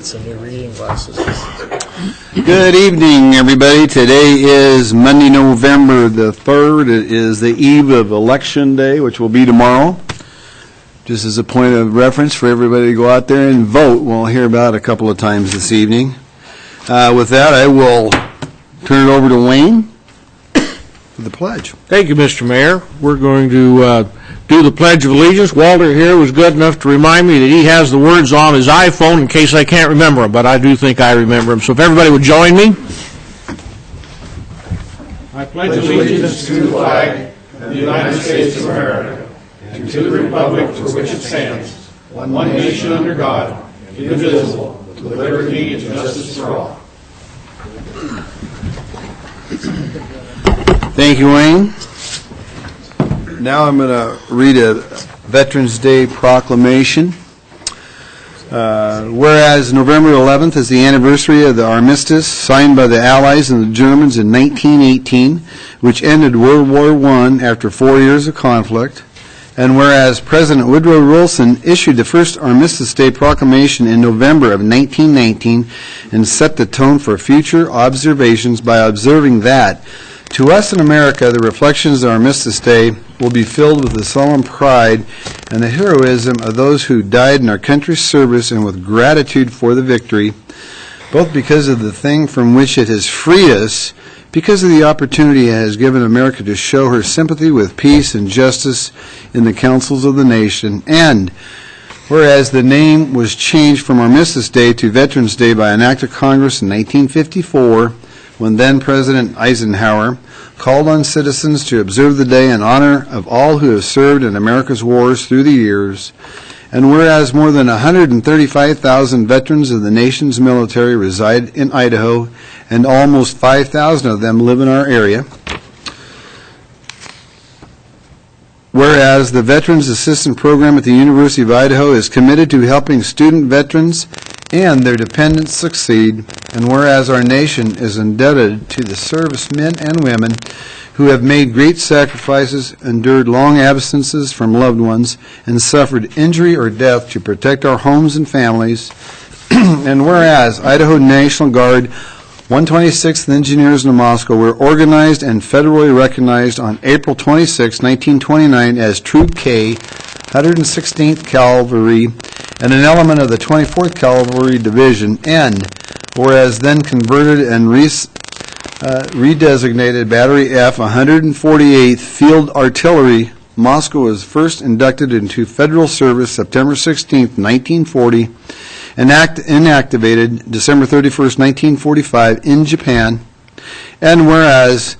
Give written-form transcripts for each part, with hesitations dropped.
some new reading glasses. Good evening, everybody. Today is Monday, November the 3rd. It is the eve of Election Day, which will be tomorrow. Just as a point of reference for everybody to go out there and vote. We'll hear about it a couple of times this evening. With that, I will turn it over to Wayne for the pledge. Thank you, Mr. Mayor. We're going to do the Pledge of Allegiance. Walter here was good enough to remind me that he has the words on his iPhone in case I can't remember them, but I do think I remember them. So if everybody would join me. I pledge allegiance to the flag of the United States of America and to the republic for which it stands, one nation under God, indivisible, with liberty and justice for all. Thank you, Wayne. Now I'm going to read a Veterans Day proclamation. Whereas November 11th is the anniversary of the armistice signed by the Allies and the Germans in 1918, which ended World War I after 4 years of conflict. And whereas President Woodrow Wilson issued the first Armistice Day proclamation in November of 1919 and set the tone for future observations by observing that, to us in America, the reflections of Armistice Day will be filled with the solemn pride and the heroism of those who died in our country's service and with gratitude for the victory, both because of the thing from which it has freed us, because of the opportunity it has given America to show her sympathy with peace and justice in the councils of the nation, and whereas the name was changed from Armistice Day to Veterans Day by an act of Congress in 1954, when then-President Eisenhower called on citizens to observe the day in honor of all who have served in America's wars through the years, and whereas more than 135,000 veterans of the nation's military reside in Idaho, and almost 5,000 of them live in our area, whereas the Veterans Assistance Program at the University of Idaho is committed to helping student veterans and their dependents succeed, and whereas our nation is indebted to the servicemen and women who have made great sacrifices, endured long absences from loved ones, and suffered injury or death to protect our homes and families, and whereas Idaho National Guard 126th Engineers in Moscow were organized and federally recognized on April 26, 1929 as Troop K, 116th Cavalry, and an element of the 24th Cavalry Division, and whereas then converted and redesignated Battery F, 148th Field Artillery, Moscow was first inducted into federal service September 16, 1940, and inactivated December 31, 1945 in Japan, and whereas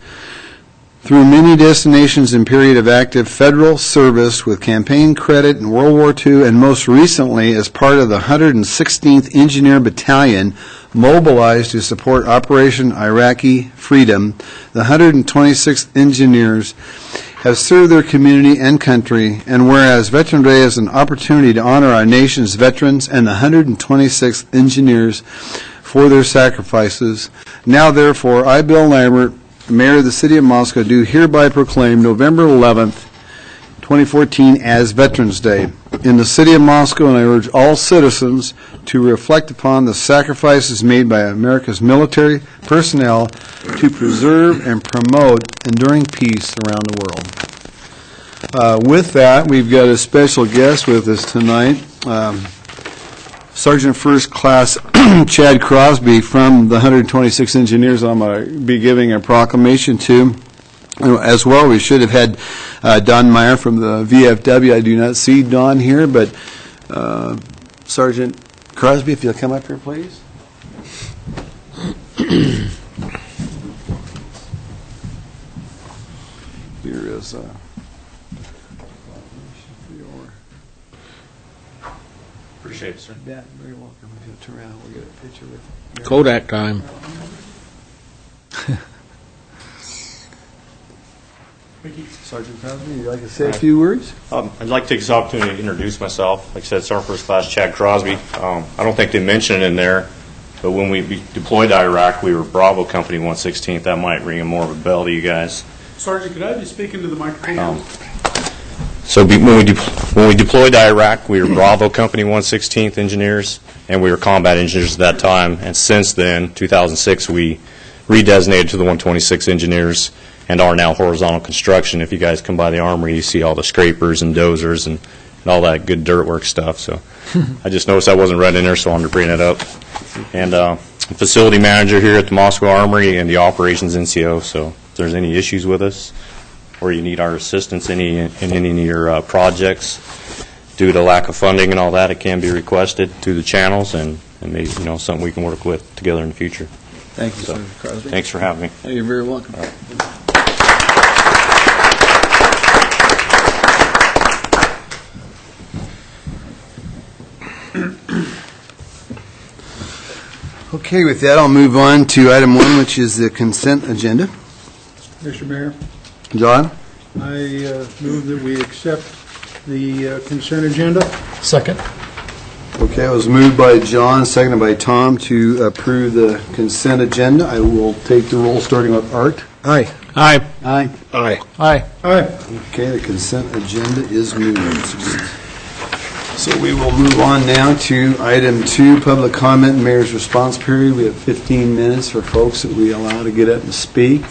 through many destinations and period of active federal service with campaign credit in World War II, and most recently as part of the 116th Engineer Battalion mobilized to support Operation Iraqi Freedom, the 126th Engineers have served their community and country, and whereas Veteran Day is an opportunity to honor our nation's veterans and the 126th Engineers for their sacrifices, now therefore I, Bill Lambert, Mayor of the City of Moscow, do hereby proclaim November 11th, 2014 as Veterans Day in the City of Moscow, and I urge all citizens to reflect upon the sacrifices made by America's military personnel to preserve and promote enduring peace around the world. With that, we've got a special guest with us tonight, Sergeant First Class Chad Crosby from the 126 Engineers. I'm going to be giving a proclamation to. As well, we should have had Don Meyer from the VFW. I do not see Don here, but Sergeant Crosby, if you'll come up here, please. Here is your. Appreciate it, sir. Yeah, very welcome. If you'll turn around, we'll get a picture with you. Kodak time. Sergeant Crosby, would you like to say a few words? I'd like to take this opportunity to introduce myself. Like I said, Sergeant First Class Chad Crosby. I don't think they mentioned it in there, but when we deployed to Iraq, we were Bravo Company 116th. That might ring more of a bell to you guys. Sergeant, could I be speaking to the microphone? So when we deployed to Iraq, we were Bravo Company 116th engineers, and we were combat engineers at that time. And since then, 2006, we redesignated to the 126 engineers and are now horizontal construction. If you guys come by the armory, you see all the scrapers and dozers and all that good dirt work stuff. So I just noticed I wasn't right in there, so I wanted to bring it up. And facility manager here at the Moscow Armory and the operations NCO. So if there's any issues with us or you need our assistance in any of your projects due to lack of funding and all that, it can be requested through the channels, and maybe something we can work with together in the future. Thank you, Senator Crosby. Thanks for having me. You're very welcome. Okay, with that, I'll move on to item 1, which is the consent agenda. Mr. Mayor, John? I move that we accept the consent agenda. Second. Okay, it was moved by John, seconded by Tom to approve the consent agenda. I will take the roll, starting with Art. Aye. Aye. Aye. Aye. Aye. Aye. Okay, the consent agenda is moved. So we will move on now to item 2, public comment and mayor's response period. We have 15 minutes for folks that we allow to get up and speak,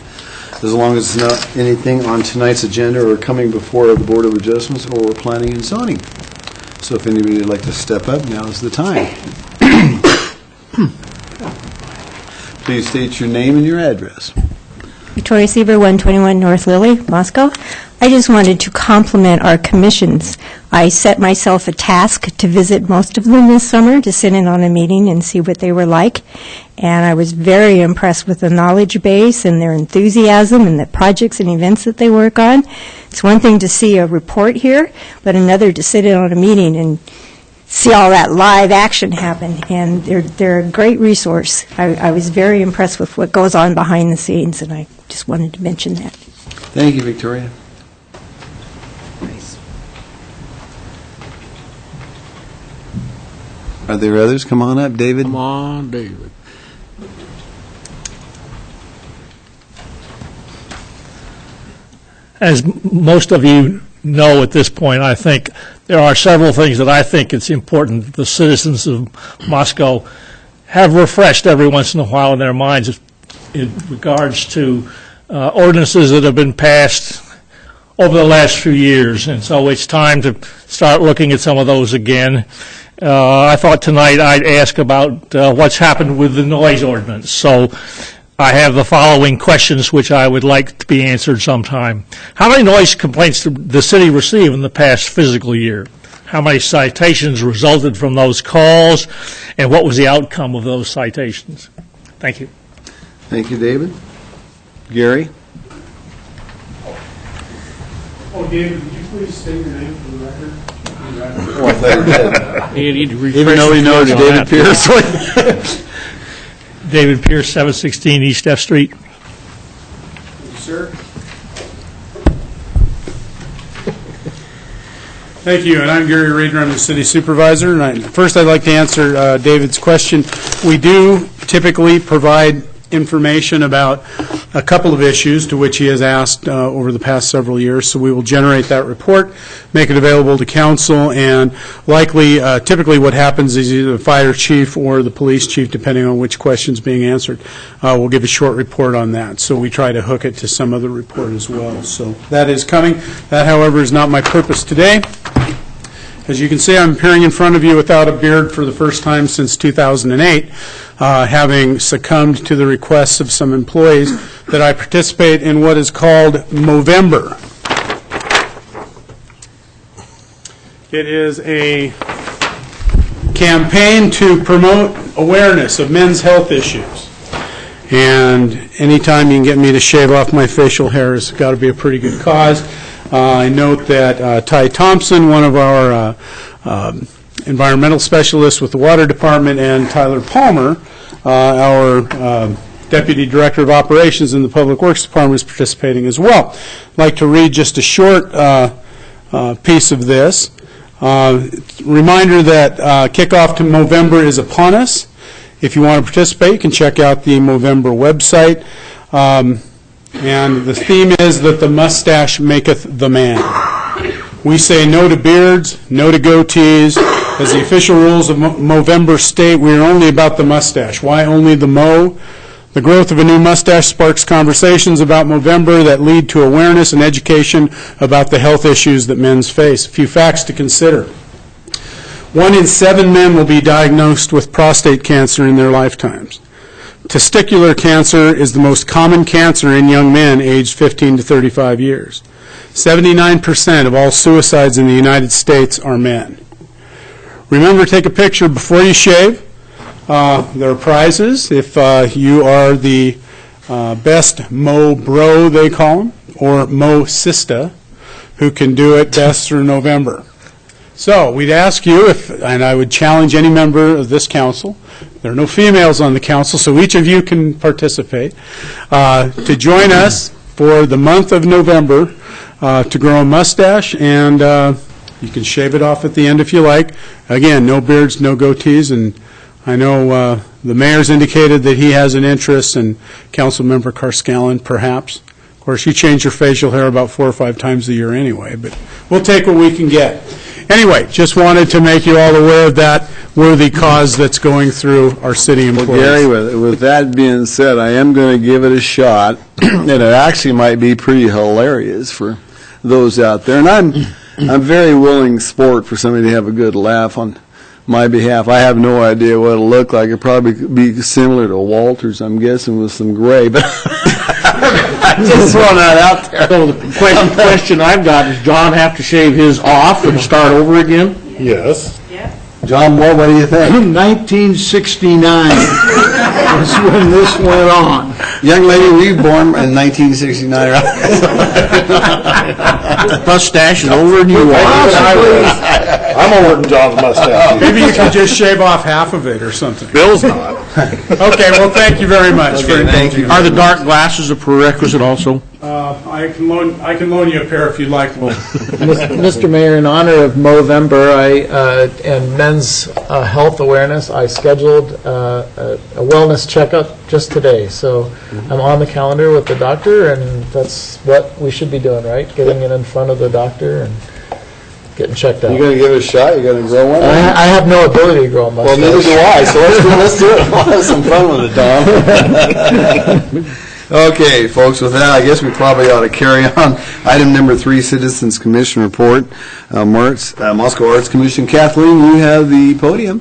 as long as it's not anything on tonight's agenda or coming before the Board of Adjustments or planning and zoning. So if anybody would like to step up, now is the time. Please state your name and your address. Victoria Sieber, 121 North Lily, Moscow. I just wanted to compliment our commissions. I set myself a task to visit most of them this summer, to sit in on a meeting and see what they were like. And I was very impressed with the knowledge base and their enthusiasm and the projects and events that they work on. It's one thing to see a report here, but another to sit in on a meeting and see all that live action happen. And they're a great resource. I was very impressed with what goes on behind the scenes, and I just wanted to mention that. Thank you, Victoria. Are there others? Come on up, David. Come on, David. As most of you know at this point, I think there are several things that I think it's important that the citizens of Moscow have refreshed every once in a while in their minds in regards to ordinances that have been passed over the last few years. And so it's time to start looking at some of those again. I thought tonight I'd ask about what's happened with the noise ordinance. So I have the following questions which I would like to be answered sometime. How many noise complaints did the city receive in the past fiscal year? How many citations resulted from those calls? And what was the outcome of those citations? Thank you. Thank you, David. Gary? Oh, David, would you please state your name for the record? Oh, I thought you did. You need to refresh Even though we know it's on David that. Pierce. David Pierce, 716 East F Street. Thank you, sir. Thank you, and I'm Gary Rader. I'm the city supervisor. And first, I'd like to answer David's question. We do typically provide information about a couple of issues to which he has asked over the past several years. So we will generate that report, make it available to council, and likely, typically what happens is either the fire chief or the police chief, depending on which question's being answered, will give a short report on that. So we try to hook it to some other report as well. So that is coming. That, however, is not my purpose today. As you can see, I'm appearing in front of you without a beard for the first time since 2008, having succumbed to the requests of some employees that I participate in what is called Movember. It is a campaign to promote awareness of men's health issues. And anytime you can get me to shave off my facial hair has got to be a pretty good cause. I note that Ty Thompson, one of our environmental specialists with the Water Department, and Tyler Palmer, our Deputy Director of Operations in the Public Works Department, is participating as well. I'd like to read just a short piece of this. Reminder that kickoff to Movember is upon us. If you want to participate, you can check out the Movember website. And the theme is that the mustache maketh the man. We say no to beards, no to goatees. As the official rules of Movember state, we are only about the mustache. Why only the mo? The growth of a new mustache sparks conversations about Movember that lead to awareness and education about the health issues that men face. A few facts to consider. 1 in 7 men will be diagnosed with prostate cancer in their lifetimes. Testicular cancer is the most common cancer in young men aged 15 to 35 years. 79% of all suicides in the United States are men. Remember, take a picture before you shave. There are prizes if you are the best Mo Bro, they call them, or Mo Sista, who can do it best through November. So we'd ask you, and I would challenge any member of this council, there are no females on the council, so each of you can participate, to join us for the month of November to grow a mustache, and you can shave it off at the end if you like. Again, no beards, no goatees, and I know the mayor's indicated that he has an interest, and Councilmember Carscallon perhaps. Of course, you change your facial hair about 4 or 5 times a year anyway, but we'll take what we can get. Anyway, just wanted to make you all aware of that worthy cause that's going through our city employees. Well, Gary, with that being said, I am going to give it a shot, and it actually might be pretty hilarious for those out there. And I'm very willing sport for somebody to have a good laugh on my behalf. I have no idea what it'll look like. It'll probably be similar to Walter's, I'm guessing, with some gray, but I'm just throwing that out there. So the question I've got, does John have to shave his off and start over again? Yes. John Moore, what do you think? 1969 is when this went on. Young lady, were you born in 1969? Mustache is older than you are. I'm older than John's mustache. Maybe you can just shave off half of it or something. Bill's not. Okay, well, thank you very much. Thank you. Are the dark glasses a prerequisite also? I can loan you a pair if you'd like. Mr. Mayor, in honor of Movember and Men's Health Awareness, I scheduled a wellness checkup just today. So I'm on the calendar with the doctor, and that's what we should be doing, right? Getting it in front of the doctor and getting checked out. You going to give it a shot? You going to grow one? I have no ability to grow a mustache. Well, neither do I, so let's do it. We'll have some fun with it, Tom. Okay, folks, with that, I guess we probably ought to carry on. Item number 3, Citizens Commission Report. Moscow Arts Commission. Kathleen, you have the podium.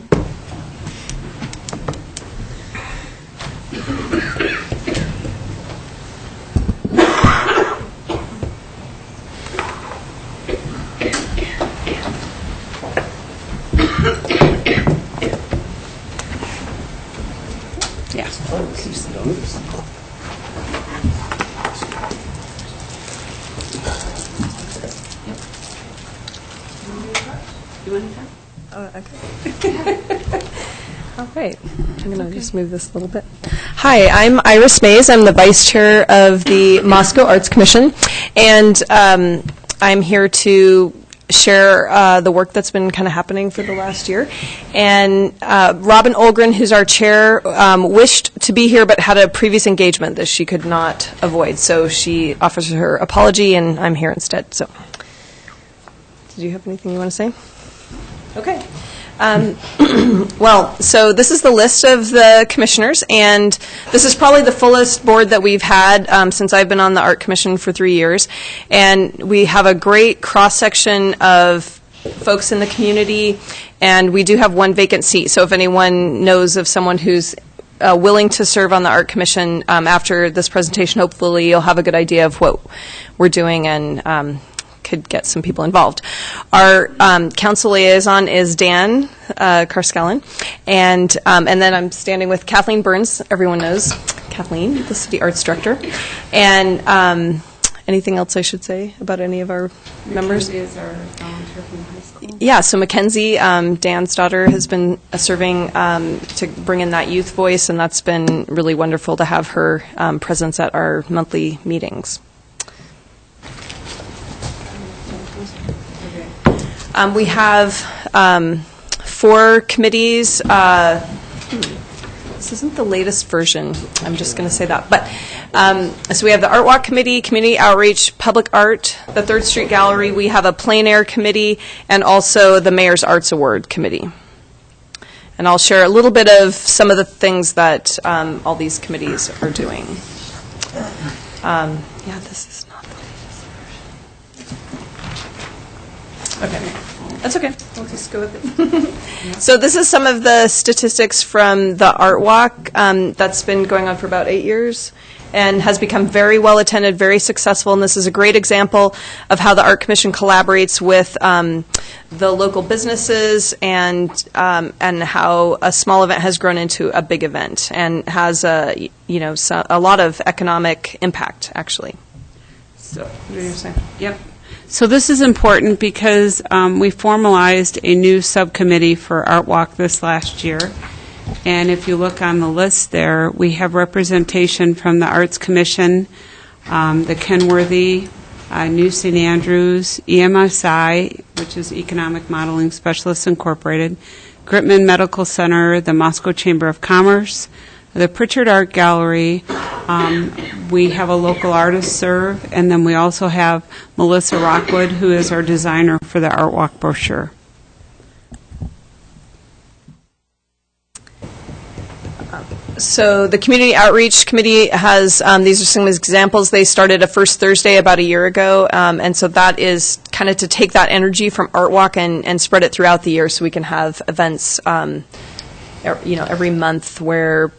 All right. I'm going to just move this a little bit. Hi, I'm Iris Mays. I'm the Vice Chair of the Moscow Arts Commission, and I'm here to share the work that's been kind of happening for the last year. And Robin Olgren, who's our chair, wished to be here but had a previous engagement that she could not avoid. So she offers her apology, and I'm here instead. So, did you have anything you want to say? Okay. Well, so this is the list of the commissioners, and this is probably the fullest board that we've had since I've been on the Art Commission for 3 years. And we have a great cross-section of folks in the community, and we do have one vacant seat. So if anyone knows of someone who's willing to serve on the Art Commission after this presentation, hopefully you'll have a good idea of what we're doing and could get some people involved. Our council liaison is Dan Carscallon, and then I'm standing with Kathleen Burns. Everyone knows Kathleen, the city arts director. And anything else I should say about any of our members? Mackenzie is our volunteer from high school. Yeah, so Mackenzie, Dan's daughter, has been serving to bring in that youth voice, and that's been really wonderful to have her presence at our monthly meetings. We have 4 committees. This isn't the latest version. I'm just going to say that. But So we have the Art Walk Committee, Community Outreach, Public Art, the 3rd Street Gallery. We have a Plein Air Committee, and also the Mayor's Arts Award Committee. And I'll share a little bit of some of the things that all these committees are doing. Yeah, this is not the latest version. Okay. That's okay. We'll just go with it. So this is some of the statistics from the Art Walk that's been going on for about 8 years and has become very well attended, very successful. And this is a great example of how the Art Commission collaborates with the local businesses and how a small event has grown into a big event and has a lot of economic impact, actually. So, what are you saying? Yep. So this is important because we formalized a new subcommittee for Art Walk this last year. And if you look on the list there, we have representation from the Arts Commission, the Kenworthy, New St. Andrews, EMSI, which is Economic Modeling Specialists Incorporated, Gritman Medical Center, the Moscow Chamber of Commerce, the Pritchard Art Gallery. We have a local artist serve, and then we also have Melissa Rockwood, who is our designer for the Art Walk brochure. So the Community Outreach Committee has, these are some examples. They started a first Thursday about a year ago, and so that is kind of to take that energy from Art Walk and spread it throughout the year so we can have events, every month where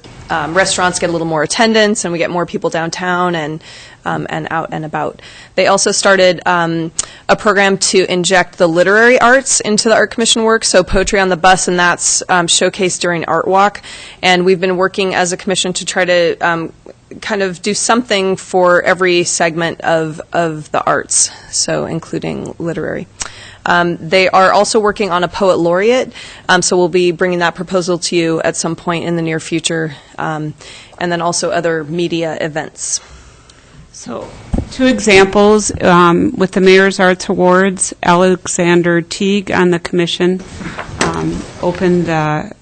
restaurants get a little more attendance and we get more people downtown and out and about. They also started a program to inject the literary arts into the Art Commission work, so poetry on the bus, and that's showcased during Art Walk. And we've been working as a commission to try to kind of do something for every segment of the arts, so including literary. They are also working on a poet laureate, so we'll be bringing that proposal to you at some point in the near future, and then also other media events. So, 2 examples with the Mayor's Arts Awards. Alexander Teague on the commission opened the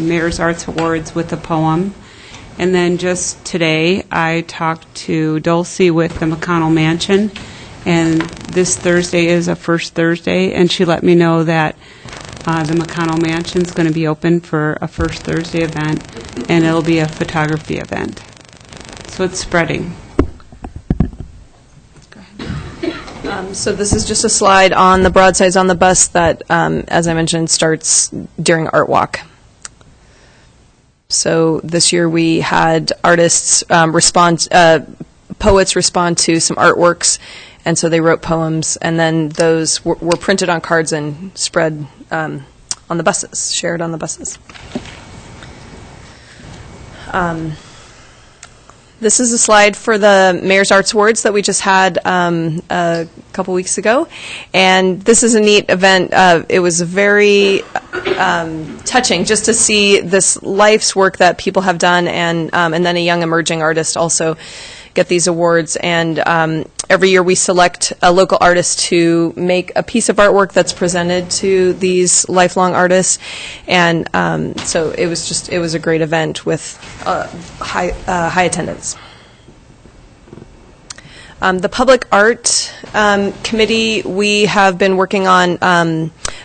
Mayor's Arts Awards with a poem. And then just today, I talked to Dulcie with the McConnell Mansion, and this Thursday is a first Thursday, and she let me know that the McConnell Mansion is going to be open for a first Thursday event, and it'll be a photography event. So it's spreading. So this is just a slide on the broadsides on the bus that, as I mentioned, starts during Art Walk. So this year we had artists poets respond to some artworks, and so they wrote poems, and then those were printed on cards and spread on the buses, shared on the buses. This is a slide for the Mayor's Arts Awards that we just had a couple weeks ago, and this is a neat event. It was very touching just to see this life's work that people have done, and then a young emerging artist also get these awards. And every year we select a local artist to make a piece of artwork that's presented to these lifelong artists. And so it was a great event with high attendance. The Public Art Committee, we have been working on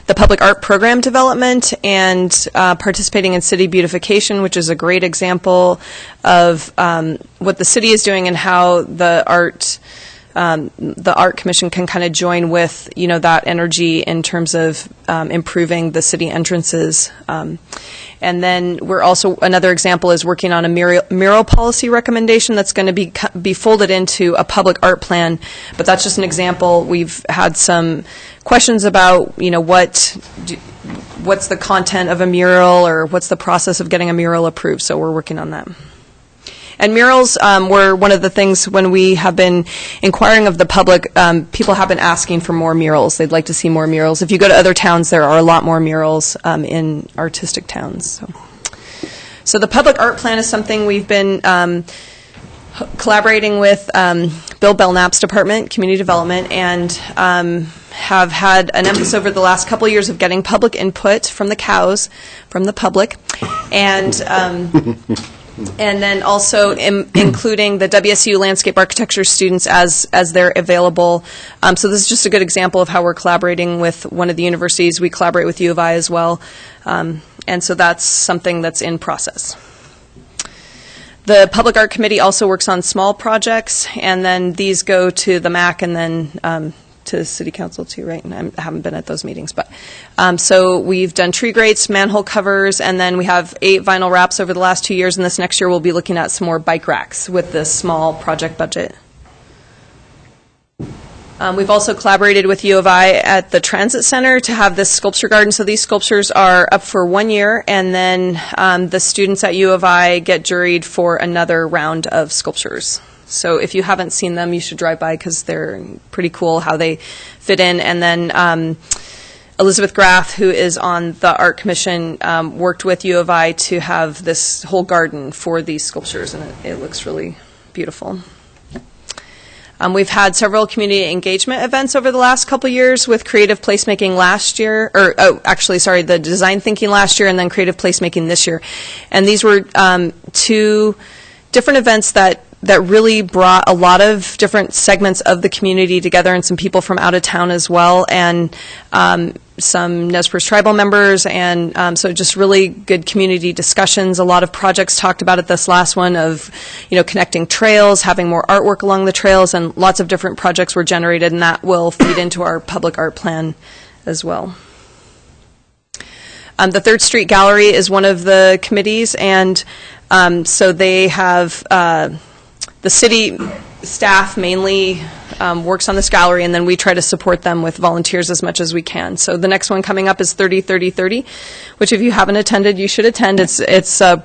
the public art program development and participating in city beautification, which is a great example of what the city is doing and how the Art Commission can kind of join with, that energy in terms of improving the city entrances. And then we're also, another example is working on a mural policy recommendation that's going to be folded into a public art plan. But that's just an example. We've had some questions about, what's the content of a mural, or what's the process of getting a mural approved. So we're working on that. And murals were one of the things when we have been inquiring of the public, people have been asking for more murals. They'd like to see more murals. If you go to other towns, there are a lot more murals in artistic towns. So the public art plan is something we've been collaborating with Bill Belknap's department, Community Development, and have had an emphasis over the last couple of years of getting public input from the cows, from the public. And And then also including the WSU landscape architecture students as they're available. So this is just a good example of how we're collaborating with one of the universities. We collaborate with U of I as well. And so that's something that's in process. The Public Art Committee also works on small projects, and then these go to the MAC and then to City Council too, right? And I haven't been at those meetings, but so we've done tree grates, manhole covers, and then we have 8 vinyl wraps over the last 2 years, and this next year we'll be looking at some more bike racks with this small project budget. We've also collaborated with U of I at the Transit Center to have this sculpture garden. So these sculptures are up for 1 year, and then the students at U of I get juried for another round of sculptures. So if you haven't seen them, you should drive by because they're pretty cool how they fit in. And then Elizabeth Graff, who is on the Art Commission, worked with U of I to have this whole garden for these sculptures, and it looks really beautiful. We've had several community engagement events over the last couple years with creative placemaking last year, the design thinking last year and then creative placemaking this year. And these were 2 different events that really brought a lot of different segments of the community together and some people from out of town as well, and some Nez Perce tribal members, and so just really good community discussions. A lot of projects talked about at this last one of, connecting trails, having more artwork along the trails, and lots of different projects were generated, and that will feed into our public art plan as well. The 3rd Street Gallery is one of the committees, and so they have the city staff mainly works on this gallery, and then we try to support them with volunteers as much as we can. So the next one coming up is 30-30-30, which if you haven't attended, you should attend. It's an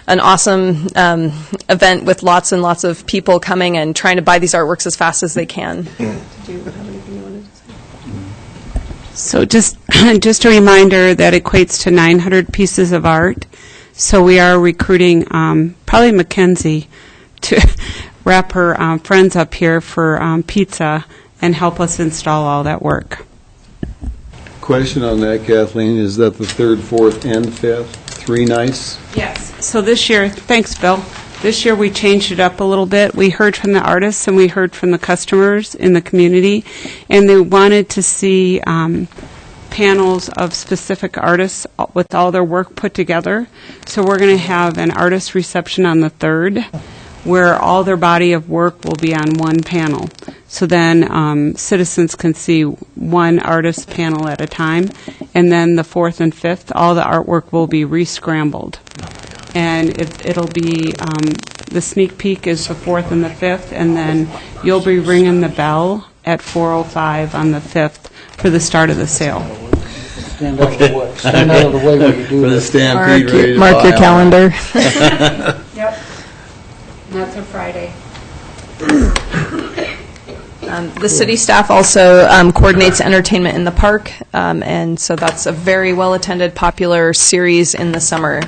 awesome event with lots and lots of people coming and trying to buy these artworks as fast as they can. Do you have anything you wanted to say? So just a reminder that equates to 900 pieces of art. So we are recruiting probably Mackenzie to wrap her friends up here for pizza and help us install all that work. Question on that, Kathleen, is that the 3rd, 4th, and 5th, 3 nights? Yes. So this year, thanks, Bill. This year we changed it up a little bit. We heard from the artists and we heard from the customers in the community, and they wanted to see panels of specific artists with all their work put together. So we're going to have an artist reception on the 3rd, where all their body of work will be on one panel. So then citizens can see one artist panel at a time. And then the 4th and 5th, all the artwork will be re-scrambled. And it'll be, the sneak peek is the 4th and the 5th, and then you'll be ringing the bell at 4:05 on the 5th for the start of the sale. Stand out of the way. Stand out of the way when you do For the this. stampede ready to Mark your file. calendar. Yep. That's a Friday. The city staff also coordinates entertainment in the park, and so that's a very well-attended, popular series in the summer,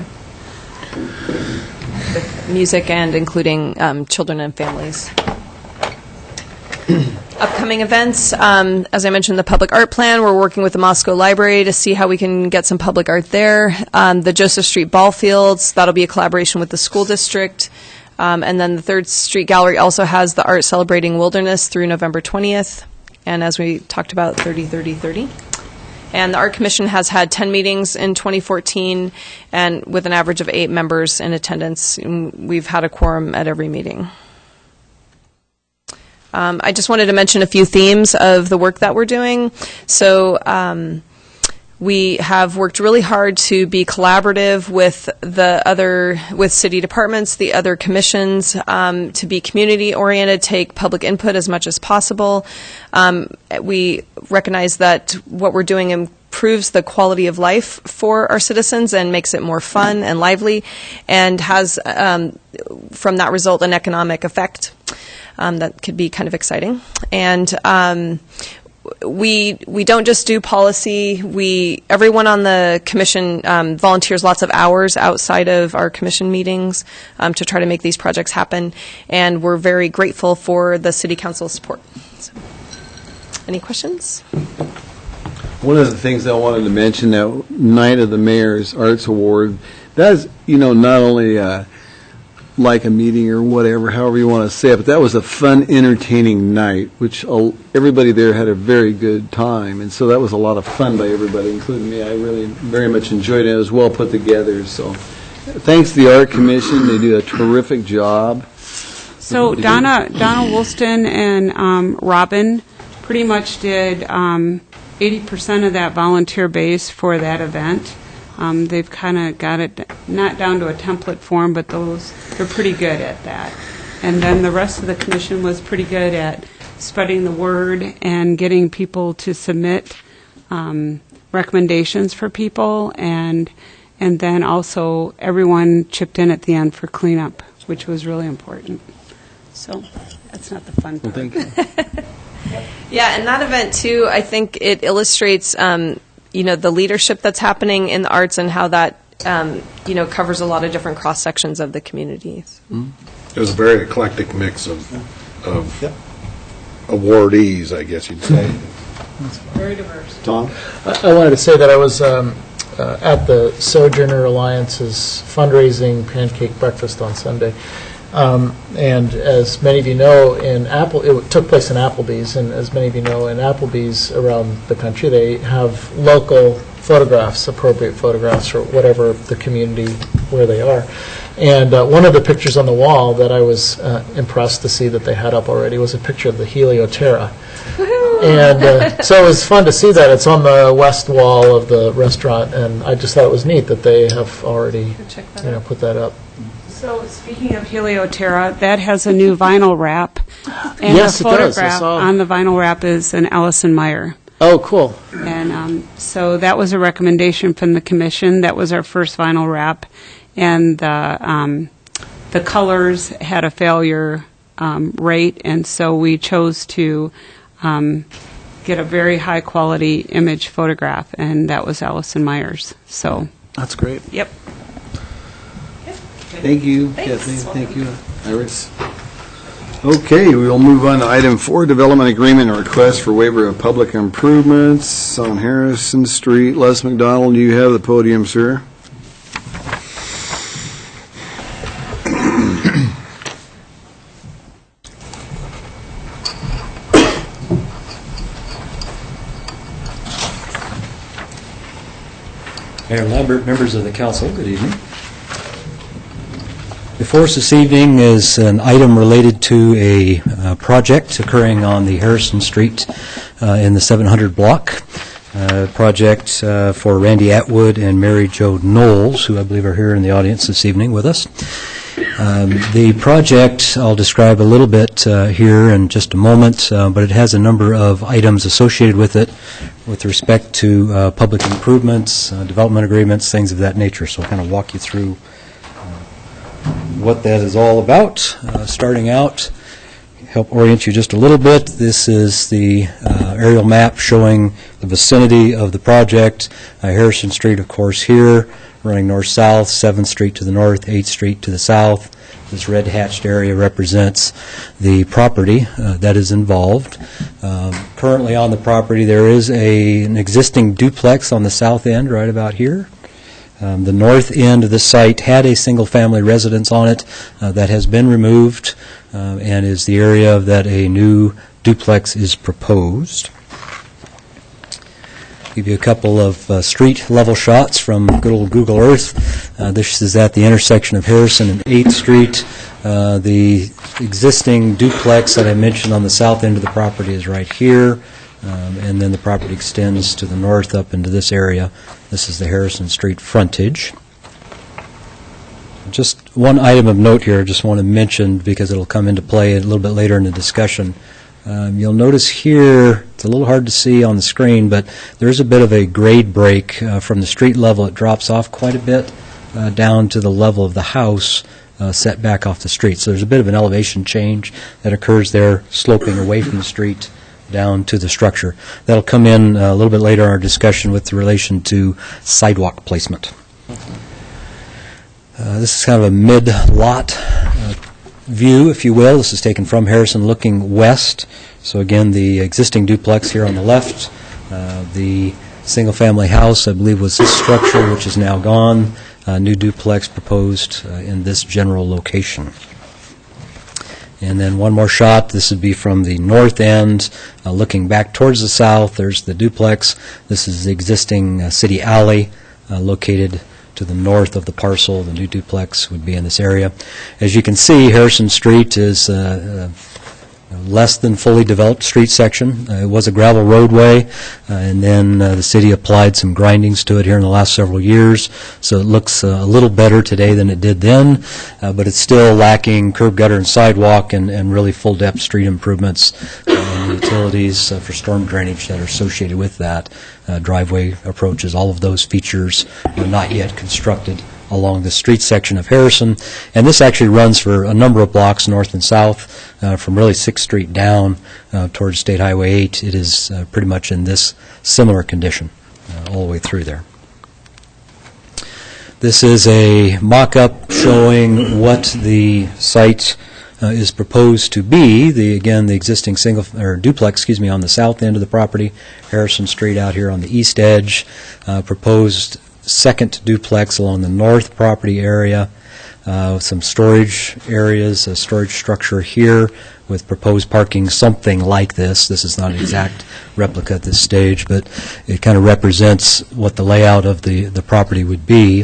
with music and including children and families. Upcoming events, as I mentioned, the public art plan. We're working with the Moscow Library to see how we can get some public art there. The Joseph Street ball fields, that'll be a collaboration with the school district. And then the 3rd Street Gallery also has the Art Celebrating Wilderness through November 20th. And as we talked about, 30-30-30. And the Art Commission has had 10 meetings in 2014, and with an average of 8 members in attendance. We've had a quorum at every meeting. I just wanted to mention a few themes of the work that we're doing. So we have worked really hard to be collaborative with with city departments, the other commissions, to be community-oriented, take public input as much as possible. We recognize that what we're doing improves the quality of life for our citizens and makes it more fun and lively, and has, from that result, an economic effect that could be kind of exciting. And we don't just do policy. Everyone on the commission volunteers lots of hours outside of our commission meetings to try to make these projects happen, and we're very grateful for the City Council's support. So, any questions? One of the things I wanted to mention, that night of the Mayor's Arts Award, that's, not only like a meeting or whatever, however you want to say it, but that was a fun, entertaining night, which everybody there had a very good time, and so that was a lot of fun by everybody, including me. I really very much enjoyed it. It was well put together, so thanks to the Art Commission. They do a terrific job. So Donna Woolston and Robin pretty much did 80% of that volunteer base for that event. They've kind of got it not down to a template form, but they're pretty good at that. And then the rest of the commission was pretty good at spreading the word and getting people to submit recommendations for people, and then also everyone chipped in at the end for cleanup, which was really important. So that's not the fun part. Thank you. Yeah, and that event too, I think it illustrates, the leadership that's happening in the arts and how that, covers a lot of different cross sections of the communities. It was a very eclectic mix of awardees, I guess you'd say. Very diverse. Tom? I wanted to say that I was at the Sojourner Alliance's fundraising pancake breakfast on Sunday. And as many of you know, it took place in Applebee's, and as many of you know, in Applebee's around the country, they have local photographs, appropriate photographs for whatever the community where they are. And one of the pictures on the wall that I was impressed to see that they had up already was a picture of the Helioterra. And so it was fun to see that. It's on the west wall of the restaurant, and I just thought it was neat that they have already put that up. So speaking of Helioterra, that has a new vinyl wrap. And Yes, the it does. I photograph saw. on the vinyl wrap is an Allison Meyer. Oh, cool. And so that was a recommendation from the commission. That was our first vinyl wrap. And the colors had a failure rate, and so we chose to get a very high-quality image photograph, and that was Allison Meyer's. So, That's great. yep. Thank you, Thanks. Kathleen. Thank you, Iris. Okay, we will move on to item 4, development agreement and request for waiver of public improvements on Harrison Street. Les McDonald, you have the podium, sir. Mayor Lambert, members of the council, good evening. Before us this evening is an item related to a project occurring on the Harrison Street in the 700 block. Project for Randy Atwood and Mary Jo Knowles, who I believe are here in the audience this evening with us. The project I'll describe a little bit here in just a moment, but it has a number of items associated with it with respect to public improvements, development agreements, things of that nature. So I'll kind of walk you through what that is all about. Starting out, help orient you just a little bit. This is the aerial map showing the vicinity of the project. Harrison Street, of course, here, running north-south, 7th Street to the north, 8th Street to the south. This red hatched area represents the property that is involved. Currently on the property, there is an existing duplex on the south end, right about here. The north end of the site had a single-family residence on it that has been removed and is the area that a new duplex is proposed. Give you a couple of street level shots from good old Google Earth. This is at the intersection of Harrison and 8th Street. The existing duplex that I mentioned on the south end of the property is right here. And then the property extends to the north up into this area. This is the Harrison Street frontage. Just one item of note here I just want to mention because it'll come into play a little bit later in the discussion. You'll notice here, it's a little hard to see on the screen, but there's a bit of a grade break from the street level. It drops off quite a bit down to the level of the house set back off the street. So there's a bit of an elevation change that occurs there, sloping away from the street down to the structure. That'll come in a little bit later in our discussion with relation to sidewalk placement. This is kind of a mid-lot view, if you will. This is taken from Harrison looking west. So again, the existing duplex here on the left. The single-family house, I believe, was this structure, which is now gone. new duplex proposed in this general location. And then one more shot. This would be from the north end, looking back towards the south. There's the duplex. This is the existing city alley located to the north of the parcel. The new duplex would be in this area. As you can see, Harrison Street is less than fully developed street section. It was a gravel roadway, and then the city applied some grindings to it here in the last several years, so it looks a little better today than it did then, but it's still lacking curb, gutter, and sidewalk, and really full-depth street improvements and utilities for storm drainage that are associated with that. Driveway approaches, all of those features are not yet constructed along the street section of Harrison, and this actually runs for a number of blocks north and south, from really 6th Street down towards State Highway 8. It is pretty much in this similar condition all the way through there. This is a mock-up showing what the site is proposed to be. Again, the existing duplex, on the south end of the property, Harrison Street out here on the east edge, proposed second duplex along the north property area, some storage areas, a storage structure here with proposed parking, something like this. This is not an exact replica at this stage, but it kind of represents what the layout of the property would be.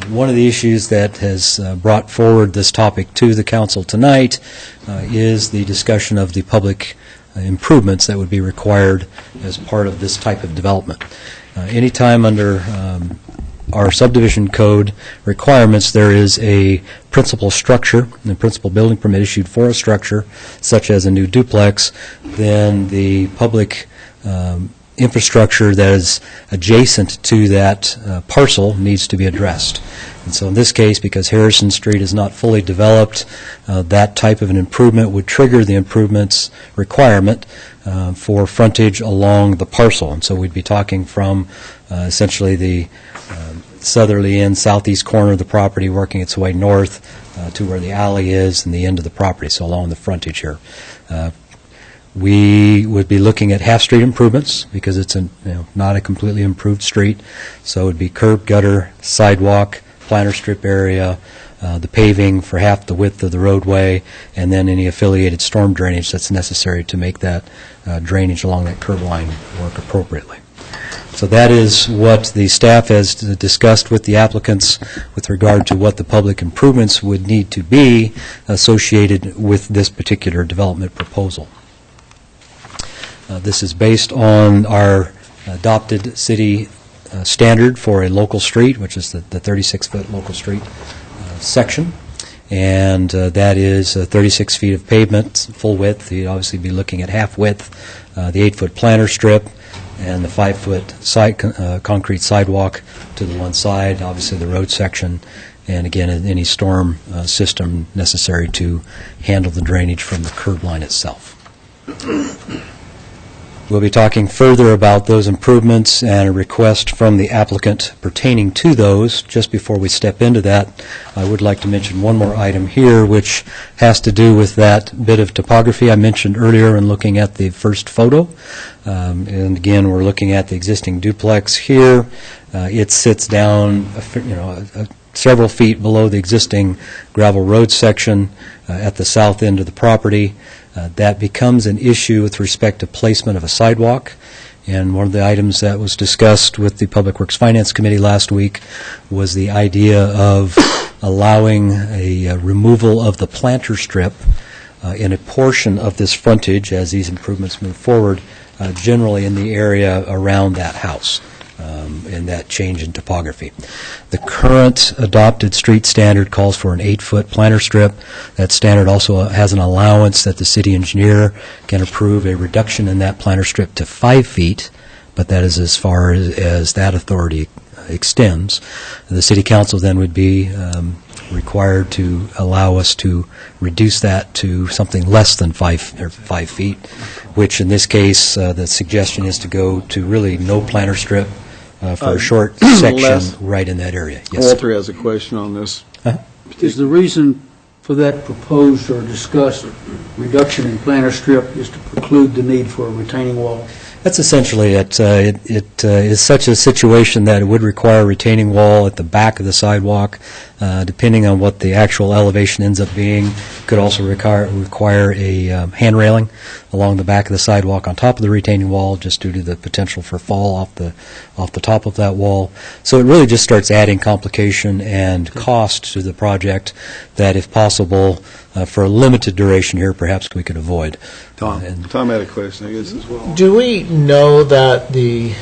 One of the issues that has brought forward this topic to the council tonight is the discussion of the public improvements that would be required as part of this type of development. Anytime under our subdivision code requirements, there is a principal structure, the principal building permit issued for a structure, such as a new duplex, then the public infrastructure that is adjacent to that parcel needs to be addressed. And so in this case, because Harrison Street is not fully developed, that type of an improvement would trigger the improvements requirement for frontage along the parcel. And so we'd be talking from essentially the southerly end, southeast corner of the property, working its way north to where the alley is and the end of the property, so along the frontage here. We would be looking at half-street improvements because it's not a completely improved street. So it would be curb, gutter, sidewalk, planter strip area, the paving for half the width of the roadway, and then any affiliated storm drainage that's necessary to make that drainage along that curb line work appropriately. So that is what the staff has discussed with the applicants with regard to what the public improvements would need to be associated with this particular development proposal. This is based on our adopted city standard for a local street, which is the 36-foot local street section, and that is 36 feet of pavement, full width. You'd obviously be looking at half width, the 8-foot planter strip, and the 5-foot concrete sidewalk to the one side, obviously the road section, and again, any storm system necessary to handle the drainage from the curb line itself. We'll be talking further about those improvements and a request from the applicant pertaining to those. Just before we step into that, I would like to mention one more item here, which has to do with that bit of topography I mentioned earlier in looking at the first photo. And again, we're looking at the existing duplex here. It sits down, several feet below the existing gravel road section at the south end of the property. That becomes an issue with respect to placement of a sidewalk. And one of the items that was discussed with the Public Works Finance Committee last week was the idea of allowing a removal of the planter strip in a portion of this frontage as these improvements move forward, generally in the area around that house. And that change in topography. The current adopted street standard calls for an 8-foot planter strip. That standard also has an allowance that the city engineer can approve a reduction in that planter strip to 5 feet, but that is as far as that authority extends. The city council then would be required to allow us to reduce that to something less than 5 feet, which in this case the suggestion is to go to really no planter strip for a short section right in that area. Yes, Walter has a question on this. Is the reason for that proposed or discussed reduction in planter strip is to preclude the need for a retaining wall? That's essentially it. It is such a situation that it would require a retaining wall at the back of the sidewalk, depending on what the actual elevation ends up being. Could also require a hand railing along the back of the sidewalk on top of the retaining wall, just due to the potential for fall off the top of that wall. So it really just starts adding complication and cost to the project that, if possible, for a limited duration here, perhaps we could avoid. Tom had a question, I guess, as well. Do we know that the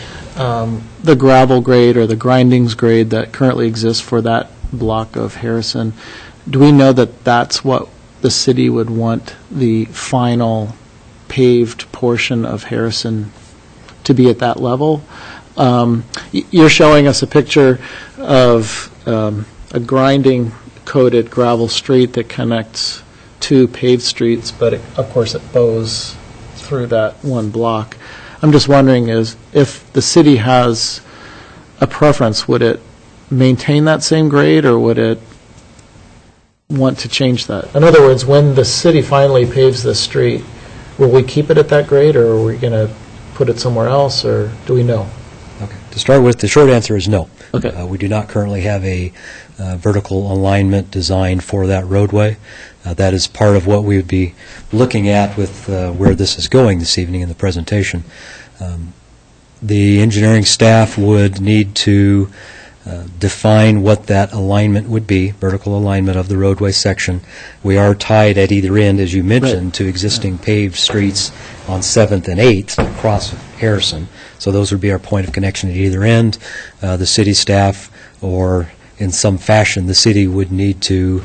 gravel grade or the grindings grade that currently exists for that block of Harrison, do we know that that's what the city would want the final paved portion of Harrison to be at that level? You're showing us a picture of a grinding coated gravel street that connects two paved streets, but of course it bows through that one block. I'm just wondering if the city has a preference, would it maintain that same grade, or would it want to change that? In other words, when the city finally paves the street, will we keep it at that grade, or are we going to put it somewhere else, or do we know? Okay. To start with, the short answer is no. Okay. We do not currently have a vertical alignment designed for that roadway. That is part of what we would be looking at with where this is going this evening in the presentation. The engineering staff would need to define what that alignment would be, vertical alignment of the roadway section. We are tied at either end, as you mentioned, to existing paved streets on 7th and 8th across Harrison. So those would be our point of connection at either end. The city staff, or in some fashion, the city would need to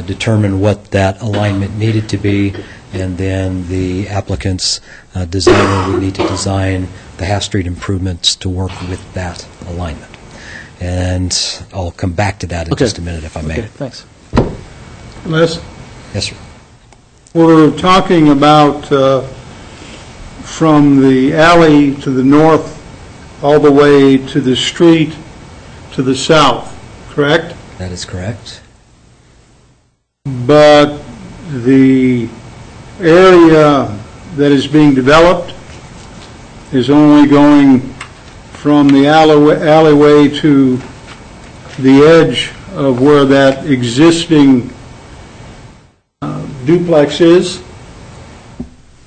determine what that alignment needed to be, and then the applicant's designer would need to design the half-street improvements to work with that alignment. And I'll come back to that in just a minute, if I may. Okay, thanks. Les, Yes, sir. we're talking about from the alley to the north all the way to the street to the south, correct? That is correct. But the area that is being developed is only going from the alleyway to the edge of where that existing duplex is,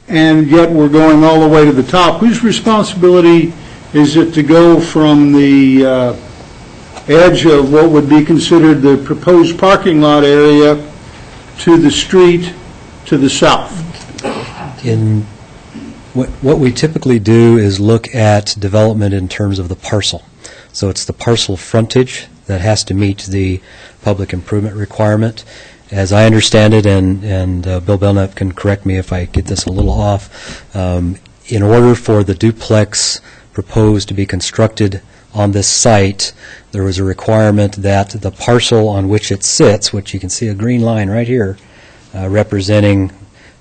and yet we're going all the way to the top. Whose responsibility is it to go from the edge of what would be considered the proposed parking lot area to the street to the south? In what we typically do is look at development in terms of the parcel. So it's the parcel frontage that has to meet the public improvement requirement. As I understand it, and Bill Belknap can correct me if I get this a little off, in order for the duplex proposed to be constructed on this site, there was a requirement that the parcel on which it sits, which you can see a green line right here, representing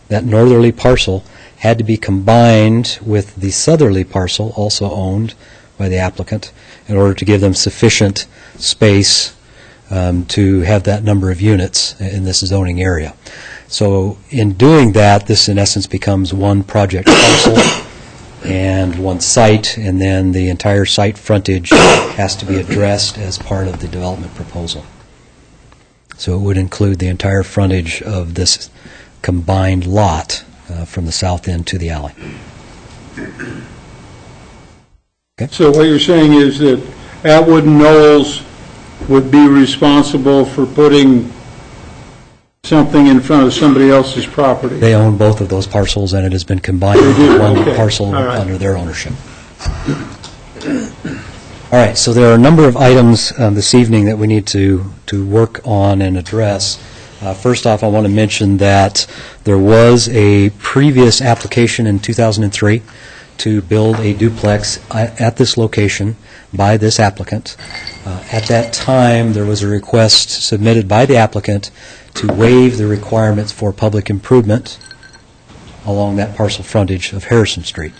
that northerly parcel, had to be combined with the southerly parcel, also owned by the applicant, in order to give them sufficient space to have that number of units in this zoning area. So in doing that, this in essence becomes one project parcel and one site, and then the entire site frontage has to be addressed as part of the development proposal. So it would include the entire frontage of this combined lot from the south end to the alley. Okay. So what you're saying is that Atwood and Knowles would be responsible for putting something in front of somebody else's property? They own both of those parcels, and it has been combined into one Okay. parcel All right. under their ownership. All right, so there are a number of items this evening that we need to work on and address. First off, I want to mention that there was a previous application in 2003 to build a duplex at this location by this applicant. At that time, there was a request submitted by the applicant to waive the requirements for public improvement along that parcel frontage of Harrison Street.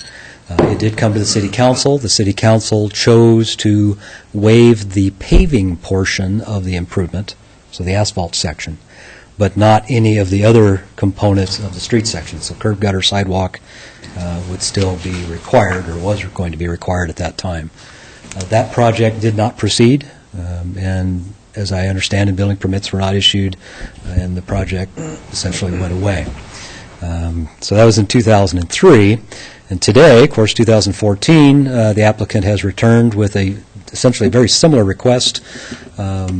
It did come to the City Council. The City Council chose to waive the paving portion of the improvement, so the asphalt section, but not any of the other components of the street section, so curb, gutter, sidewalk, would still be required, or was going to be required at that time. That project did not proceed, and as I understand it, building permits were not issued, and the project essentially went away. So that was in 2003. And today, of course, 2014, the applicant has returned with essentially a very similar request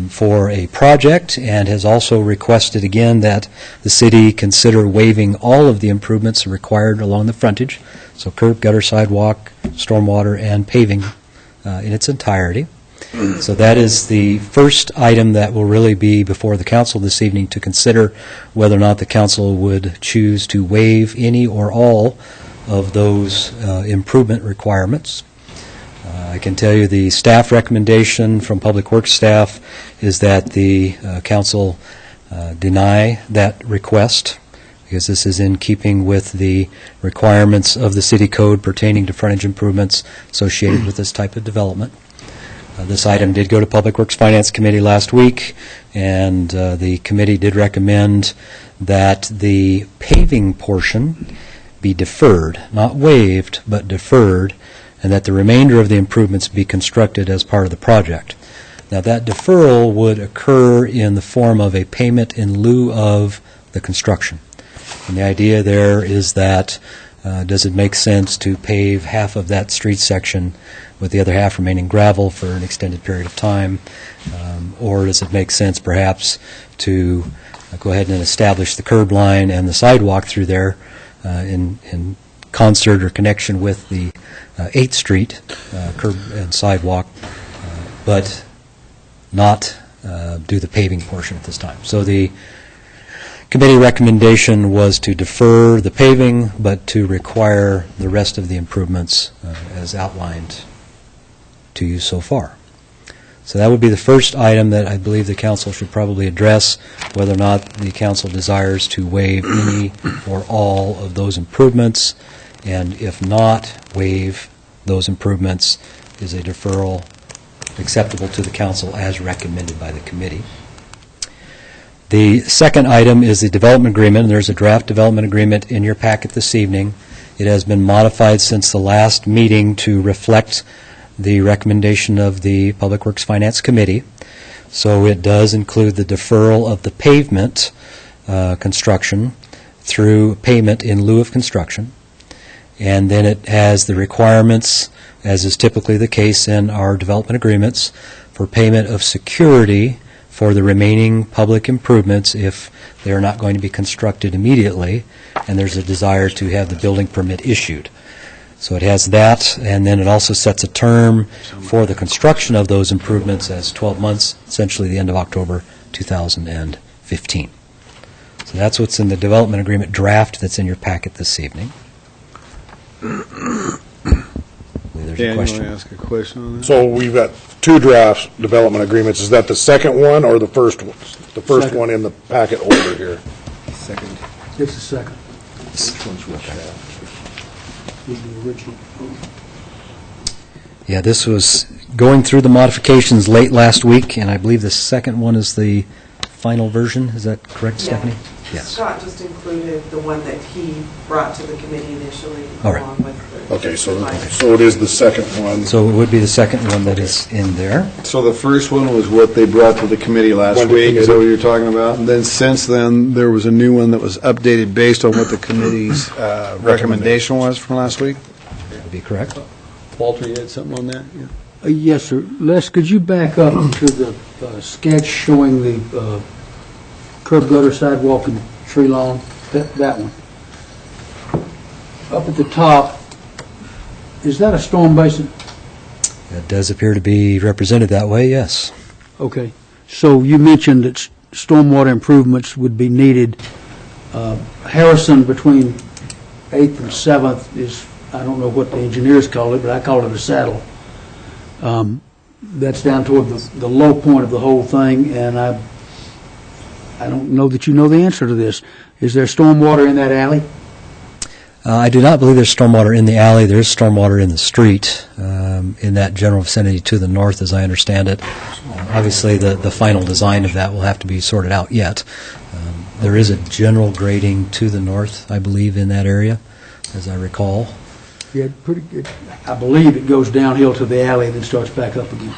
for a project, and has also requested again that the city consider waiving all of the improvements required along the frontage, so curb, gutter, sidewalk, stormwater, and paving in its entirety. So that is the first item that will really be before the council this evening, to consider whether or not the council would choose to waive any or all of those improvement requirements. I can tell you the staff recommendation from Public Works staff is that the council deny that request, because this is in keeping with the requirements of the city code pertaining to frontage improvements associated with this type of development. This item did go to Public Works Finance Committee last week, and the committee did recommend that the paving portion be deferred, not waived, but deferred, and that the remainder of the improvements be constructed as part of the project. Now, that deferral would occur in the form of a payment in lieu of the construction. And the idea there is that does it make sense to pave half of that street section with the other half remaining gravel for an extended period of time, or does it make sense perhaps to go ahead and establish the curb line and the sidewalk through there in concert or connection with the 8th Street curb and sidewalk, but not do the paving portion at this time. So the committee recommendation was to defer the paving, but to require the rest of the improvements as outlined to you so far. So that would be the first item that I believe the council should probably address, whether or not the council desires to waive any or all of those improvements, and if not waive those improvements, is a deferral acceptable to the council as recommended by the committee. The second item is the development agreement, and there's a draft development agreement in your packet this evening. It has been modified since the last meeting to reflect the recommendation of the Public Works Finance Committee. So it does include the deferral of the pavement construction through payment in lieu of construction. And then it has the requirements, as is typically the case in our development agreements, for payment of security for the remaining public improvements if they are not going to be constructed immediately, and there's a desire to have the building permit issued. So it has that, and then it also sets a term for the construction of those improvements as 12 months, essentially the end of October 2015. So that's what's in the development agreement draft that's in your packet this evening. There's a Dan, question. you want to ask a question on that? So we've got two drafts development agreements. Is that the second one or the first one? The first Second. one in the packet order here. Second. It's the second. Which one's which? The original. Yeah, this was going through the modifications late last week, and I believe the second one is the final version. Is that correct, Stephanie? Yes. Scott just included the one that he brought to the committee initially, All right. along with the... Okay, so it is the second one. So it would be the second one that is in there. So the first one was what they brought to the committee last Went to week, is that what committee. you're talking about? And then since then, there was a new one that was updated based on what the committee's recommendation was from last week? That would be correct. Walter, you had something on that? Yeah. Yes, sir. Les, could you back up to the sketch showing the curb, gutter, sidewalk, and tree lawn? That one. Up at the top, is that a storm basin? It does appear to be represented that way, yes. Okay. So you mentioned that stormwater improvements would be needed. Harrison between 8th and 7th is, I don't know what the engineers call it, but I call it a saddle. That's down toward the low point of the whole thing, and I don't know that you know the answer to this. Is there stormwater in that alley? I do not believe there's stormwater in the alley. There is stormwater in the street, in that general vicinity to the north, as I understand it. Obviously, the final design of that will have to be sorted out yet. There is a general grading to the north, I believe, in that area. as I recall. Yeah, pretty good. I believe it goes downhill to the alley and then starts back up again.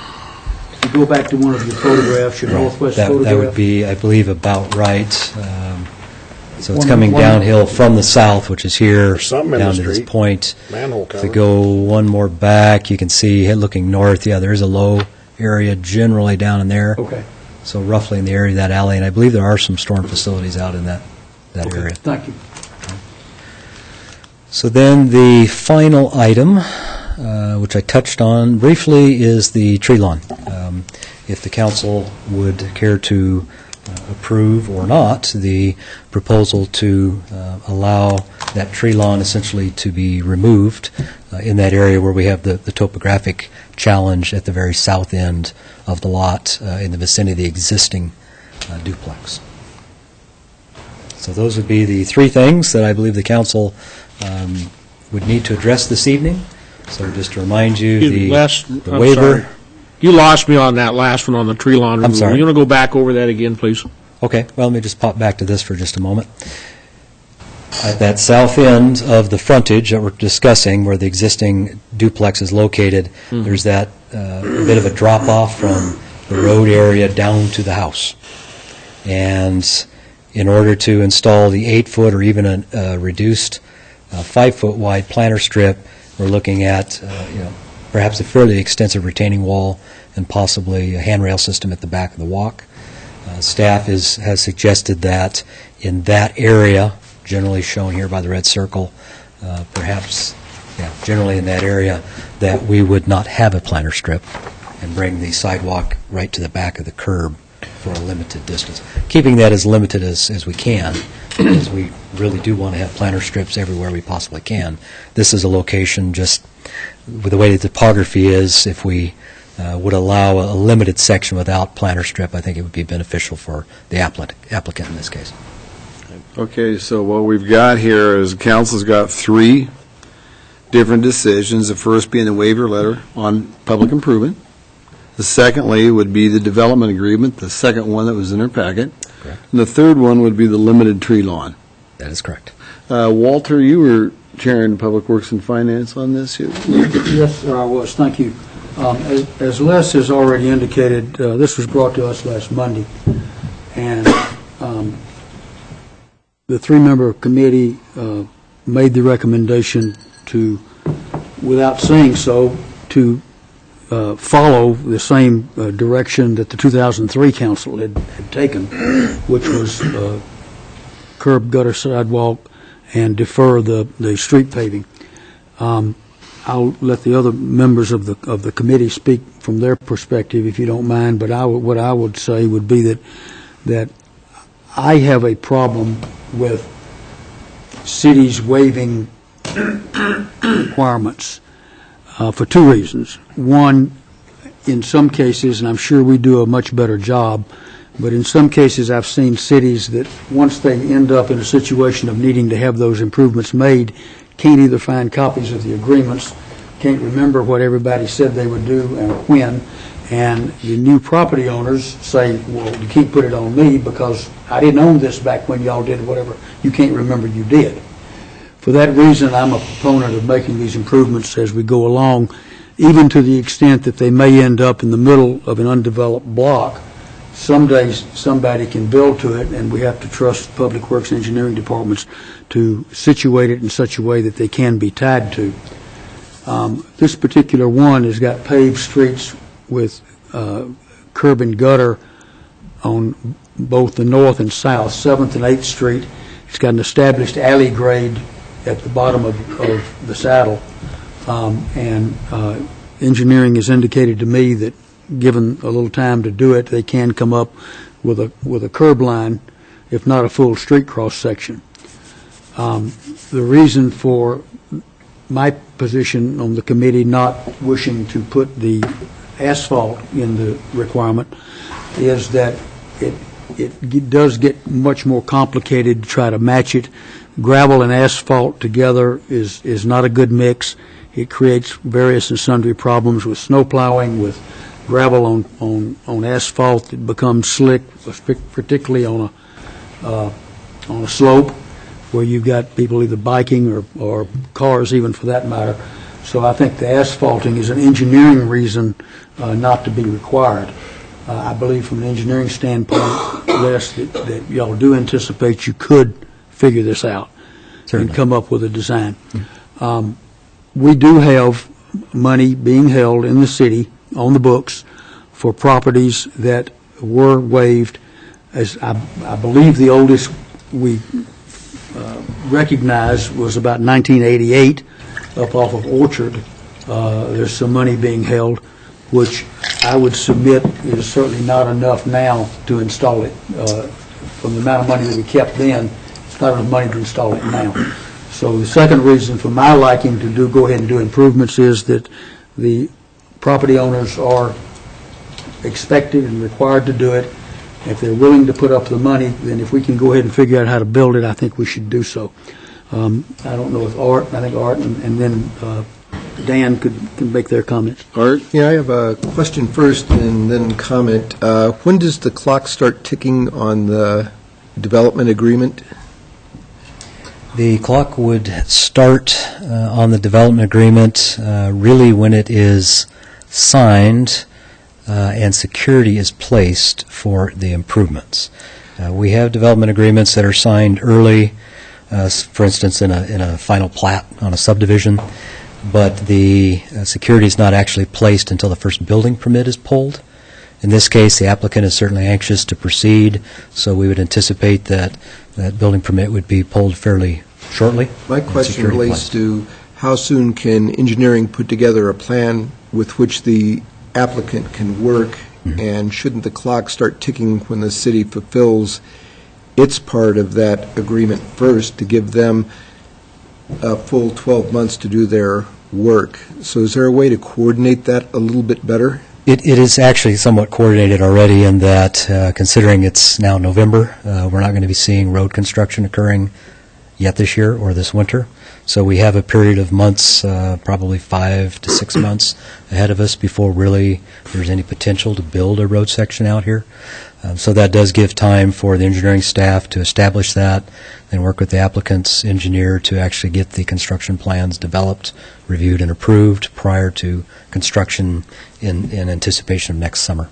If you go back to one of your photographs, your northwest photograph. That would be, I believe, about right. So it's One- coming one- downhill from the south, which is here, There's something in down the to this street. point. Manhole If cover. we go one more back, you can see, looking north, yeah, there is a low area generally down in there. Okay, So roughly in the area of that alley, and I believe there are some storm facilities out in that area. thank you. So then the final item, which I touched on briefly, is the tree lawn. If the council would care to approve or not the proposal to allow that tree lawn essentially to be removed in that area where we have the topographic challenge at the very south end of the lot in the vicinity of the existing duplex. So those would be the three things that I believe the council would need to address this evening. So just to remind you, the I'm waiver. sorry. You lost me on that last one on the tree lawn removal. sorry. You want to go back over that again, please? Okay, well, let me just pop back to this for just a moment. At that south end of the frontage that we're discussing, where the existing duplex is located, there's that bit of a drop-off from the road area down to the house. And in order to install the 8-foot or even a reduced 5-foot wide planter strip, we're looking at perhaps a fairly extensive retaining wall and possibly a handrail system at the back of the walk. Staff has suggested that in that area, generally shown here by the red circle, generally in that area, that we would not have a planter strip and bring the sidewalk right to the back of the curb for a limited distance. Keeping that as limited as we can, because we really do want to have planter strips everywhere we possibly can. This is a location, just with the way the topography is, if we would allow a limited section without planter strip, I think it would be beneficial for the applicant in this case. Okay, so what we've got here is council's got three different decisions. The first being the waiver letter on public improvement. The secondly would be the development agreement, the second one that was in our packet. Correct. And the third one would be the limited tree lawn. That is correct. Walter, you were chairing Public Works and Finance on this. Yes, sir, I was. Thank you. As Les has already indicated, this was brought to us last Monday, and the three-member committee made the recommendation to, without saying so, to follow the same direction that the 2003 council had taken, which was curb, gutter, sidewalk, and defer the street paving. I'll let the other members of the committee speak from their perspective, if you don't mind. But what I would say would be that I have a problem with cities waiving requirements for two reasons. One, in some cases, and I'm sure we do a much better job, but in some cases I've seen cities that once they end up in a situation of needing to have those improvements made, can't either find copies of the agreements, can't remember what everybody said they would do and when, and the new property owners say, well, you can't put it on me because I didn't own this back when y'all did whatever you can't remember you did. For that reason, I'm a proponent of making these improvements as we go along, even to the extent that they may end up in the middle of an undeveloped block. Someday somebody can build to it, and we have to trust Public Works and Engineering departments to situate it in such a way that they can be tied to. This particular one has got paved streets with curb and gutter on both the north and south, 7th and 8th Street. It's got an established alley grade at the bottom of the saddle, and engineering has indicated to me that given a little time to do it, they can come up with a curb line, if not a full street cross section. The reason for my position on the committee not wishing to put the asphalt in the requirement is that it does get much more complicated to try to match it. Gravel and asphalt together is not a good mix. It creates various and sundry problems with snow plowing, with gravel on asphalt that becomes slick, particularly on a slope. where you've got people either biking or cars even for that matter. So I think the asphalting is an engineering reason not to be required. I believe from an engineering standpoint, Les, that y'all do anticipate you could figure this out. Certainly. And come up with a design. We do have money being held in the city on the books for properties that were waived. As I believe the oldest we recognized was about 1988 up off of Orchard. There's some money being held, which I would submit is certainly not enough now to install it. From the amount of money that we kept then, it's not enough money to install it now. So the second reason for my liking to go ahead and do improvements is that the property owners are expected and required to do it. If they're willing to put up the money, then if we can go ahead and figure out how to build it, I think we should do so. I don't know if I think Art and then Dan can make their comments. Art? Yeah, I have a question first and then comment. When does the clock start ticking on the development agreement? The clock would start on the development agreement really when it is signed and security is placed for the improvements. We have development agreements that are signed early, for instance, in a final plat on a subdivision, but the security is not actually placed until the first building permit is pulled. In this case, the applicant is certainly anxious to proceed, so we would anticipate that that building permit would be pulled fairly shortly. My question relates to how soon can engineering put together a plan with which the applicant can work, and shouldn't the clock start ticking when the city fulfills its part of that agreement first to give them a full 12 months to do their work? So is there a way to coordinate that a little bit better? It is actually somewhat coordinated already in that, considering it's now November, we're not going to be seeing road construction occurring yet this year or this winter. So we have a period of months, probably 5 to 6 months ahead of us before really there's any potential to build a road section out here. So that does give time for the engineering staff to establish that and work with the applicant's engineer to actually get the construction plans developed, reviewed, and approved prior to construction in anticipation of next summer.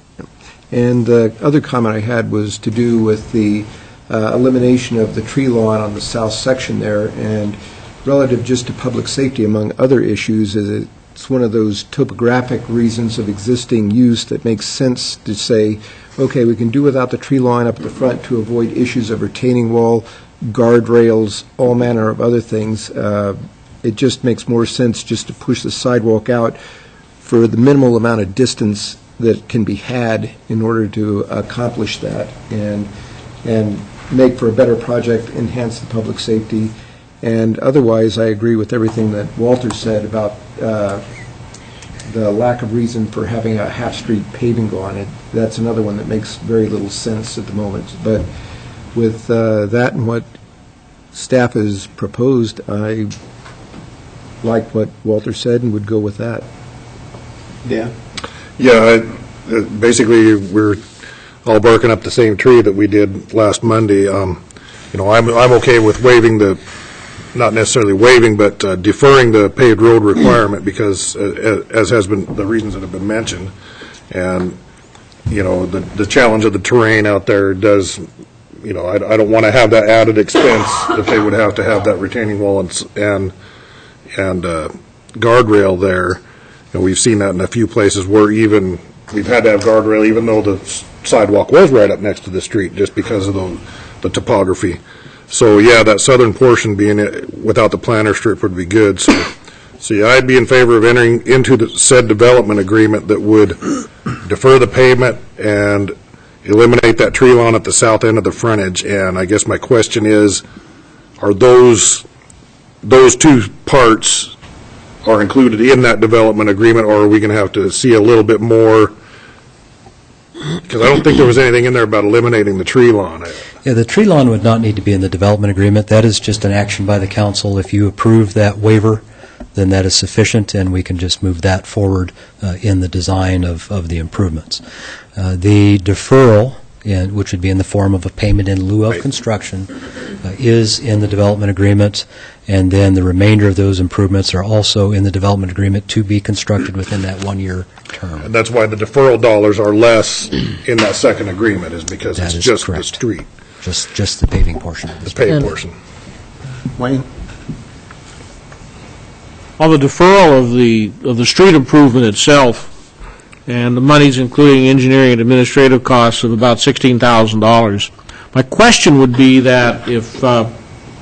And the other comment I had was to do with the elimination of the tree lawn on the south section there, and relative just to public safety, among other issues, is it's one of those topographic reasons of existing use that makes sense to say, okay, we can do without the tree line up at the front to avoid issues of retaining wall, guardrails, all manner of other things. It just makes more sense just to push the sidewalk out for the minimal amount of distance that can be had in order to accomplish that and make for a better project, enhance the public safety. And otherwise, I agree with everything that Walter said about the lack of reason for having a half-street paving go on it. That's another one that makes very little sense at the moment. But with that and what staff has proposed, I like what Walter said and would go with that. Yeah. Yeah, basically, we're all barking up the same tree that we did last Monday. I'm okay with waiving not necessarily waiving, but deferring the paved road requirement because, as has been the reasons that have been mentioned, and the challenge of the terrain out there does. I don't want to have that added expense that they would have to have that retaining wall and guardrail there. And we've seen that in a few places where we've had to have guardrail even though the sidewalk was right up next to the street just because of the topography. So yeah, that southern portion being without the planter strip would be good. So yeah, I'd be in favor of entering into the said development agreement that would defer the pavement and eliminate that tree lawn at the south end of the frontage. And I guess my question is, are those two parts are included in that development agreement, or are we going to have to see a little bit more? Because I don't think there was anything in there about eliminating the tree lawn. Yeah, the tree lawn would not need to be in the development agreement. That is just an action by the council. If you approve that waiver, then that is sufficient, and we can just move that forward in the design of the improvements. The deferral which would be in the form of a payment in lieu of construction, is in the development agreement, and then the remainder of those improvements are also in the development agreement to be constructed within that one-year term. And that's why the deferral dollars are less in that second agreement, is because That it's is just the correct. street, Just the paving portion of the the paved portion. Wayne? On the deferral of the street improvement itself, and the monies including engineering and administrative costs of about $16,000, my question would be that if,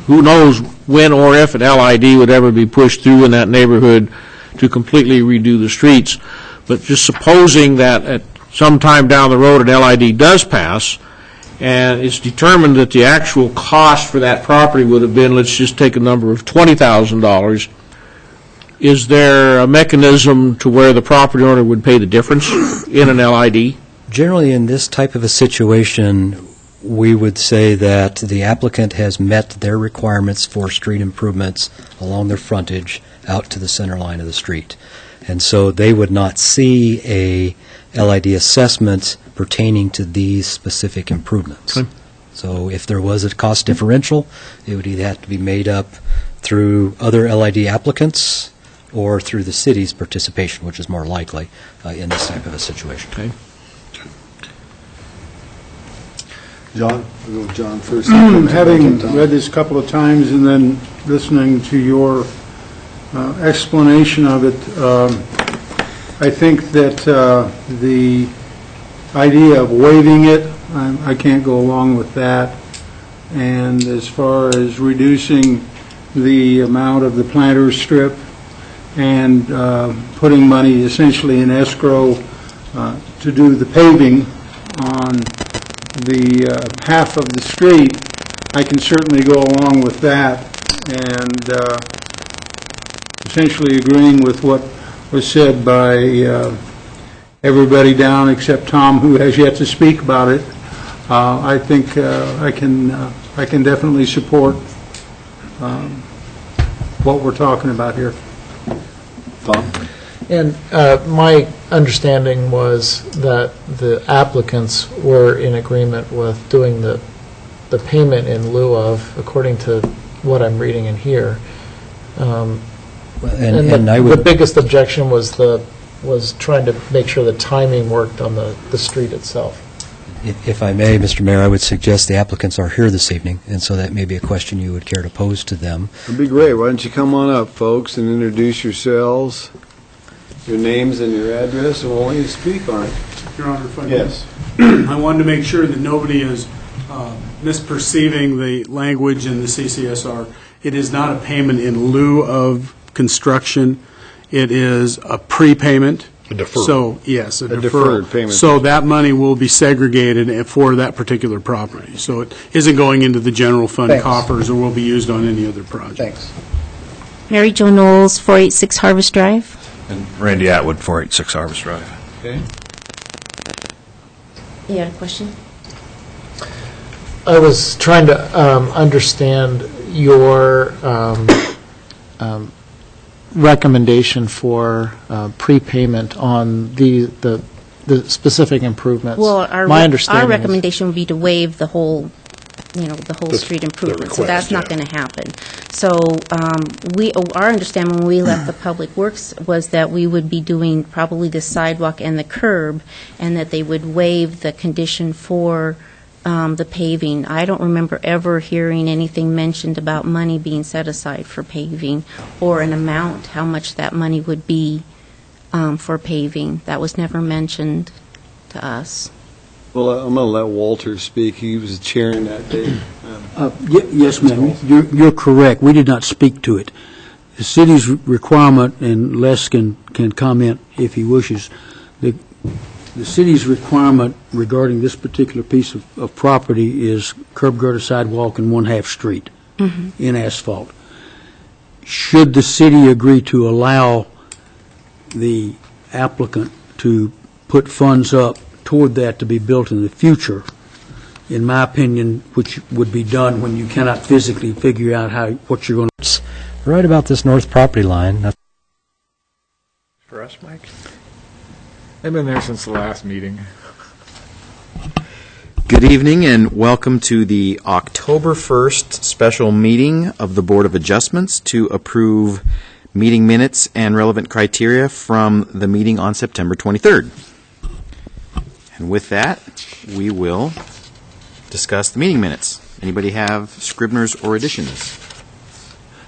who knows when or if an LID would ever be pushed through in that neighborhood to completely redo the streets, but just supposing that at some time down the road an LID does pass, and it's determined that the actual cost for that property would have been, let's just take a number of $20,000, is there a mechanism to where the property owner would pay the difference in an LID? Generally, in this type of a situation, we would say that the applicant has met their requirements for street improvements along their frontage out to the center line of the street. And so they would not see a LID assessment pertaining to these specific improvements. Okay. So if there was a cost differential, it would either have to be made up through other LID applicants or through the city's participation, which is more likely in this type of a situation. Okay. John? We'll go with John first. Having read this a couple of times and then listening to your explanation of it, I think that the idea of waiving it, I can't go along with that. And as far as reducing the amount of the planter strip and putting money essentially in escrow to do the paving on the half of the street, I can certainly go along with that, and essentially agreeing with what was said by everybody down except Tom, who has yet to speak about it. I think I can definitely support what we're talking about here. Tom? And my understanding was that the applicants were in agreement with doing the payment in lieu of, according to what I'm reading in here. And I would the biggest objection was trying to make sure the timing worked on the street itself. If I may, Mr. Mayor, I would suggest the applicants are here this evening, and so that may be a question you would care to pose to them. That'd be great. Why don't you come on up, folks, and introduce yourselves, your names and your address, and we'll let you speak on it. Your Honor, if I may. Yes. I wanted to make sure that nobody is misperceiving the language in the CCSR. It is not a payment in lieu of construction. It is a prepayment. A deferral. So, yes, a deferred deferral. payment. So that money will be segregated for that particular property. So it isn't going into the general fund Thanks. coffers or will be used on any other project. Thanks. Mary Jo Knowles, 486 Harvest Drive. And Randy Atwood, 486 Harvest Drive. Okay. You had a question? I was trying to understand your recommendation for prepayment on the specific improvements. Well, My understanding our is- recommendation would be to waive the whole, the whole street improvement. So that's not going to happen. So our understanding when we left the Public Works was that we would be doing probably the sidewalk and the curb, and that they would waive the condition for the paving. I don't remember ever hearing anything mentioned about money being set aside for paving, or an amount, how much that money would be for paving. That was never mentioned to us. Well, I'm going to let Walter speak. He was chairing that day. Yes, ma'am, you're correct. We did not speak to it. The city's requirement, and Les can comment if he wishes, the city's requirement regarding this particular piece of property is curb gutter sidewalk and one-half street in asphalt. Should the city agree to allow the applicant to put funds up toward that to be built in the future, in my opinion, which would be done when you cannot physically figure out what you're going to... Right about this north property line. For us, Mike? I've been there since the last meeting. Good evening and welcome to the October 1st special meeting of the Board of Adjustments to approve meeting minutes and relevant criteria from the meeting on September 23rd. And with that, we will discuss the meeting minutes. Anybody have scribners or additions?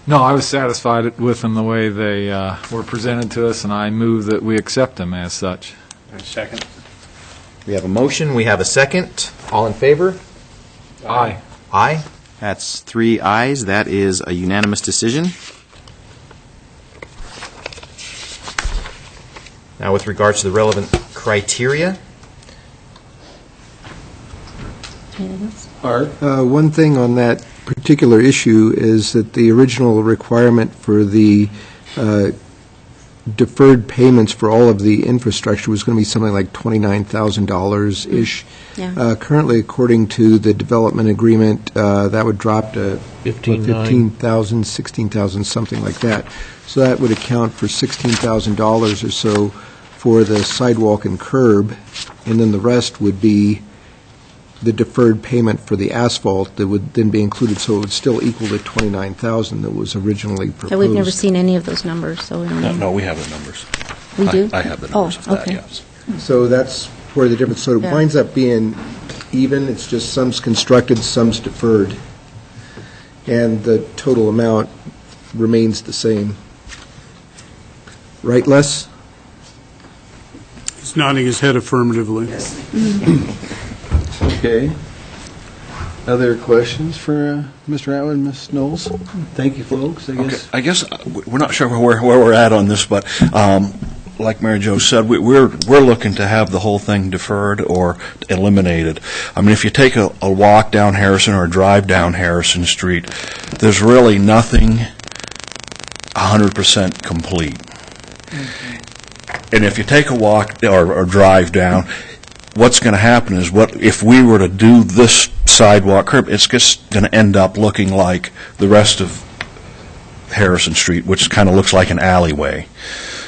No, I was satisfied with them the way they were presented to us, and I move that we accept them as such. Second. We have a motion, we have a second. All in favor? Aye. Aye. That's 3 ayes. That is a unanimous decision. Now, with regards to the relevant criteria. Art? One thing on that particular issue is that the original requirement for the deferred payments for all of the infrastructure was going to be something like $29,000-ish. Yeah. Currently, according to the development agreement, that would drop to $15,000, $16,000, something like that. So that would account for $16,000 or so for the sidewalk and curb, and then the rest would be the deferred payment for the asphalt that would then be included, so it would still equal the $29,000 that was originally proposed. We've never seen any of those numbers, so we don't know. No, we have the numbers. We do? I have the numbers of that, okay. yes. So that's where the difference, so it Yeah. winds up being even, it's just some's constructed, some's deferred, and the total amount remains the same. Right, Les? He's nodding his head affirmatively. Okay. Other questions for Mr. Atwood, Ms. Knowles? Thank you, folks, I guess. Okay, I guess we're not sure where we're at on this, but like Mary Jo said, we're looking to have the whole thing deferred or eliminated. I mean, if you take a walk down Harrison or a drive down Harrison Street, there's really nothing 100% complete. And if you take a walk or drive down, what's going to happen is, what if we were to do this sidewalk curb, it's just going to end up looking like the rest of Harrison Street, which kind of looks like an alleyway.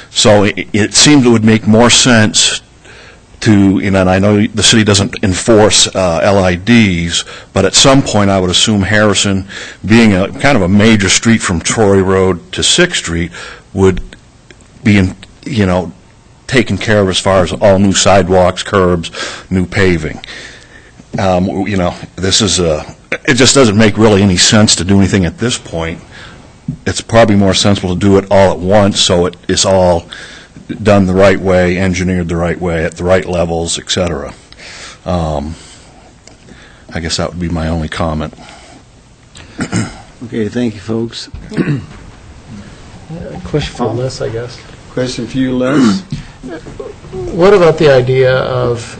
So it seemed it would make more sense to, and I know the city doesn't enforce LIDs, but at some point I would assume Harrison, being a kind of a major street from Troy Road to 6th Street, would be, taken care of as far as all new sidewalks, curbs, new paving. This is it just doesn't make really any sense to do anything at this point. It's probably more sensible to do it all at once, so it's all done the right way, engineered the right way, at the right levels, etc. I guess that would be my only comment. Okay, thank you, folks. Question for Les, I guess. Question for you, Les? What about the idea of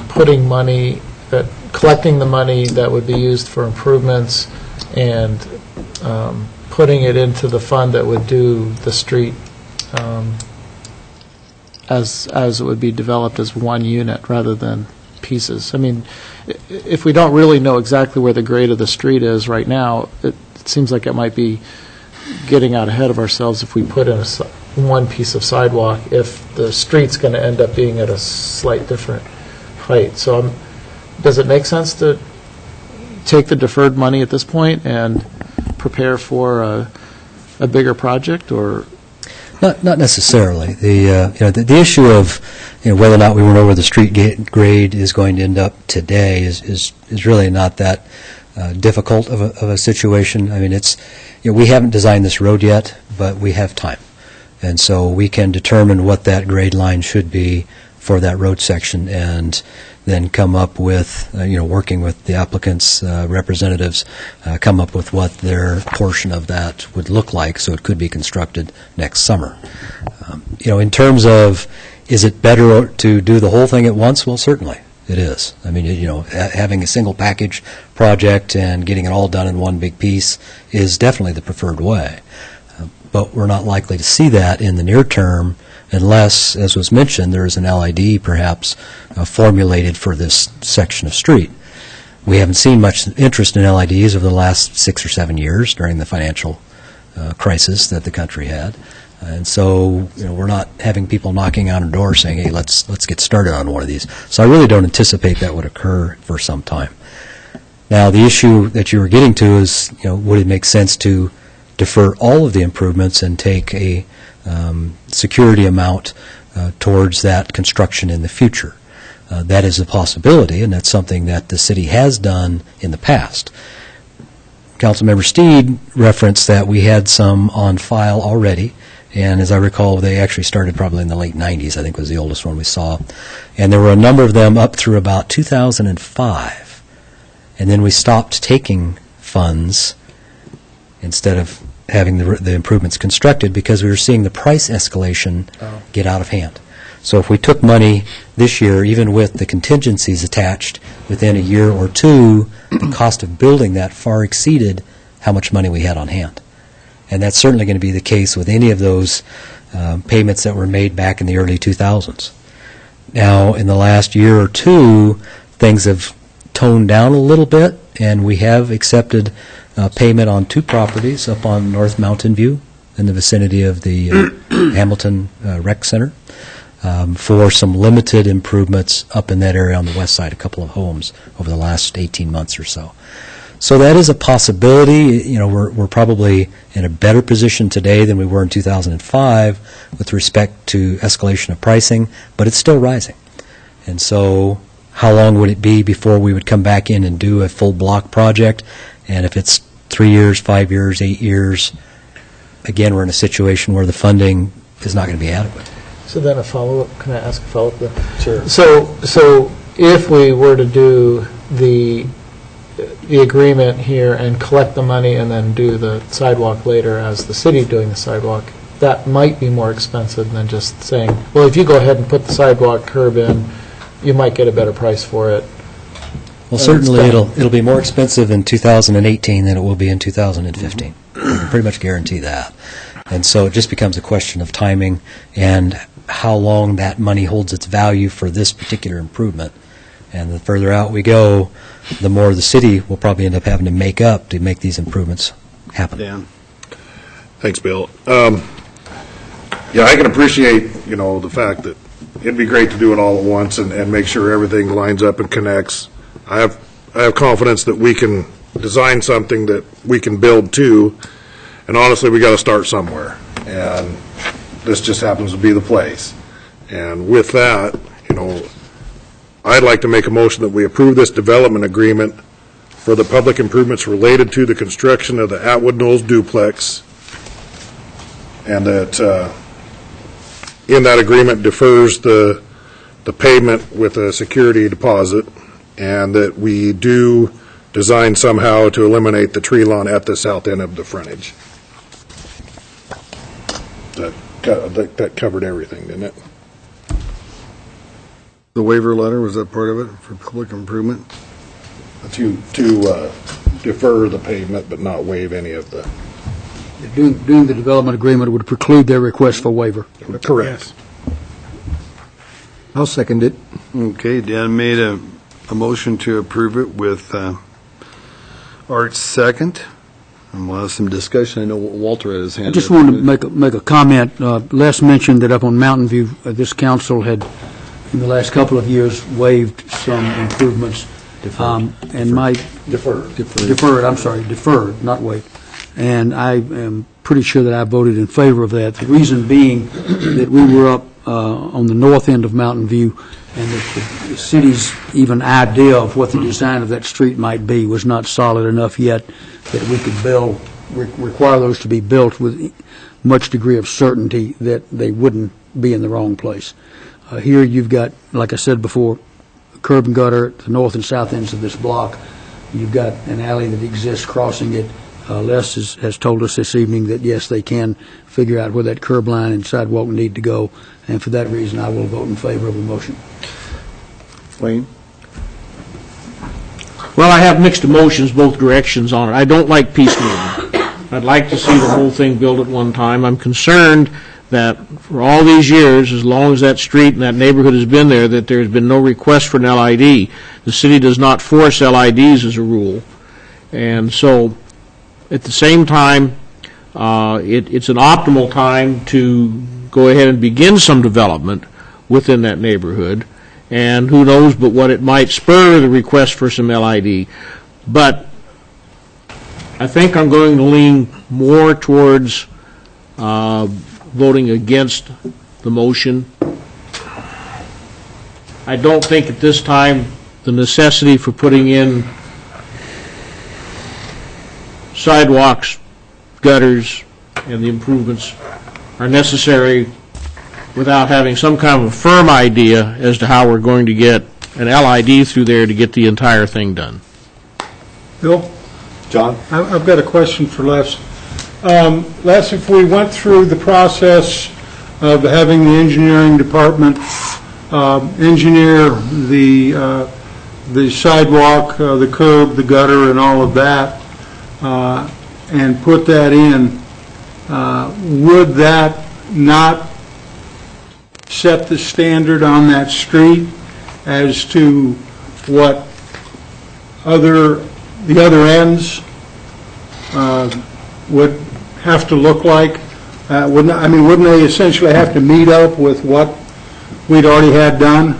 putting money, collecting the money that would be used for improvements and putting it into the fund that would do the street as it would be developed as one unit rather than pieces? I mean, if we don't really know exactly where the grade of the street is right now, it seems like it might be getting out ahead of ourselves if we put in one piece of sidewalk if the street's going to end up being at a slight different height. So does it make sense to take the deferred money at this point and prepare for a bigger project, or? Not necessarily. The issue of whether or not we know where the street grade is going to end up today is really not that difficult of a situation. I mean, we haven't designed this road yet, but we have time. And so we can determine what that grade line should be for that road section and then come up with, working with the applicants' representatives, come up with what their portion of that would look like, so it could be constructed next summer. In terms of, is it better to do the whole thing at once? Well, certainly it is. I mean, having a single package project and getting it all done in one big piece is definitely the preferred way. But we're not likely to see that in the near term unless, as was mentioned, there is an LID perhaps formulated for this section of street. We haven't seen much interest in LIDs over the last 6 or 7 years during the financial crisis that the country had. And so, we're not having people knocking on our door saying, hey, let's get started on one of these. So I really don't anticipate that would occur for some time. Now, the issue that you were getting to is, would it make sense to defer all of the improvements and take a security amount towards that construction in the future? That is a possibility, and that's something that the city has done in the past. Councilmember Steed referenced that we had some on file already, and as I recall, they actually started probably in the late 90s, I think was the oldest one we saw. And there were a number of them up through about 2005. And then we stopped taking funds instead of having the improvements constructed because we were seeing the price escalation get out of hand. So if we took money this year, even with the contingencies attached, within a year or two, the cost of building that far exceeded how much money we had on hand. And that's certainly going to be the case with any of those payments that were made back in the early 2000s. Now, in the last year or two, things have toned down a little bit, and we have accepted payment on 2 properties up on North Mountain View in the vicinity of the Hamilton Rec Center for some limited improvements up in that area on the west side, a couple of homes over the last 18 months or so. So that is a possibility. We're probably in a better position today than we were in 2005 with respect to escalation of pricing, but it's still rising. And so how long would it be before we would come back in and do a full block project? And if it's 3 years, 5 years, 8 years, again, we're in a situation where the funding is not going to be adequate. So then a follow-up, can I ask a follow-up then? Sure. So if we were to do the agreement here and collect the money and then do the sidewalk later as the city doing the sidewalk, that might be more expensive than just saying, well, if you go ahead and put the sidewalk curb in, you might get a better price for it. Well, certainly it'll be more expensive in 2018 than it will be in 2015. I can pretty much guarantee that. And so it just becomes a question of timing and how long that money holds its value for this particular improvement. And the further out we go, the more the city will probably end up having to make up to make these improvements happen. Dan. Thanks, Bill. Yeah, I can appreciate, the fact that it'd be great to do it all at once and make sure everything lines up and connects. I have confidence that we can design something that we can build to, and honestly, we got to start somewhere. And this just happens to be the place. And with that, I'd like to make a motion that we approve this development agreement for the public improvements related to the construction of the Atwood Knolls duplex, and that in that agreement defers the payment with a security deposit, and that we do design somehow to eliminate the tree lawn at the south end of the frontage. That covered everything, didn't it? The waiver letter, was that part of it for public improvement? To defer the payment but not waive any of the... Doing the development agreement would preclude their request for waiver. Correct. I'll second it. Okay, Dan made a motion to approve it with Art's second. And we'll have some discussion. I know Walter had his hand I just up. wanted to make a comment. Les mentioned that up on Mountain View, this council had, in the last couple of years, waived some improvements. Deferred, not waived. And I am pretty sure that I voted in favor of that. The reason being that we were up on the north end of Mountain View, and that the city's even idea of what the design of that street might be was not solid enough yet that we could require those to be built with much degree of certainty that they wouldn't be in the wrong place. Here you've got, like I said before, curb and gutter at the north and south ends of this block. You've got an alley that exists crossing it. Les has told us this evening that, yes, they can figure out where that curb line and sidewalk need to go, and for that reason, I will vote in favor of the motion. Wayne? Well, I have mixed emotions both directions on it. I don't like piecemealing. I'd like to see the whole thing built at one time. I'm concerned that for all these years, as long as that street and that neighborhood has been there, that there's been no request for an LID. The city does not force LIDs as a rule. And so, at the same time, it's an optimal time to go ahead and begin some development within that neighborhood, and who knows but what it might spur the request for some LID. But I think I'm going to lean more towards voting against the motion. I don't think at this time the necessity for putting in sidewalks, gutters, and the improvements are necessary without having some kind of a firm idea as to how we're going to get an LID through there to get the entire thing done. Bill? John? I've got a question for Les. Les, if we went through the process of having the engineering department engineer the sidewalk, the curb, the gutter, and all of that, and put that in, would that not set the standard on that street as to what the other ends would have to look like? Wouldn't they essentially have to meet up with what we'd already had done?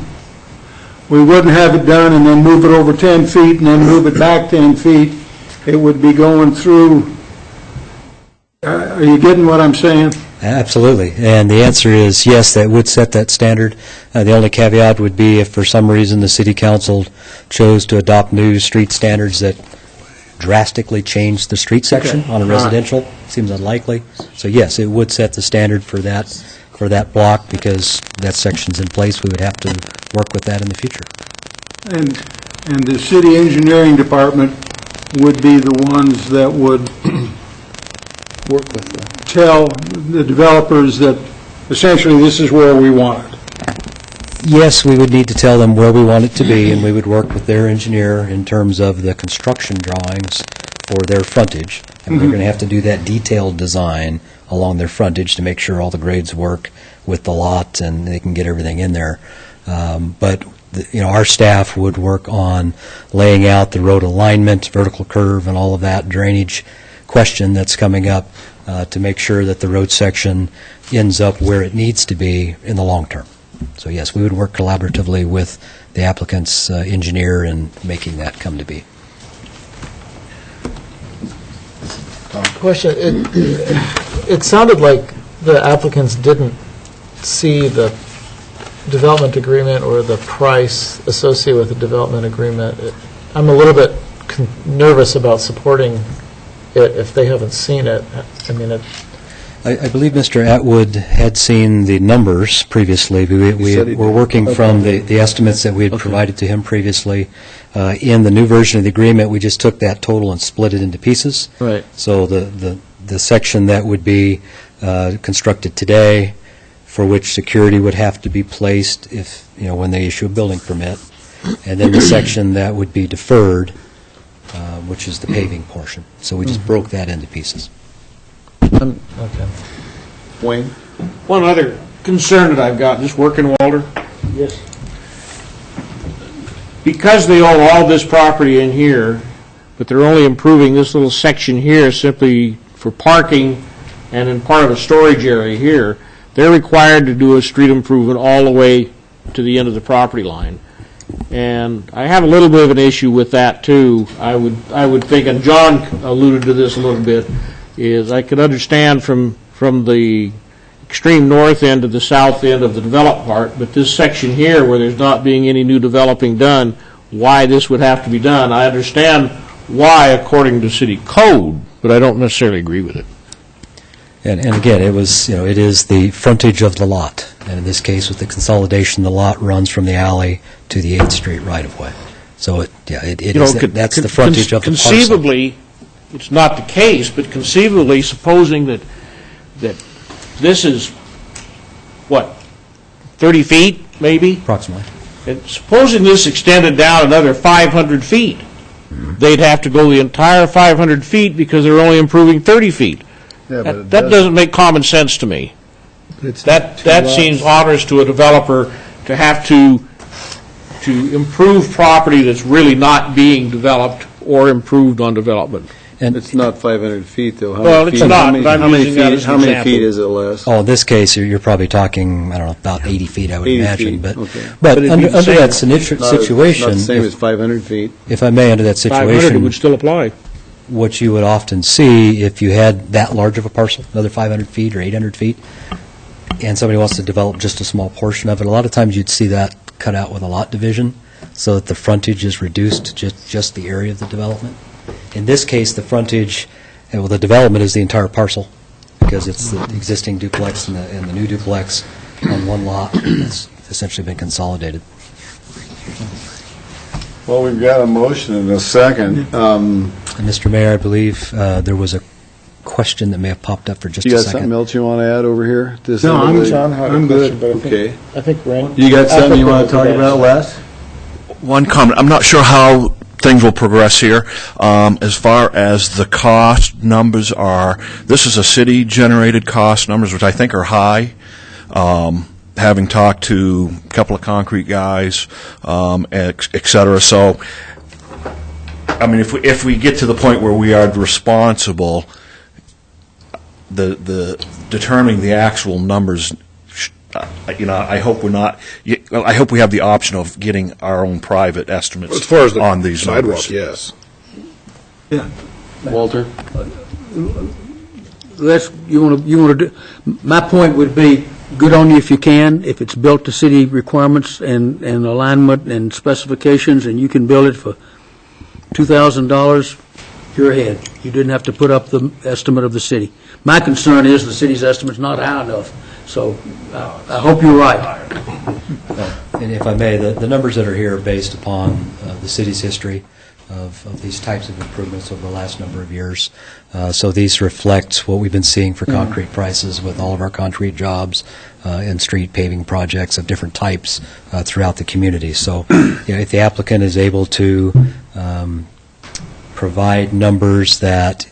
We wouldn't have it done and then move it over 10 feet and then move it back 10 feet. It would be going through. Are you getting what I'm saying? Absolutely. And the answer is yes, that would set that standard. The only caveat would be if for some reason the City Council chose to adopt new street standards that drastically change the street section on a residential. Seems unlikely. So yes, it would set the standard for that block, because that section's in place. We would have to work with that in the future. And the city engineering department would be the ones that would Work with them. tell the developers that essentially this is where we want it. Yes, we would need to tell them where we want it to be, and we would work with their engineer in terms of the construction drawings for their frontage. And they're going to have to do that detailed design along their frontage to make sure all the grades work with the lot and they can get everything in there. But our staff would work on laying out the road alignment, vertical curve, and all of that drainage question that's coming up to make sure that the road section ends up where it needs to be in the long term. So yes, we would work collaboratively with the applicant's engineer in making that come to be. Question, it sounded like the applicants didn't see the development agreement or the price associated with the development agreement. I'm a little bit nervous about supporting it if they haven't seen it. I believe Mr. Atwood had seen the numbers previously. We were working from the estimates that we had provided to him previously. In the new version of the agreement, we just took that total and split it into pieces. Right. So the section that would be constructed today, for which security would have to be placed if, when they issue a building permit, and then the section that would be deferred, which is the paving portion. So we just broke that into pieces. Okay. Wayne? One other concern that I've got, just working, Walter. Yes. Because they own all this property in here, but they're only improving this little section here simply for parking and in part of a storage area here, they're required to do a street improvement all the way to the end of the property line. And I have a little bit of an issue with that, too. I would think, and John alluded to this a little bit, is I could understand from the extreme north end to the south end of the developed part, but this section here where there's not being any new developing done, why this would have to be done. I understand why according to city code, but I don't necessarily agree with it. And again, it is the frontage of the lot. And in this case, with the consolidation, the lot runs from the alley to the 8th Street right-of-way. So that's the frontage of the parcel. Conceivably, it's not the case, but conceivably, supposing that this is, 30 feet, maybe? Approximately. And supposing this extended down another 500 feet, they'd have to go the entire 500 feet because they're only improving 30 feet. Yeah, that doesn't make common sense to me. That seems onerous to a developer to have to improve property that's really not being developed or improved on development. And It's not 500 feet, though. How Well, many it's feet- not, how many- but I'm how many using that feet- as an How many example. feet is it, Les? in this case, you're probably talking, I don't know, about 80 feet, I would 80 imagine. feet, But okay. but it'd be under the under same- that not the situation, same if- as 500 feet. if I may, under that 500 situation, would still apply. what you would often see if you had that large of a parcel, another 500 feet or 800 feet, and somebody wants to develop just a small portion of it, a lot of times you'd see that cut out with a lot division so that the frontage is reduced to just the area of the development. In this case, the frontage, well, the development is the entire parcel because it's the existing duplex and the new duplex on one lot that's essentially been consolidated. Well, we've got a motion and a second. And Mr. Mayor, I believe there was a question that may have popped up for just You a got second. something else you want to add over here? No, I'm good. Okay. I think Randy. You got something you want to talk about, Les? One comment, I'm not sure how things will progress here. As far as the cost numbers are, this is a city-generated cost numbers, which I think are high. Having talked to a couple of concrete guys, et cetera. So, I mean, if we get to the point where we are responsible, the determining the actual numbers, I hope we're not. I hope we have the option of getting our own private estimates As far as the on these sidewalk, numbers. yes. Yeah. Walter? You want to do, my point would be, good on you if you can, if it's built to city requirements and alignment and specifications, and you can build it for $2,000, you're ahead. You didn't have to put up the estimate of the city. My concern is the city's estimate's not high enough, so I hope you're right. And if I may, the numbers that are here are based upon the city's history of these types of improvements over the last number of years. So these reflect what we've been seeing for concrete prices with all of our concrete jobs and street paving projects of different types throughout the community. So if the applicant is able to provide numbers that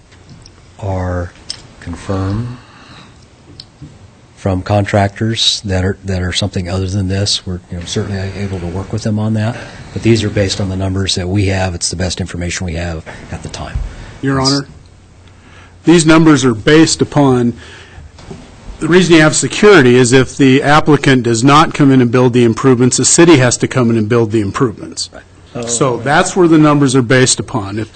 are confirmed from contractors that are something other than this, we're certainly able to work with them on that. But these are based on the numbers that we have. It's the best information we have at the time. Your Honor, these numbers are based upon, the reason you have security is if the applicant does not come in and build the improvements, the city has to come in and build the improvements. So that's where the numbers are based upon. If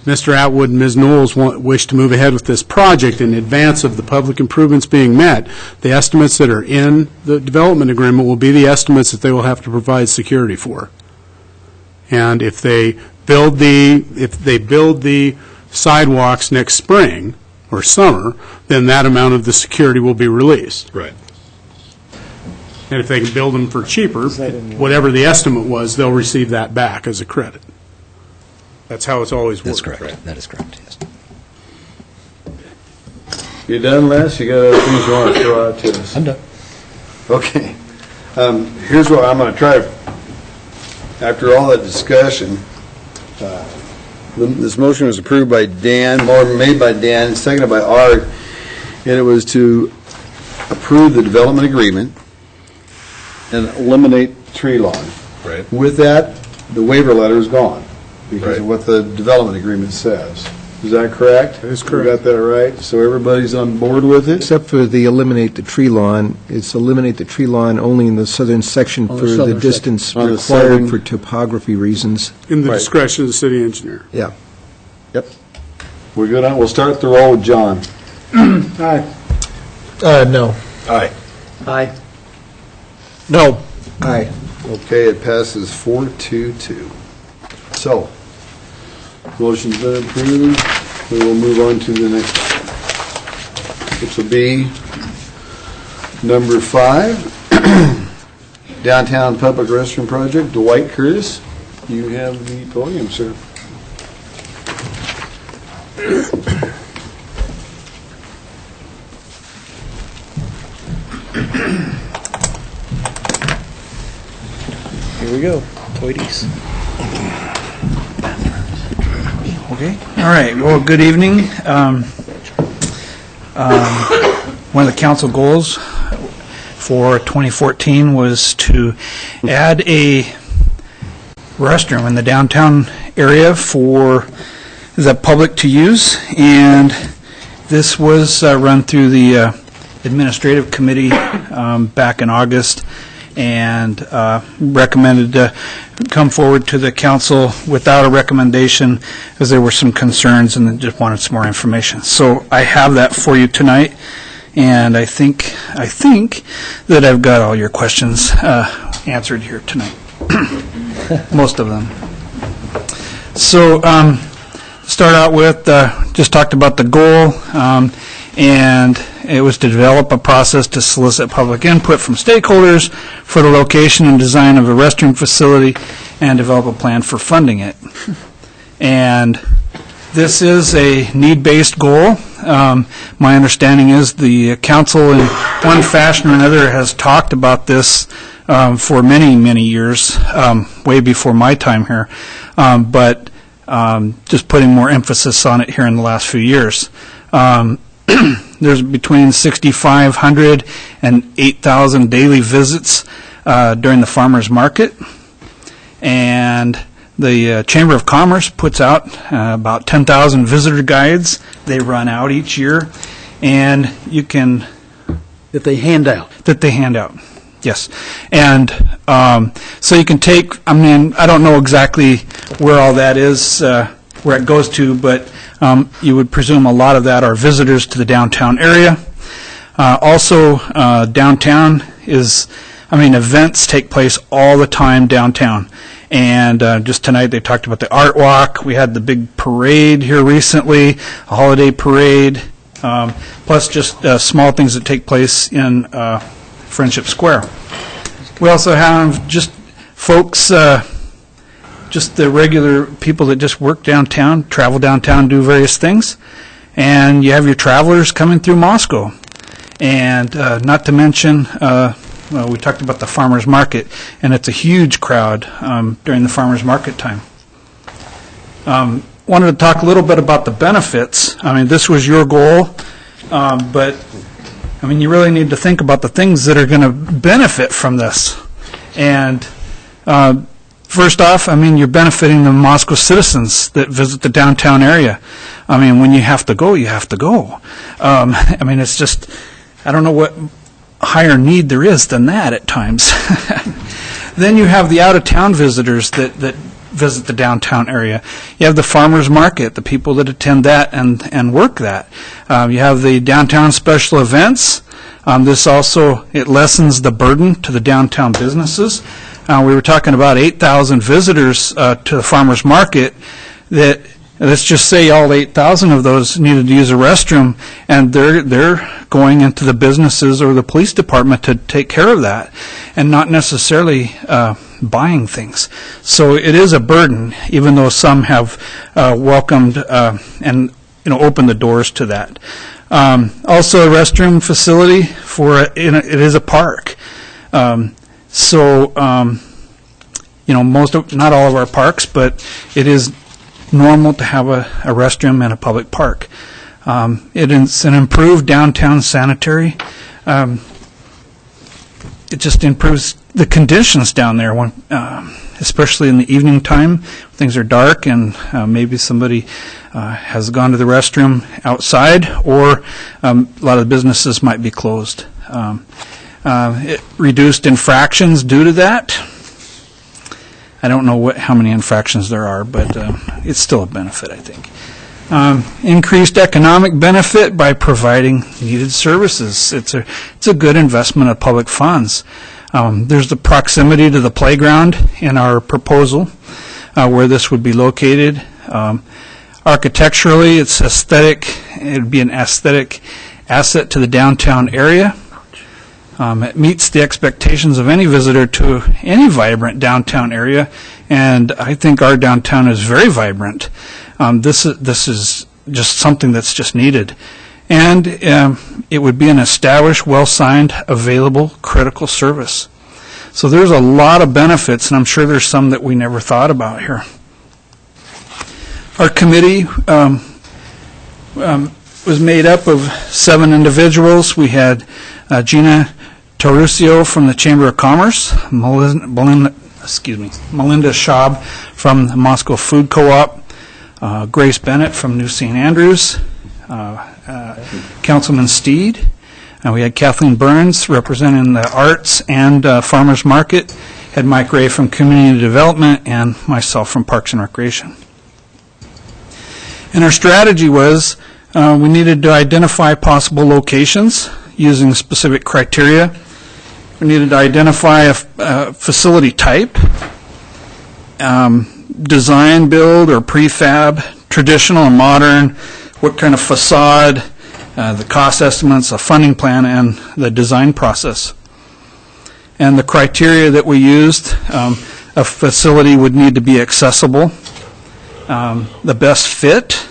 Mr. Atwood and Ms. Knowles wish to move ahead with this project in advance of the public improvements being met, the estimates that are in the development agreement will be the estimates that they will have to provide security for. And if they build the sidewalks next spring or summer, then that amount of the security will be released. Right. And if they can build them for cheaper, whatever the estimate was, they'll receive that back as a credit. That's how it's always worked. That's correct. That is correct, yes. You done, Les? You got other things you want to throw out to us? I'm done. Okay. Here's what I'm going to try. After all that discussion, this motion was approved by Dan, or made by Dan, seconded by Art, and it was to approve the development agreement and eliminate tree lawn. Right. With that, the waiver letter is gone because of what the development agreement says. Is that correct? That is correct. We got that right? So everybody's on board with it? Except for the eliminate the tree lawn, it's eliminate the tree lawn only in the southern section On for the the southern distance On the required southern- for topography reasons. In the Right. discretion of the city engineer. Yeah. Yep. We're good on, we'll start the roll with John. Aye. No. Aye. Aye. No. Aye. Okay, it passes 4-2-2. So, motion's been approved. We will move on to the next one, which will be number 5, Downtown Public Restroom Project, Dwight Curtis. You have the podium, sir. Here we go, toities. Okay, all right, well, good evening. One of the council goals for 2014 was to add a restroom in the downtown area for is public to use, and this was run through the Administrative Committee back in August, and recommended to come forward to the council without a recommendation, as there were some concerns and they just wanted some more information. So I have that for you tonight, and I think that I've got all your questions answered here tonight, most of them. So start out with, just talked about the goal, and it was to develop a process to solicit public input from stakeholders for the location and design of a restroom facility and develop a plan for funding it. And this is a need-based goal. My understanding is the council in one fashion or another has talked about this for many, many years, way before my time here, but just putting more emphasis on it here in the last few years. There's between 6,500 and 8,000 daily visits during the farmers market, and the Chamber of Commerce puts out about 10,000 visitor guides. They run out each year, and you can... That they hand out. That they hand out, yes. And so you can take, I mean, I don't know exactly where all that is, where it goes to, but you would presume a lot of that are visitors to the downtown area. Also, downtown is, I mean, events take place all the time downtown. And just tonight they talked about the Art Walk. We had the big parade here recently, a holiday parade, plus just small things that take place in Friendship Square. We also have just folks, just the regular people that just work downtown, travel downtown, do various things. And you have your travelers coming through Moscow. And not to mention, well, we talked about the farmers market, and it's a huge crowd during the farmers market time. Wanted to talk a little bit about the benefits. I mean, this was your goal, but I mean, you really need to think about the things that are going to benefit from this. And first off, I mean, you're benefiting the Moscow citizens that visit the downtown area. I mean, when you have to go, you have to go. I mean, it's just, I don't know what higher need there is than that at times. Then you have the out-of-town visitors that visit the downtown area. You have the farmers market, the people that attend that and work that. You have the downtown special events. This also, it lessens the burden to the downtown businesses. We were talking about 8,000 visitors to the farmers market that, let's just say all 8,000 of those needed to use a restroom, and they're going into the businesses or the police department to take care of that, and not necessarily buying things. So it is a burden, even though some have welcomed and opened the doors to that. Also, a restroom facility for it is a park. So not all of our parks, but it is normal to have a restroom in a public park. It is an improved downtown sanitary. It just improves the conditions down there, when, especially in the evening time. Things are dark and maybe somebody has gone to the restroom outside, or a lot of the businesses might be closed. It reduced infractions due to that. I don't know how many infractions there are, but it's still a benefit, I think. Increased economic benefit by providing needed services. It's a good investment of public funds. There's the proximity to the playground in our proposal, where this would be located. Architecturally, it's aesthetic. It would be an aesthetic asset to the downtown area. It meets the expectations of any visitor to any vibrant downtown area, and I think our downtown is very vibrant. This is just something that's just needed. And it would be an established, well-signed, available, critical service. So there's a lot of benefits, and I'm sure there's some that we never thought about here. Our committee was made up of 7 individuals. We had Gina Tarucio from the Chamber of Commerce, Melinda Schaub from the Moscow Food Co-op, Grace Bennett from New St. Andrews, Councilman Steed. We had Kathleen Burns representing the arts and farmers market, had Mike Ray from community development, and myself from Parks and Recreation. And our strategy was we needed to identify possible locations using specific criteria. We needed to identify a facility type, design, build, or prefab, traditional or modern, what kind of facade, the cost estimates, a funding plan, and the design process. And the criteria that we used, a facility would need to be accessible, the best fit,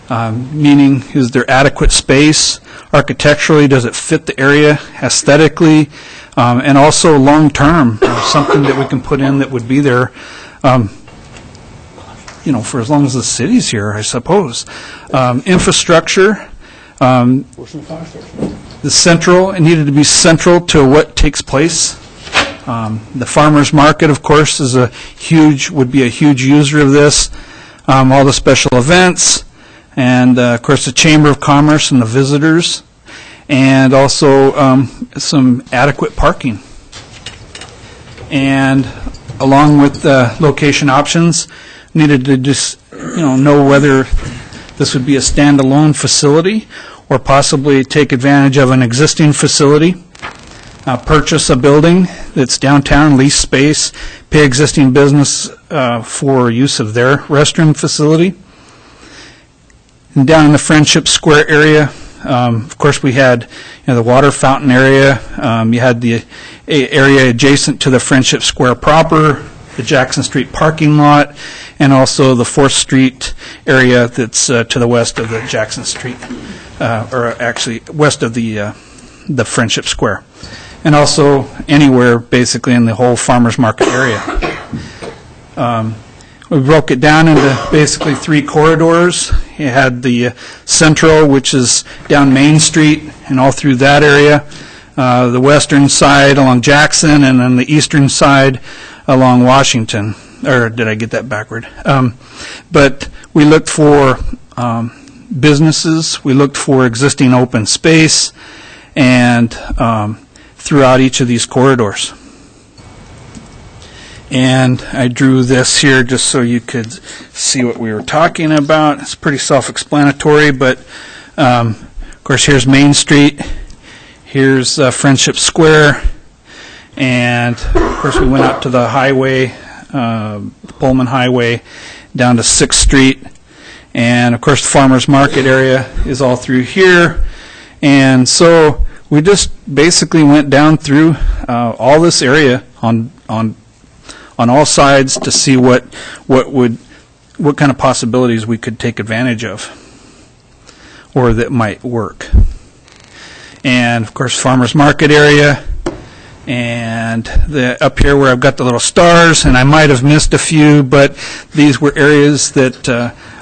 meaning is there adequate space, architecturally, does it fit the area, aesthetically, and also long-term, something that we can put in that would be there for as long as the city's here, I suppose. Infrastructure, the central, it needed to be central to what takes place. The farmers market, of course, would be a huge user of this. All the special events, and of course the Chamber of Commerce and the visitors, and also some adequate parking. And along with the location options, needed to just know whether this would be a standalone facility or possibly take advantage of an existing facility, purchase a building that's downtown, lease space, pay existing business for use of their restroom facility. And down in the Friendship Square area, of course, we had the water fountain area. You had the area adjacent to the Friendship Square proper, the Jackson Street parking lot, and also the 4th Street area that's to the west of the Jackson Street, or actually west of the Friendship Square, and also anywhere basically in the whole farmers market area. We broke it down into basically 3 corridors. You had the central, which is down Main Street and all through that area, the western side along Jackson, and then the eastern side along Washington. Or did I get that backward? But we looked for businesses, we looked for existing open space, and throughout each of these corridors. And I drew this here just so you could see what we were talking about. It's pretty self-explanatory, but of course here's Main Street, here's Friendship Square, and of course we went out to the highway, Pullman Highway, down to 6th Street, and of course the farmers market area is all through here. And so we just basically went down through all this area on all sides to see what kind of possibilities we could take advantage of or that might work. And of course farmers market area, and up here where I've got the little stars, and I might have missed a few, but these were areas that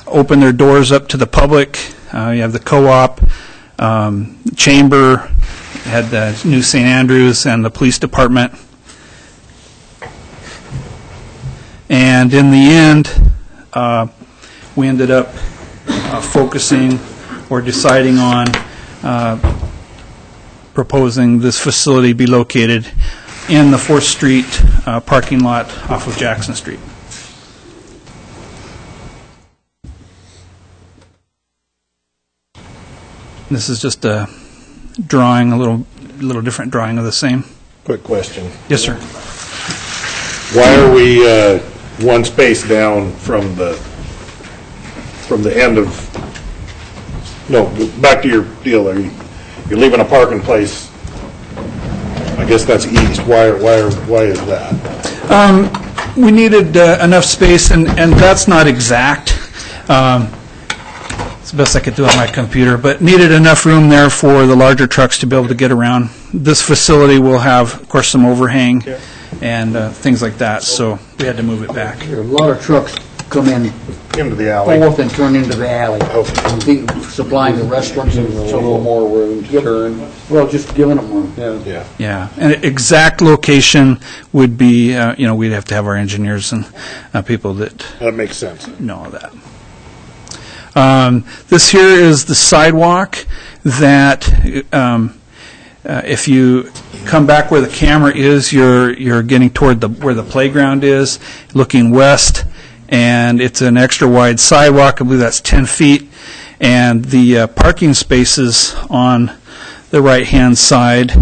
open their doors up to the public. You have the co-op, chamber, had the New St. Andrews, and the police department. And in the end, we ended up focusing or deciding on proposing this facility be located in the 4th Street parking lot off of Jackson Street. This is just a drawing, a little different drawing of the same. Quick question. Yes, sir. Why are we one space down from the end of, no, back to your deal there. You're leaving a parking place, I guess that's east. Why is that? We needed enough space, and that's not exact. It's the best I could do on my computer, but needed enough room there for the larger trucks to be able to get around. This facility will have, of course, some overhang and things like that, so we had to move it back. There are a lot of trucks come in into the alley, forth and turn into the alley, supplying the restaurants. A little more room to turn. Well, just giving them room. Yeah, and exact location would be, we'd have to have our engineers and people that makes sense. know that. This here is the sidewalk that, if you come back where the camera is, you're getting toward where the playground is, looking west, and it's an extra wide sidewalk. I believe that's 10 feet, and the parking spaces on the right-hand side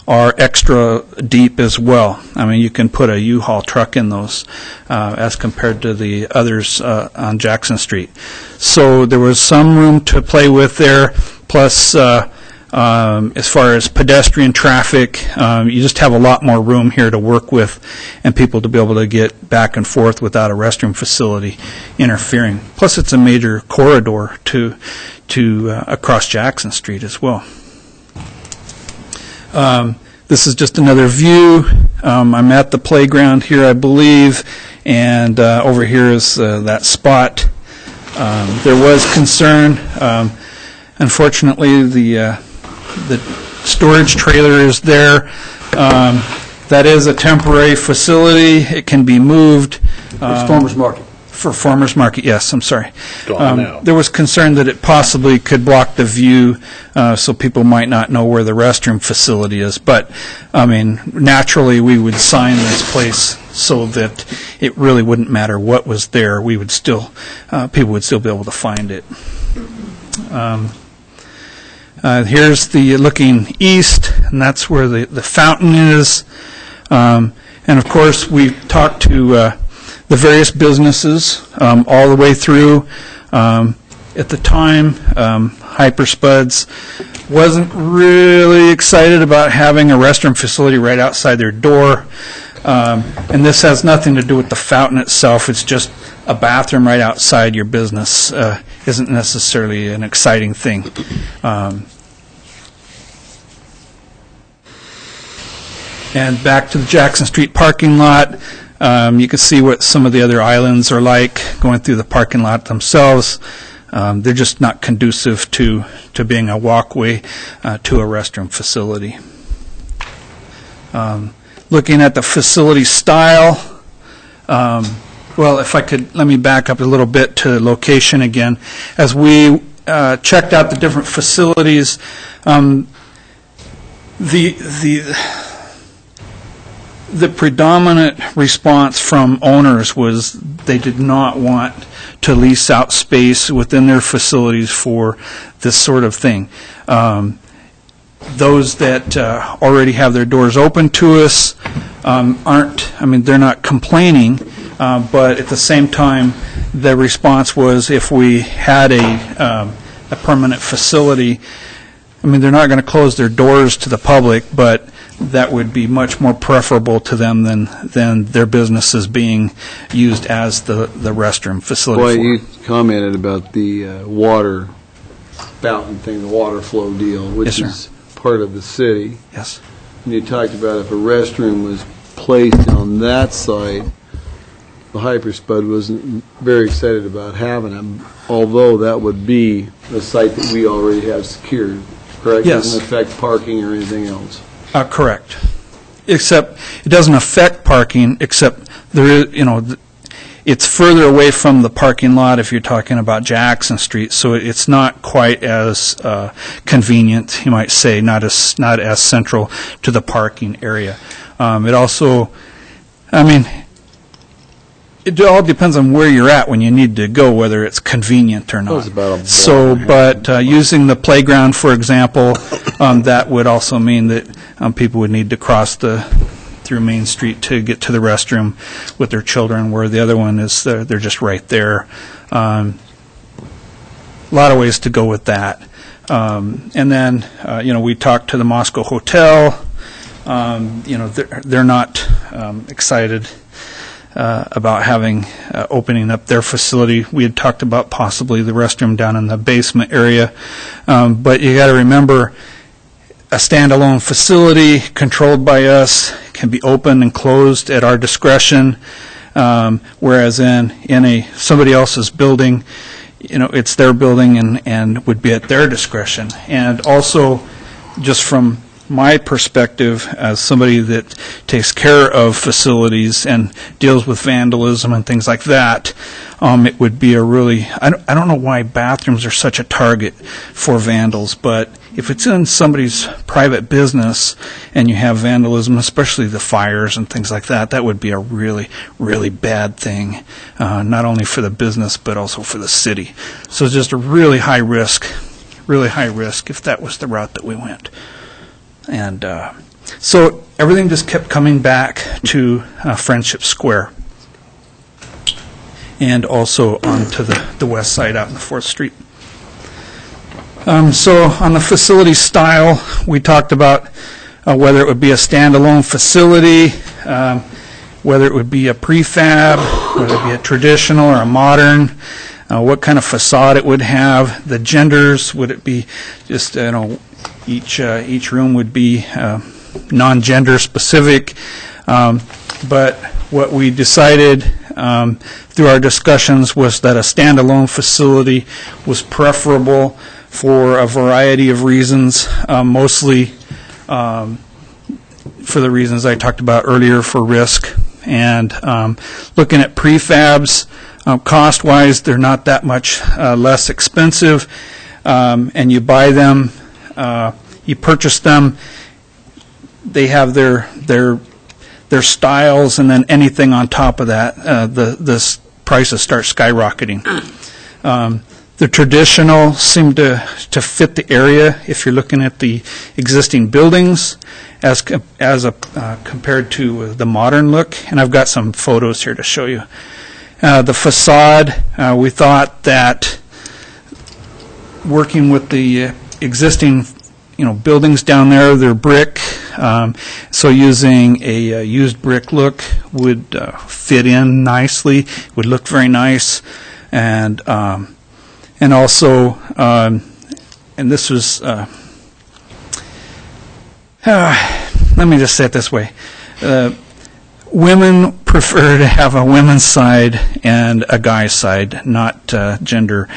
are extra deep as well. I mean, you can put a U-Haul truck in those as compared to the others on Jackson Street. So there was some room to play with there, plus as far as pedestrian traffic, you just have a lot more room here to work with and people to be able to get back and forth without a restroom facility interfering. Plus, it's a major corridor to across Jackson Street as well. This is just another view. I'm at the playground here, I believe, and over here is that spot. There was concern. Unfortunately, the storage trailer is there. That is a temporary facility. It can be moved. It's farmer's market. For farmer's market, yes, I'm sorry. Gone now. There was concern that it possibly could block the view, so people might not know where the restroom facility is. But, I mean, naturally, we would sign this place so that it really wouldn't matter what was there. We would still, people would still be able to find it. Here's the looking east, and that's where the fountain is. And, of course, we talked to the various businesses all the way through. At the time, Hyperspuds wasn't really excited about having a restroom facility right outside their door. And this has nothing to do with the fountain itself. It's just a bathroom right outside your business. Isn't necessarily an exciting thing. And back to the Jackson Street parking lot. You can see what some of the other islands are like going through the parking lot themselves. They're just not conducive to being a walkway to a restroom facility. Looking at the facility style, well, if I could, let me back up a little bit to location again. As we checked out the different facilities, the predominant response from owners was they did not want to lease out space within their facilities for this sort of thing. Those that already have their doors open to us aren't, I mean, they're not complaining, but at the same time, the response was if we had a permanent facility, I mean, they're not going to close their doors to the public, but that would be much more preferable to them than their businesses being used as the restroom facility. Well, you commented about the water fountain thing, the water flow deal, which is part of the city. Yes. And you talked about if a restroom was placed on that site, the Hyperspud wasn't very excited about having them, although that would be the site that we already have secured, correct? Yes. It doesn't affect parking or anything else. Correct. Except it doesn't affect parking, except there is, it's further away from the parking lot if you're talking about Jackson Street, so it's not quite as convenient, you might say, not as central to the parking area. It also, I mean, it all depends on where you're at when you need to go, whether it's convenient or not. So, but using the playground, for example, that would also mean that people would need to cross through Main Street to get to the restroom with their children, where the other one is they're just right there. A lot of ways to go with that. And then, we talked to the Moscow Hotel. They're not excited about having opening up their facility. We had talked about possibly the restroom down in the basement area, but you got to remember, a standalone facility controlled by us can be open and closed at our discretion, whereas in somebody else's building, it's their building and would be at their discretion. And also, just from my perspective as somebody that takes care of facilities and deals with vandalism and things like that, it would be a really, I don't know why bathrooms are such a target for vandals, but if it's in somebody's private business and you have vandalism, especially the fires and things like that, that would be a really, really bad thing, not only for the business but also for the city. So it's just a really high risk if that was the route that we went. And so everything just kept coming back to Friendship Square and also onto the west side out in the 4th Street. So on the facility style, we talked about whether it would be a standalone facility, whether it would be a prefab, whether it be a traditional or a modern, what kind of facade it would have, the genders, would it be just, each room would be non-gender specific. But what we decided through our discussions was that a standalone facility was preferable for a variety of reasons, mostly for the reasons I talked about earlier, for risk. And looking at prefabs, cost-wise, they're not that much less expensive, and you buy them, you purchase them, they have their styles, and then anything on top of that, the prices start skyrocketing. The traditional seem to fit the area if you're looking at the existing buildings as compared to the modern look. And I've got some photos here to show you. The facade, we thought that working with the existing buildings down there, they're brick, so using a used brick look would fit in nicely, would look very nice. And also, and this was, let me just say it this way. Women prefer to have a women's side and a guy's side, not gender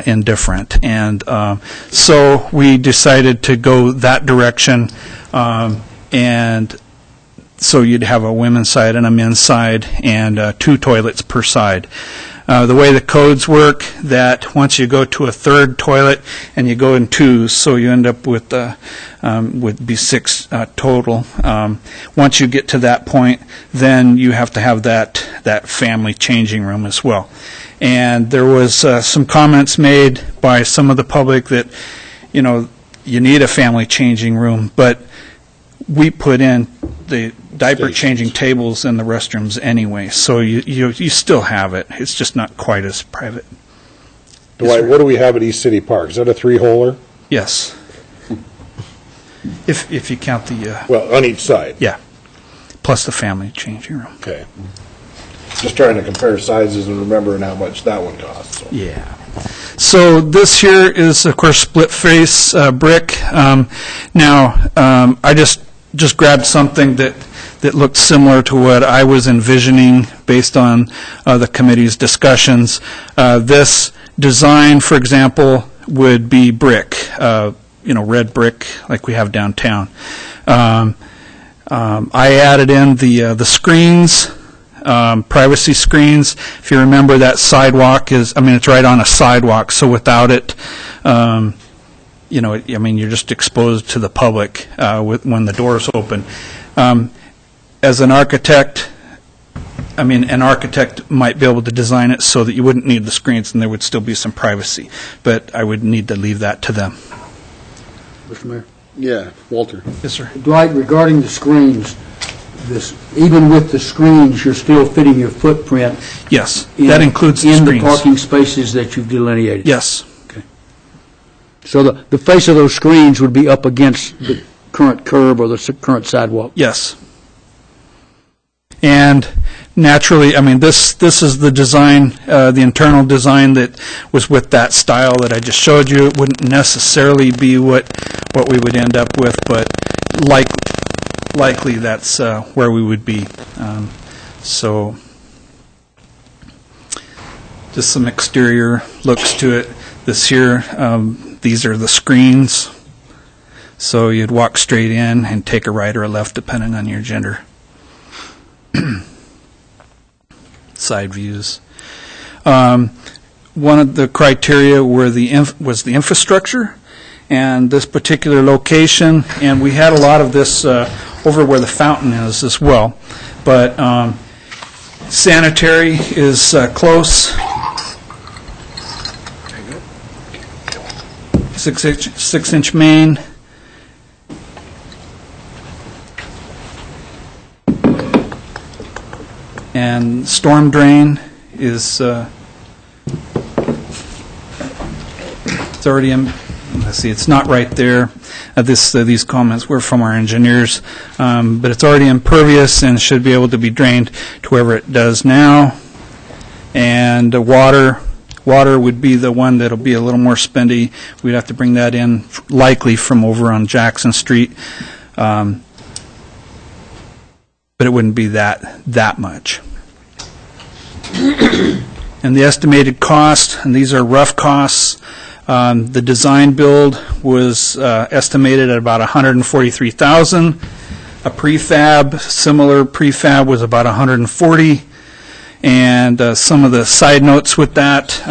indifferent. And so we decided to go that direction, and so you'd have a women's side and a men's side and 2 toilets per side. The way the codes work, that once you go to a 3rd toilet and you go in 2s, so you end up with would be 6 total. Once you get to that point, then you have to have that family changing room as well. And there was some comments made by some of the public that you need a family changing room, but we put in the diaper changing tables in the restrooms anyway, so you still have it. It's just not quite as private. Dwight, what do we have at East City Park? Is that a 3-holer? Yes. If you count the... well, on each side? Yeah. Plus the family changing room. Okay. Just trying to compare sizes and remembering how much that one costs. So. Yeah. So this here is, of course, split face brick. Now, I just grabbed something that looked similar to what I was envisioning based on the committee's discussions. This design, for example, would be brick, red brick like we have downtown. I added in the screens, privacy screens. If you remember, that sidewalk it's right on a sidewalk, so without it, you're just exposed to the public when the doors open. As an architect, an architect might be able to design it so that you wouldn't need the screens and there would still be some privacy, but I would need to leave that to them. Mr. Mayor? Yeah, Walter. Yes, sir. Dwight, regarding the screens, even with the screens, you're still fitting your footprint. Yes, that includes the screens. In the parking spaces that you've delineated. Yes. Okay. So the face of those screens would be up against the current curb or the current sidewalk. Yes. And naturally, this is the design, the internal design that was with that style that I just showed you. It wouldn't necessarily be what we would end up with, but likely that's where we would be. So just some exterior looks to it. This here, these are the screens. So you'd walk straight in and take a right or a left depending on your gender. Side views. One of the criteria was the infrastructure, and this particular location, and we had a lot of this over where the fountain is as well. But sanitary is close. 6-inch main. And storm drain is it's already in. Let's see, it's not right there. These comments were from our engineers, but it's already impervious and should be able to be drained to wherever it does now. And water would be the one that'll be a little more spendy. We'd have to bring that in likely from over on Jackson Street, but it wouldn't be that much. And the estimated cost, and these are rough costs. The design build was estimated at about $143,000. A prefab, similar prefab, was about $140,000. And some of the side notes with that,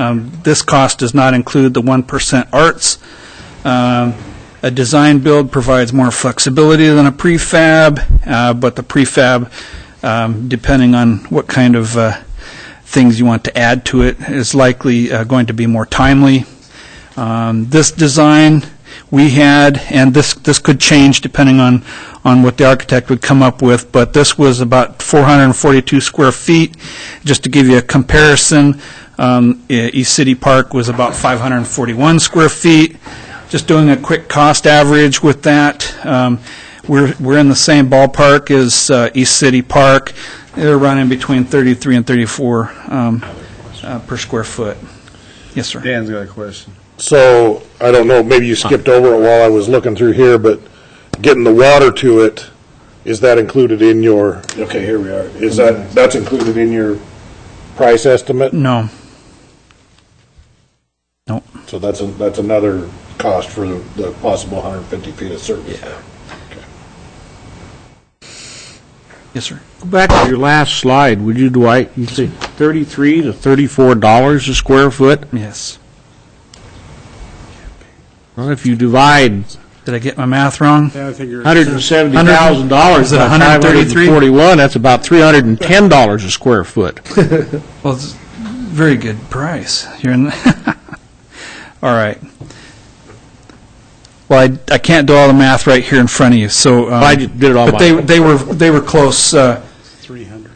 this cost does not include the 1% arts. A design build provides more flexibility than a prefab, but the prefab, depending on what kind of things you want to add to it, is likely going to be more timely. This design we had, and this could change depending on what the architect would come up with, but this was about 442 square feet. Just to give you a comparison, East City Park was about 541 square feet. Just doing a quick cost average with that, we're in the same ballpark as East City Park. They're running between 33 and 34 per square foot. Yes, sir. Dan's got a question. So, I don't know, maybe you skipped over it while I was looking through here, but getting the water to it, is that included in your, okay, here we are. That's included in your price estimate? No. Nope. So that's another cost for the possible 150 feet of service. Yeah. Yes, sir. Go back to your last slide, would you, Dwight? You say $33 to $34 a square foot? Yes. Well, if you divide... Did I get my math wrong? Yeah, I think you're... $170,000 is it 133? 541, that's about $310 a square foot. Well, it's a very good price. You're in all right. Well, I can't do all the math right here in front of you, so I did it all. But they were close. $300.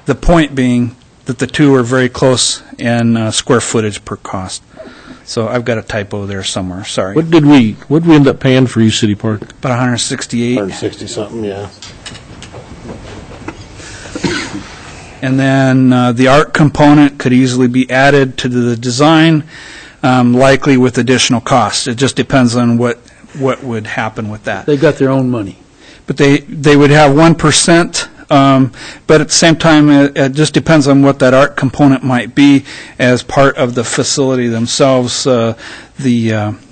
The point being that the two are very close in square footage per cost. So I've got a typo there somewhere. Sorry. What did we end up paying for East City Park? About 168. 160 something, yeah. And then the art component could easily be added to the design, likely with additional costs. It just depends on what would happen with that. They got their own money. But they would have 1%, but at the same time, it just depends on what that art component might be as part of the facility themselves. The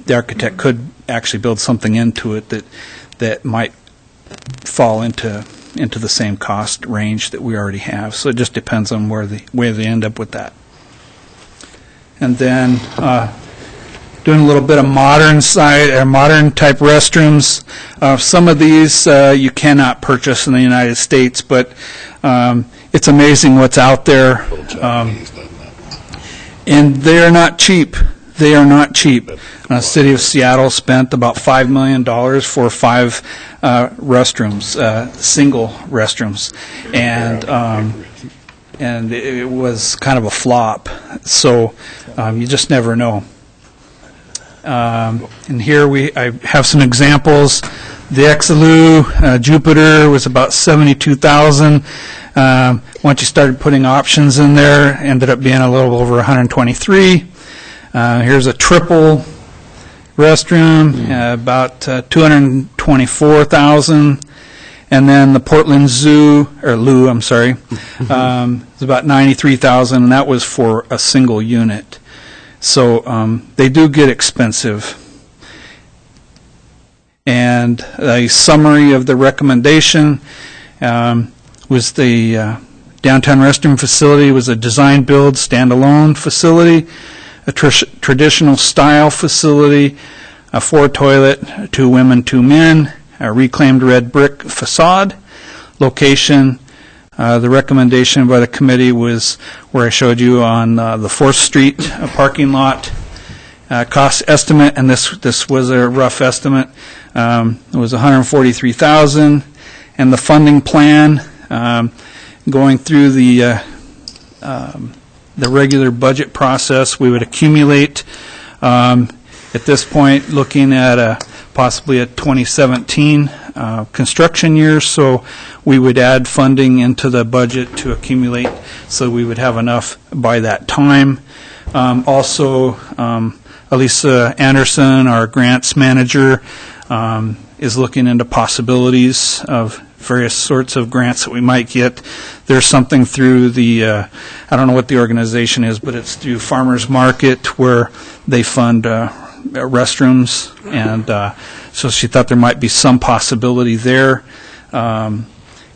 architect could actually build something into it that might fall into the same cost range that we already have. So it just depends on where they end up with that. And then doing a little bit of modern type restrooms. Some of these you cannot purchase in the United States, but it's amazing what's out there. And they are not cheap. They are not cheap. The city of Seattle spent about $5 million for 5 restrooms, single restrooms, and it was kind of a flop. So you just never know. And here I have some examples. The Exelou Jupiter was about $72,000. Once you started putting options in there, ended up being a little over $123,000. Here's a triple restroom, about $224,000. And then the Portland Lou, I'm sorry, it's about $93,000, and that was for a single unit. So they do get expensive. And a summary of the recommendation was the Downtown restroom facility was a design-build, standalone facility, a traditional style facility, a 4-toilet, 2 women, 2 men, a reclaimed red brick facade. Location, the recommendation by the committee was where I showed you on the 4th Street parking lot. Cost estimate, and this was a rough estimate, it was $143,000, and the funding plan, going through the regular budget process, we would accumulate, at this point, looking at possibly a 2017 construction year, so we would add funding into the budget to accumulate, so we would have enough by that time. Also, Elisa Anderson, our grants manager, is looking into possibilities of various sorts of grants that we might get. There's something through the, I don't know what the organization is, but it's through Farmers Market where they fund restrooms, and so she thought there might be some possibility there. And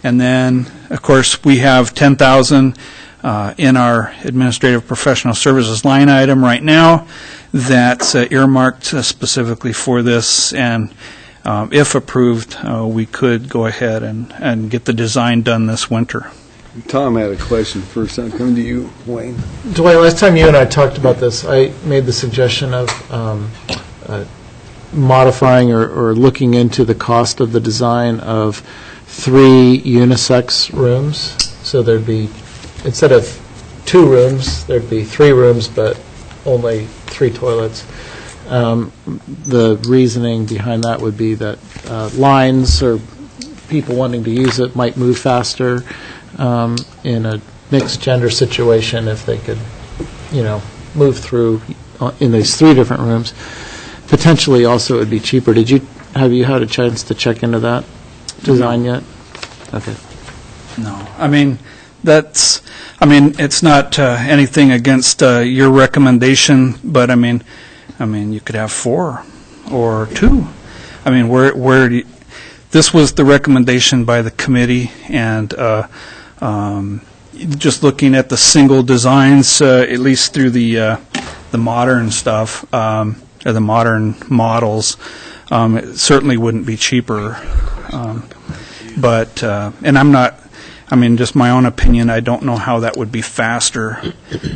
then, of course, we have $10,000 in our administrative professional services line item right now that's earmarked specifically for this, and if approved, we could go ahead and get the design done this winter. Tom had a question first. I'll come to you, Wayne. Dwayne, last time you and I talked about this, I made the suggestion of modifying or looking into the cost of the design of 3 unisex rooms. So there'd be, instead of 2 rooms, there'd be 3 rooms, but only 3 toilets. The reasoning behind that would be that lines or people wanting to use it might move faster in a mixed gender situation if they could, move through in these 3 different rooms. Potentially, also, it would be cheaper. Have you had a chance to check into that design yet? Okay. No, it's not anything against your recommendation, but you could have 4 or 2. This was the recommendation by the committee, and just looking at the single designs, at least through the modern stuff, or the modern models, it certainly wouldn't be cheaper. And I'm not, just my own opinion, I don't know how that would be faster,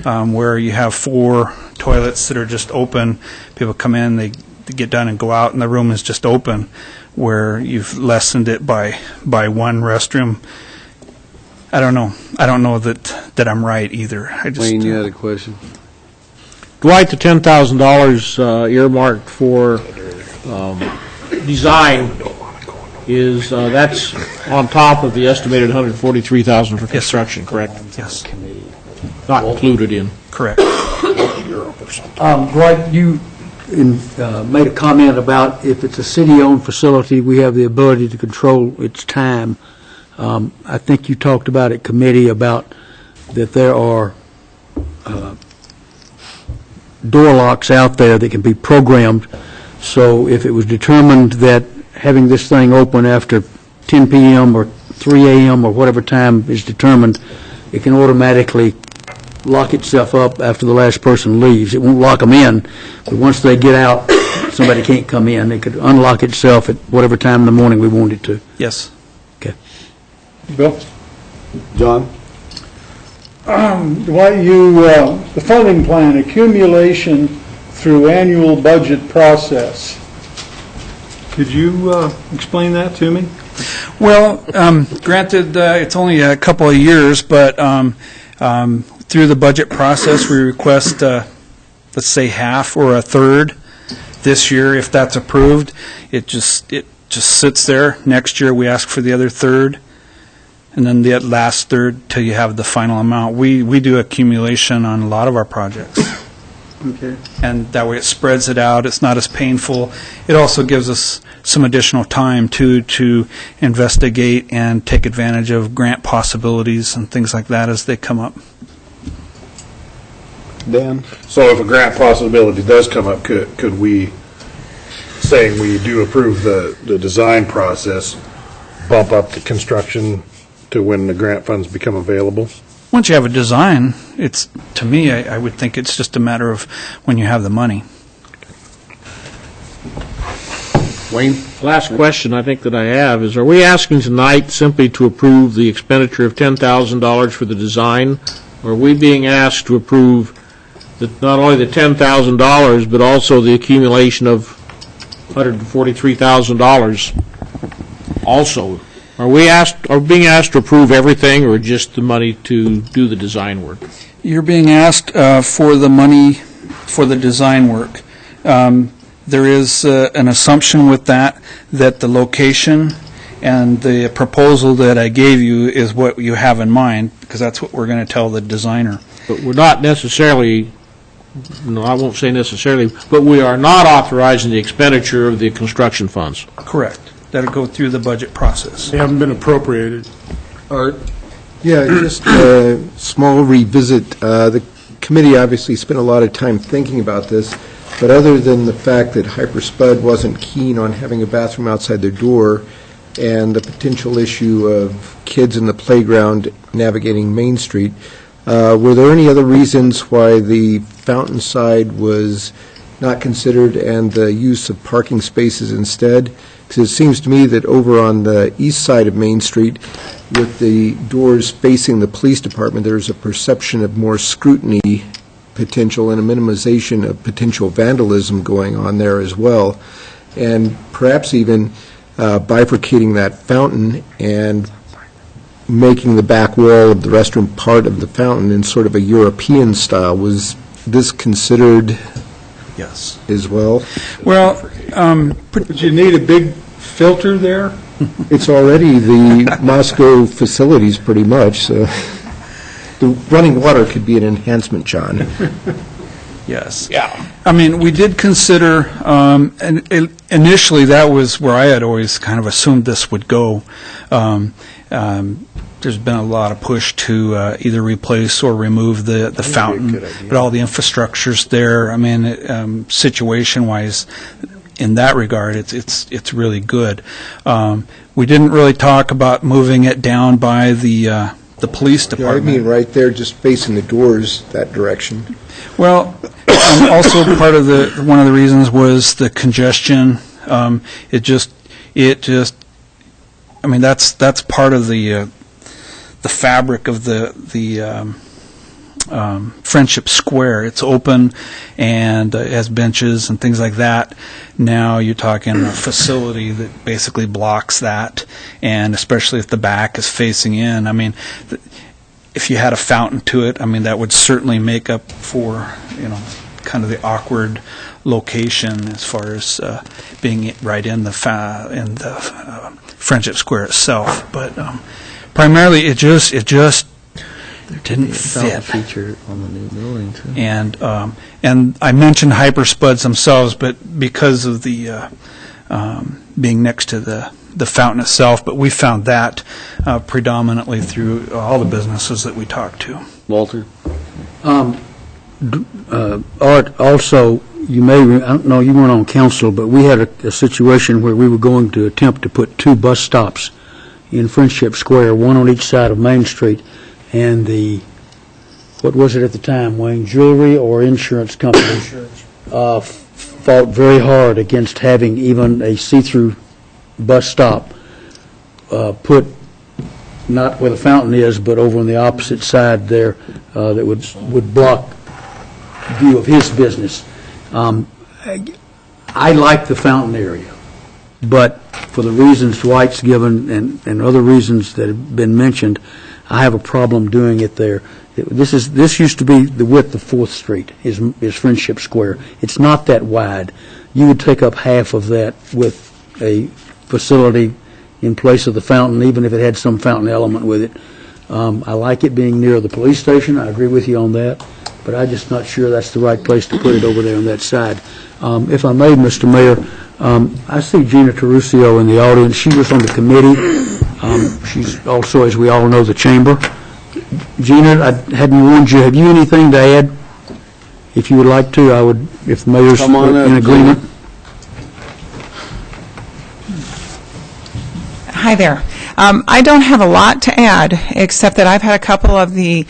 where you have 4 toilets that are just open, people come in, they get done and go out, and the room is just open, where you've lessened it by 1 restroom. I don't know that I'm right either. Wayne, you had a question. Dwight, the $10,000 earmarked for design is, that's on top of the estimated $143,000 for construction, correct? Yes. Not included in. Correct. Dwight, you made a comment about if it's a city-owned facility, we have the ability to control its time. I think you talked about at committee about that there are door locks out there that can be programmed. So if it was determined that having this thing open after 10 p.m. or 3 a.m. or whatever time is determined, it can automatically lock itself up after the last person leaves. It won't lock them in, but once they get out, somebody can't come in. It could unlock itself at whatever time in the morning we want it to. Yes. Okay. Bill? John? Dwight, the funding plan, accumulation through annual budget process. Could you explain that to me? Well, granted, it's only a couple of years, but through the budget process, we request, let's say, half or a third this year. If that's approved, it just sits there. Next year, we ask for the other third, and then the last third till you have the final amount. We do accumulation on a lot of our projects. Okay. And that way it spreads it out. It's not as painful. It also gives us some additional time to investigate and take advantage of grant possibilities and things like that as they come up. Dan? So if a grant possibility does come up, could we, saying we do approve the design process, bump up the construction to when the grant funds become available? Once you have a design, it's, to me, I would think it's just a matter of when you have the money. Wayne? Last question I think that I have is, are we asking tonight simply to approve the expenditure of $10,000 for the design? Or are we being asked to approve not only the $10,000, but also the accumulation of $143,000 also? Are we being asked to approve everything, or just the money to do the design work? You're being asked for the money for the design work. There is an assumption with that the location and the proposal that I gave you is what you have in mind, because that's what we're going to tell the designer. But we're not necessarily, no, I won't say necessarily, but we are not authorizing the expenditure of the construction funds. Correct. That'll go through the budget process. They haven't been appropriated. Art? Yeah, just a small revisit. The committee obviously spent a lot of time thinking about this, but other than the fact that Hyper Spud wasn't keen on having a bathroom outside their door and the potential issue of kids in the playground navigating Main Street, were there any other reasons why the fountain side was not considered and the use of parking spaces instead? Because it seems to me that over on the east side of Main Street, with the doors facing the police department, there's a perception of more scrutiny potential and a minimization of potential vandalism going on there as well. And perhaps even bifurcating that fountain and making the back wall of the restroom part of the fountain in sort of a European style. Was this considered? Yes. As well? Well, but you need a big filter there? It's already the Moscow facilities, pretty much, so the running water could be an enhancement, John. Yes. Yeah. I mean, we did consider, and initially that was where I had always kind of assumed this would go. There's been a lot of push to either replace or remove the fountain, but all the infrastructure's there. I mean, situation-wise, in that regard, it's really good. We didn't really talk about moving it down by the police department. I mean, right there, just facing the doors that direction. Well, also part of one of the reasons was the congestion. It just. I mean, that's part of the fabric of the Friendship Square. It's open and it has benches and things like that. Now you're talking a facility that basically blocks that, and especially if the back is facing in. I mean, if you had a fountain to it, I mean, that would certainly make up for, kind of the awkward location as far as being right in the Friendship Square itself. But primarily, it just didn't fit. Feature on the new building too. And I mentioned Hyper Spuds themselves, but because of the being next to the fountain itself, but we found that predominantly through all the businesses that we talked to. Walter? Art, also, you may, I don't know, you weren't on council, but we had a situation where we were going to attempt to put 2 bus stops in Friendship Square, one on each side of Main Street, and what was it at the time, Wayne, jewelry or insurance company? Fought very hard against having even a see-through bus stop put, not where the fountain is, but over on the opposite side there, that would block view of his business. I like the fountain area, but for the reasons Dwight's given and other reasons that have been mentioned, I have a problem doing it there. This used to be the width of 4th Street, is Friendship Square. It's not that wide. You would take up half of that with a facility in place of the fountain, even if it had some fountain element with it. I like it being near the police station. I agree with you on that, but I'm just not sure that's the right place to put it over there on that side. If I may, Mr. Mayor, I see Gina Terusio in the audience. She was on the committee. She's also, as we all know, the chamber. Gina, I hadn't warned you. Have you anything to add? If you would like to, I would, if the mayor's in agreement. Hi there. I don't have a lot to add, except that I've had a couple of the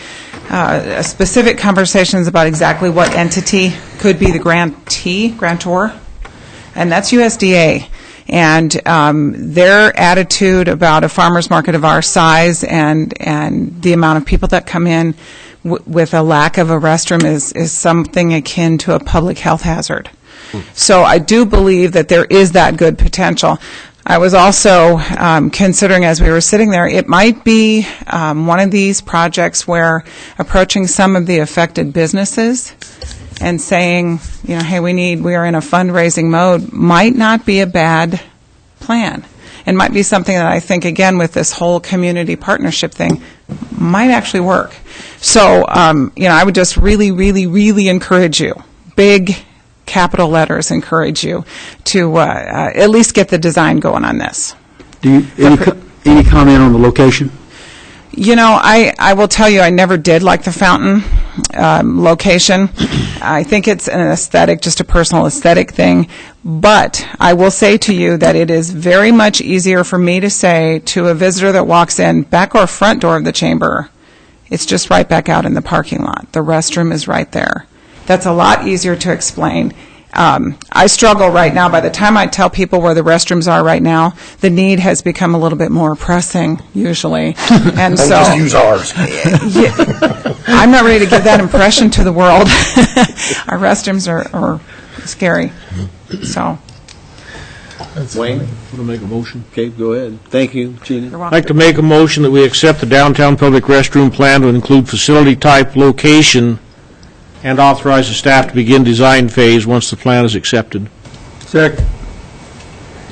specific conversations about exactly what entity could be the grantor, and that's USDA. And their attitude about a farmer's market of our size and the amount of people that come in with a lack of a restroom is something akin to a public health hazard. So I do believe that there is that good potential. I was also considering, as we were sitting there, it might be one of these projects where approaching some of the affected businesses and saying, hey, we are in a fundraising mode might not be a bad plan. It might be something that I think, again, with this whole community partnership thing, might actually work. So, I would just really, really, really encourage you, big capital letters encourage you to at least get the design going on this. Any comment on the location? I will tell you, I never did like the fountain location. I think it's an aesthetic, just a personal aesthetic thing. But I will say to you that it is very much easier for me to say to a visitor that walks in, back or front door of the chamber, it's just right back out in the parking lot. The restroom is right there. That's a lot easier to explain. I struggle right now. By the time I tell people where the restrooms are right now, the need has become a little bit more pressing, usually. And so just use ours. I'm not ready to give that impression to the world. Our restrooms are scary. So. Wayne, want to make a motion? Okay, go ahead. Thank you, Gina. You're I'd welcome. like to make a motion that we accept the downtown public restroom plan to include facility type, location, and authorize the staff to begin design phase once the plan is accepted. Second.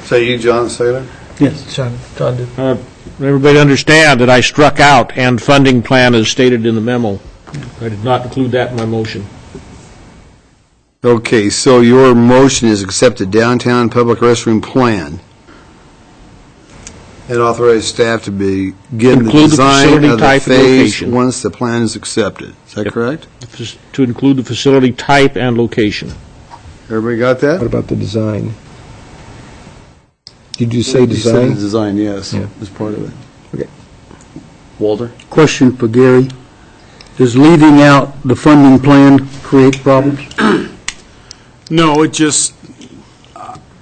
Say you, John Saylor? Yes, John did. Everybody understand that I struck out "and funding plan" as stated in the memo. I did not include that in my motion. Okay, so your motion is accept the downtown public restroom plan and authorize staff to begin the Include the design facility of the type and phase location. once the plan is accepted. Is that correct? To include the facility type and location. Everybody got that? What about the design? Did you say You said design? design, yes, Yeah. as part of it. Okay. Walter? Question for Gary. Does leaving out the funding plan create problems? No, it just,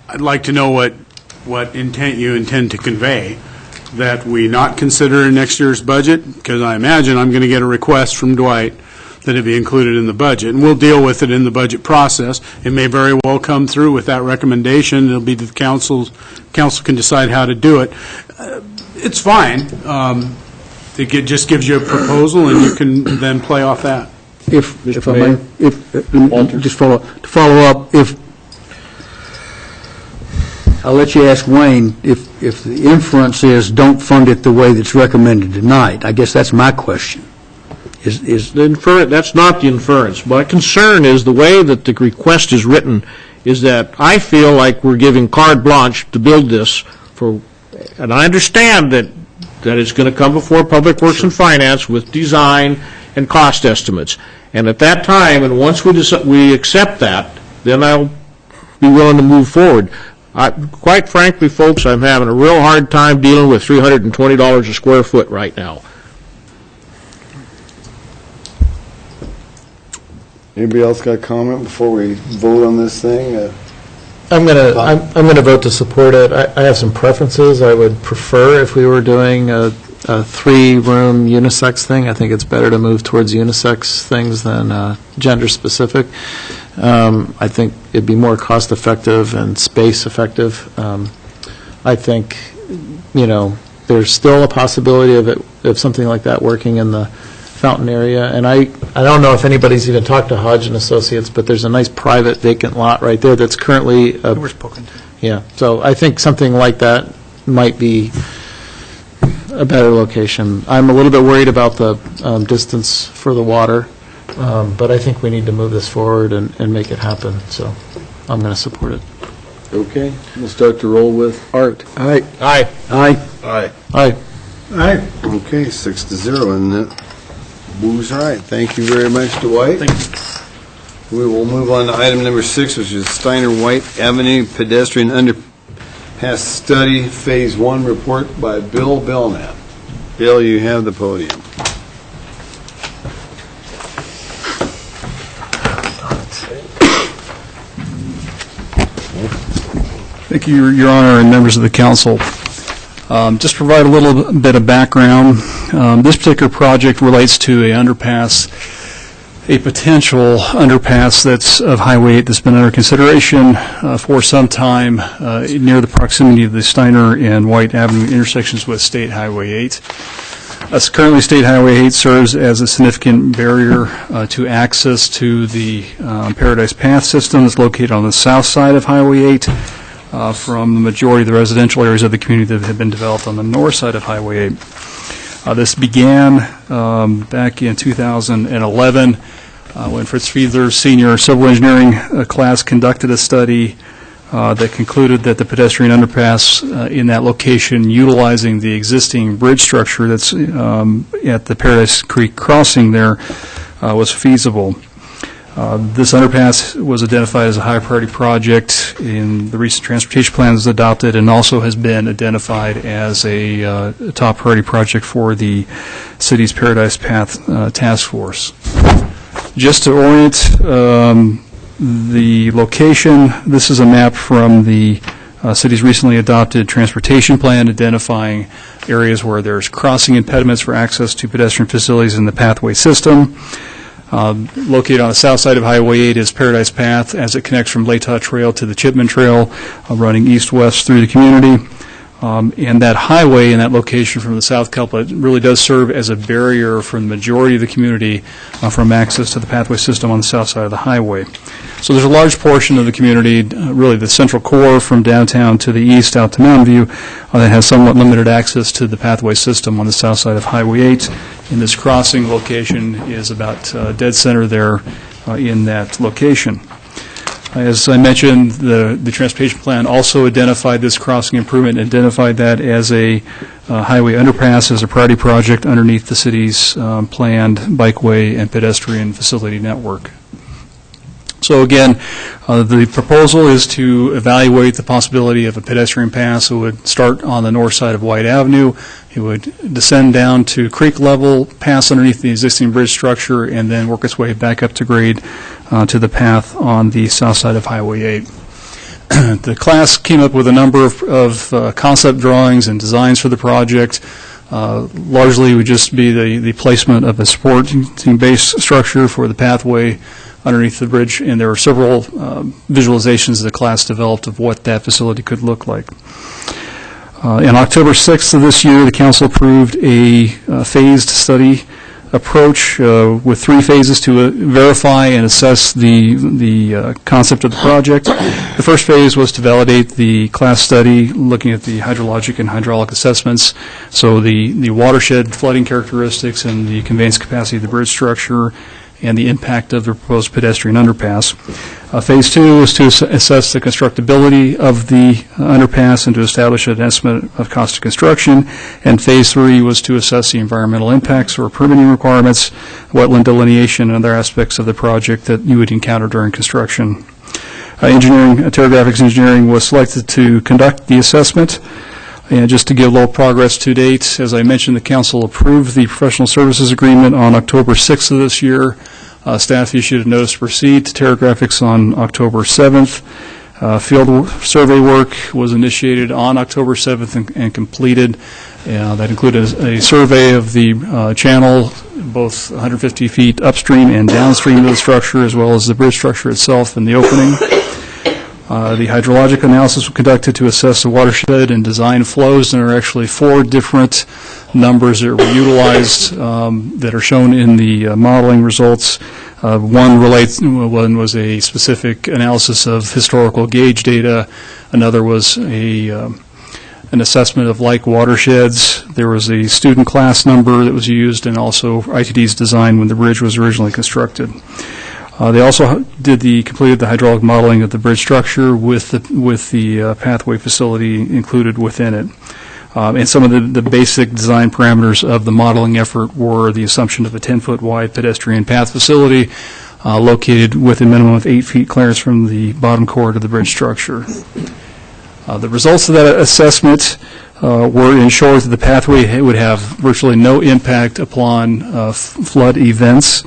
I'd like to know what intent you intend to convey, that we not consider in next year's budget, because I imagine I'm going to get a request from Dwight that it be included in the budget, and we'll deal with it in the budget process. It may very well come through with that recommendation. It'll be the council can decide how to do it. It's fine. It just gives you a proposal, and you can then play off that. If I may, just follow up, I'll let you ask Wayne, if the inference is don't fund it the way that's recommended tonight, I guess that's my question. Is That's not the inference. My concern is the way that the request is written is that I feel like we're giving carte blanche to build this and I understand that it's going to come before Public Works and Finance with design and cost estimates. And at that time, and once we accept that, then I'll be willing to move forward. Quite frankly, folks, I'm having a real hard time dealing with $320 a square foot right now. Anybody else got a comment before we vote on this thing? I'm gonna vote to support it. I have some preferences. I would prefer if we were doing a three-room unisex thing. I think it's better to move towards unisex things than gender-specific. I think it'd be more cost-effective and space-effective. I think, there's still a possibility of something like that working in the Fountain area. And I don't know if anybody's even talked to Hodge and Associates, but there's a nice private vacant lot right there that's currently... We're spoken to. Yeah, so I think something like that might be a better location. I'm a little bit worried about the distance for the water, but I think we need to move this forward and make it happen, so I'm going to support it. Okay, we'll start to roll with Art. Aye. Aye. Aye. Aye. Aye. Aye. Okay, 6-0, and that moves right. Thank you very much, Dwight. Thank you. We will move on to item number 6, which is Steiner White Avenue pedestrian underpass Path Study Phase 1 report by Bill Belknap. Bill, you have the podium. Thank you, Your Honor, and members of the council. Just to provide a little bit of background, this particular project relates to a potential underpass that's of Highway 8 that's been under consideration for some time near the proximity of the Steiner and White Avenue intersections with State Highway 8. Currently, State Highway 8 serves as a significant barrier to access to the Paradise Path system that's located on the south side of Highway 8 from the majority of the residential areas of the community that have been developed on the north side of Highway 8. This began back in 2011 when Fritz Fiedler's senior civil engineering class conducted a study that concluded that the pedestrian underpass in that location, utilizing the existing bridge structure that's at the Paradise Creek crossing there, was feasible. This underpass was identified as a high priority project in the recent transportation plans adopted, and also has been identified as a top priority project for the city's Paradise Path Task Force. Just to orient the location, this is a map from the city's recently adopted transportation plan identifying areas where there's crossing impediments for access to pedestrian facilities in the pathway system. Located on the south side of Highway 8 is Paradise Path as it connects from Latah Trail to the Chipman Trail, running east-west through the community. And that highway in that location from the South Couplet really does serve as a barrier for the majority of the community from access to the pathway system on the south side of the highway. So there's a large portion of the community, really the central core from downtown to the east out to Mountain View, that has somewhat limited access to the pathway system on the south side of Highway 8. And this crossing location is about dead center there in that location. As I mentioned, the transportation plan also identified this crossing improvement, identified that as a highway underpass, as a priority project underneath the city's planned bikeway and pedestrian facility network. So again, the proposal is to evaluate the possibility of a pedestrian pass. It would start on the north side of White Avenue. It would descend down to creek level, pass underneath the existing bridge structure, and then work its way back up to grade to the path on the south side of Highway 8. The class came up with a number of concept drawings and designs for the project. Largely would just be the placement of a supporting base structure for the pathway underneath the bridge, and there were several visualizations the class developed of what that facility could look like. On October 6th of this year, the council approved a phased study approach with 3 phases to verify and assess the concept of the project. The first phase was to validate the class study, looking at the hydrologic and hydraulic assessments, so the watershed flooding characteristics and the conveyance capacity of the bridge structure, and the impact of the proposed pedestrian underpass. Phase 2 was to assess the constructability of the underpass and to establish an estimate of cost of construction. And Phase 3 was to assess the environmental impacts or permitting requirements, wetland delineation, and other aspects of the project that you would encounter during construction. Topographics engineering was selected to conduct the assessment. And just to give a little progress to date, as I mentioned, the council approved the professional services agreement on October 6th of this year. Staff issued a notice to proceed to Topographics on October 7th. Field survey work was initiated on October 7th and completed. That included a survey of the channel, both 150 feet upstream and downstream of the structure, as well as the bridge structure itself and the opening. The hydrologic analysis was conducted to assess the watershed and design flows, and there are actually 4 different numbers that were utilized that are shown in the modeling results. One was a specific analysis of historical gauge data. Another was an assessment of like watersheds. There was a student class number that was used, and also ITD's design when the bridge was originally constructed. They also completed the hydraulic modeling of the bridge structure with the pathway facility included within it. And some of the basic design parameters of the modeling effort were the assumption of a 10-foot wide pedestrian path facility located with a minimum of 8 feet clearance from the bottom chord of the bridge structure. The results of that assessment were, in short, that the pathway would have virtually no impact upon flood events.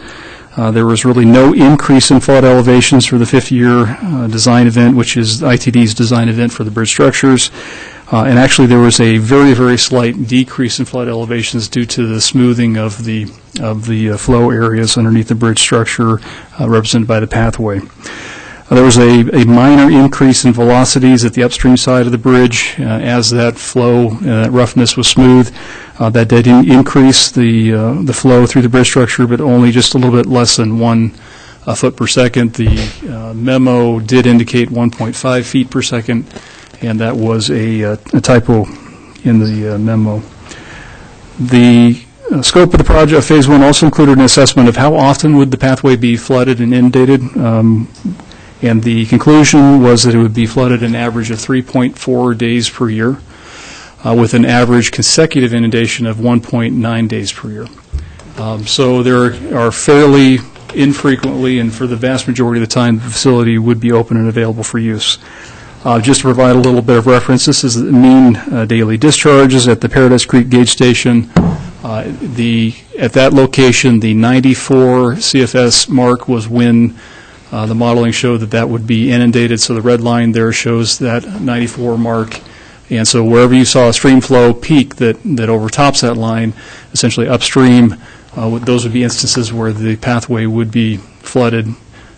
There was really no increase in flood elevations for the 50-year design event, which is ITD's design event for the bridge structures. And actually, there was a very, very slight decrease in flood elevations due to the smoothing of the flow areas underneath the bridge structure represented by the pathway. There was a minor increase in velocities at the upstream side of the bridge as that flow, that roughness was smooth. That did increase the flow through the bridge structure, but only just a little bit less than 1 foot per second. The memo did indicate 1.5 feet per second, and that was a typo in the memo. The scope of the project, Phase 1, also included an assessment of how often would the pathway be flooded and inundated. And the conclusion was that it would be flooded an average of 3.4 days per year, with an average consecutive inundation of 1.9 days per year. So there are fairly infrequently, and for the vast majority of the time, the facility would be open and available for use. Just to provide a little bit of reference, this is the mean daily discharges at the Paradise Creek Gauge Station. At that location, the 94 CFS mark was when the modeling showed that would be inundated, so the red line there shows that 94 mark. And so wherever you saw a stream flow peak that overtops that line, essentially upstream, those would be instances where the pathway would be flooded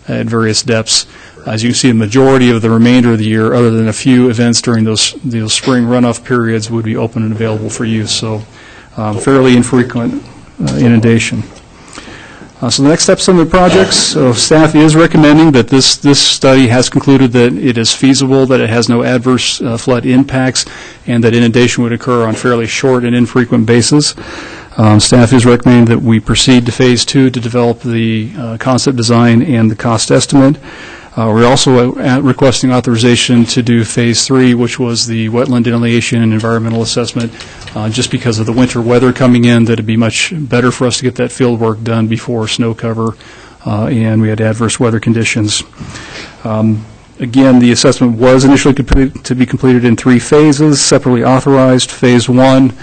at various depths. As you can see, the majority of the remainder of the year, other than a few events during those spring runoff periods, would be open and available for use. So fairly infrequent inundation. So the next steps on the projects, so staff is recommending that this study has concluded that it is feasible, that it has no adverse flood impacts, and that inundation would occur on fairly short and infrequent basis. Staff is recommending that we proceed to Phase 2 to develop the concept design and the cost estimate. We're also requesting authorization to do Phase 3, which was the wetland delineation and environmental assessment. Just because of the winter weather coming in, that it'd be much better for us to get that field work done before snow cover, and we had adverse weather conditions. Again, the assessment was initially to be completed in 3 phases, separately authorized. Phase 1,